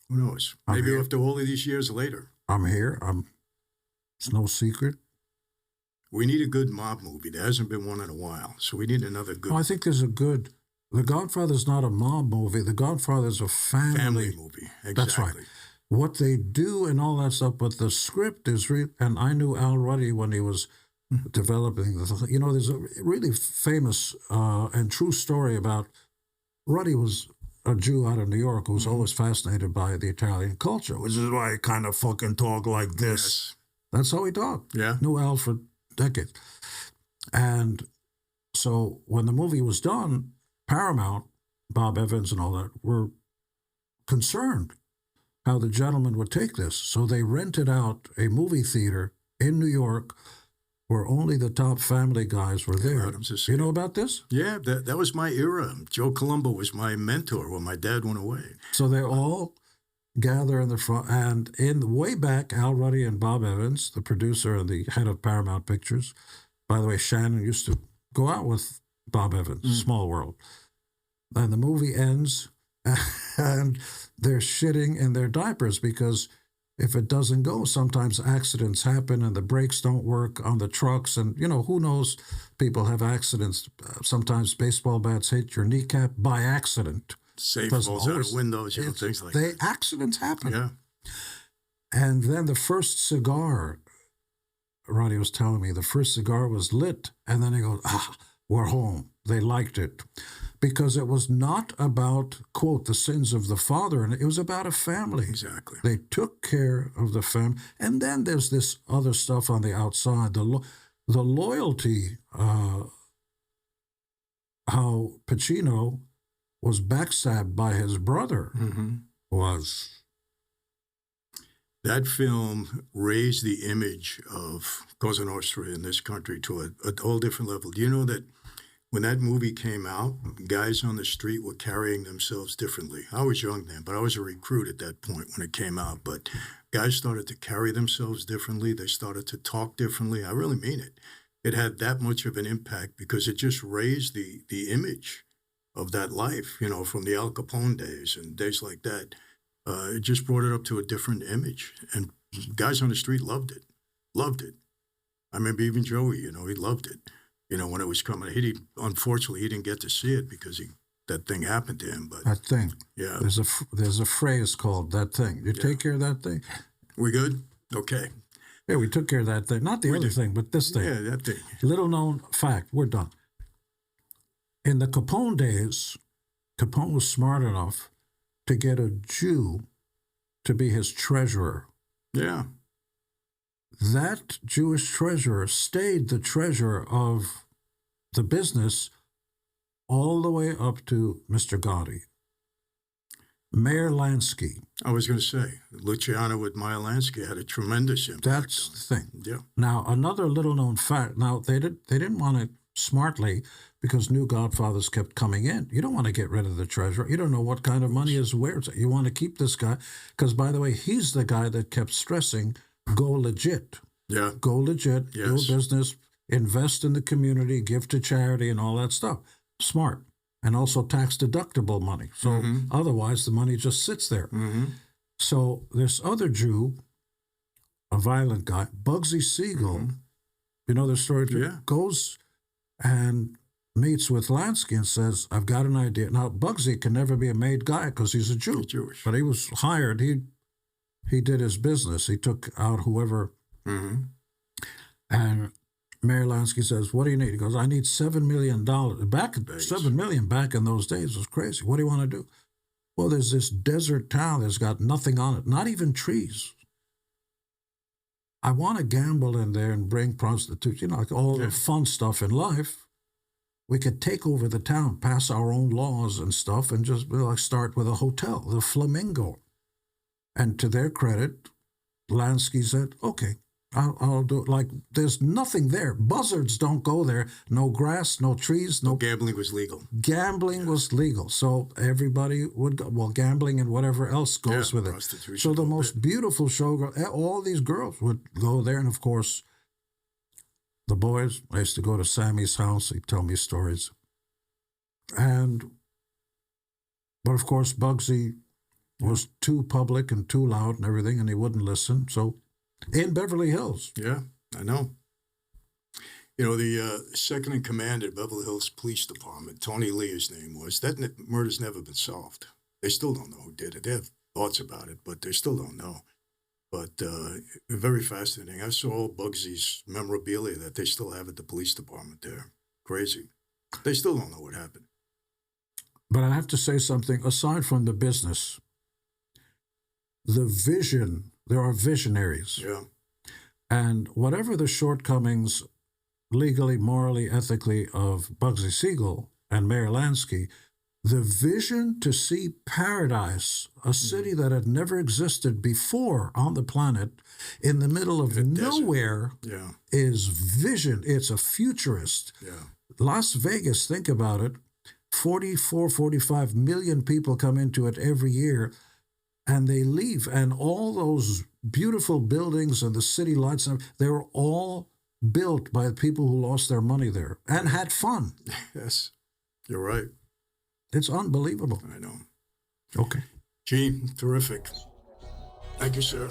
Who knows? Maybe after all of these years later. I'm here. It's no secret. We need a good mob movie. There hasn't been one in a while. So we need another good. I think there's a good. The Godfather's not a mob movie. The Godfather's a family movie. Exactly. That's right. What they do and all that stuff, but the script is real. And I knew Al Ruddy when he was developing the. There's a really famous and true story about Ruddy was a Jew out of New York who was always fascinated by the Italian culture, which is why he kind of fucking talk like this. Yes. That's how he talked. Yeah. Knew Al for decades. And so when the movie was done, Paramount, Bob Evans and all that, were concerned how the gentleman would take this. So they rented out a movie theater in New York where only the top family guys were there. You know about this? Yeah, that was my era. Joe Colombo was my mentor when my dad went away. So they all gather in the front, and way back, Al Ruddy and Bob Evans, the producer and the head of Paramount Pictures. By the way, Shannon used to go out with Bob Evans, Small World. And the movie ends, and they're shitting in their diapers because if it doesn't go, sometimes accidents happen and the brakes don't work on the trucks. And, who knows, people have accidents. Sometimes baseball bats hit your kneecap by accident. Safe falls out of windows, things like that. Accidents happen. Yeah. And then the first cigar, Roddy was telling me, the first cigar was lit. And then he goes, we're home. They liked it. Because it was not about, quote, the sins of the father, and it was about a family. Exactly. They took care of the family. And then there's this other stuff on the outside, the loyalty, how Pacino was backstabbed by his brother was. That film raised the image of Cosa Nostra in this country to a whole different level. Do you know that when that movie came out, guys on the street were carrying themselves differently? I was young then, but I was a recruit at that point when it came out. But guys started to carry themselves differently. They started to talk differently. I really mean it. It had that much of an impact because it just raised the image of that life, from the Al Capone days and days like that. It just brought it up to a different image. And guys on the street loved it. I remember even Joey, he loved it. When it was coming, unfortunately, he didn't get to see it because that thing happened to him. But that thing. Yeah. There's a phrase called that thing. You take care of that thing? We good? Okay. Yeah, we took care of that thing. Not the other thing, but this thing. Yeah, that thing. Little known fact, we're done. In the Capone days, Capone was smart enough to get a Jew to be his treasurer. Yeah. That Jewish treasurer stayed the treasurer of the business all the way up to Mr. Gotti. Mayor Lansky. I was going to say, Luciano with Meyer Lansky had a tremendous impact. That's the thing. Yeah. Now, another little known fact. Now, they didn't want it smartly because new Godfathers kept coming in. You don't want to get rid of the treasurer. You don't know what kind of money is where. You want to keep this guy because, by the way, he's the guy that kept stressing, go legit. Yeah. Go legit, do a business, invest in the community, give to charity and all that stuff. Smart. And also tax-deductible money. So otherwise, the money just sits there. So this other Jew, a violent guy, Bugsy Siegel, you know the story? Yeah. Goes and meets with Lansky and says, I've got an idea. Now, Bugsy can never be a made guy because he's a Jew. He's Jewish. But he was hired. He did his business. He took out whoever. And Mayor Lansky says, what do you need? He goes, I need $7 million. $7 million back in those days was crazy. What do you want to do? Well, there's this desert town that's got nothing on it, not even trees. I want to gamble in there and bring prostitutes, like all the fun stuff in life. we could take over the town, pass our own laws and stuff, and just like start with a hotel, the Flamingo. And to their credit, Lansky said, okay, I'll do it. Like, there's nothing there. Buzzards don't go there. No grass, no trees, no... Gambling was legal. Gambling was legal. So everybody would go. Well, gambling and whatever else goes with it. So the most beautiful showgirl, all these girls would go there. And of course, the boys, I used to go to Sammy's house. He'd tell me stories. But of course, Bugsy was too public and too loud and everything, and he wouldn't listen. So in Beverly Hills. Yeah, I know. You know, the second in command at Beverly Hills Police Department, Tony Lee, his name was, that murder's never been solved. They still don't know who did it. They have thoughts about it, but they still don't know. But very fascinating. I saw all Bugsy's memorabilia that they still have at the police department there. Crazy. They still don't know what happened. But I have to say something, aside from the business, the vision, there are visionaries. Yeah. And whatever the shortcomings legally, morally, ethically of Bugsy Siegel and Mayor Lansky, the vision to see paradise, a city that had never existed before on the planet, in the middle of nowhere, is vision. It's a futurist. Yeah. Las Vegas, think about it, 45 million people come into it every year, and they leave. And all those beautiful buildings and the city lights, they were all built by people who lost their money there and had fun. Yes, you're right. It's unbelievable. I know. Okay. Gene, terrific. Thank you, sir.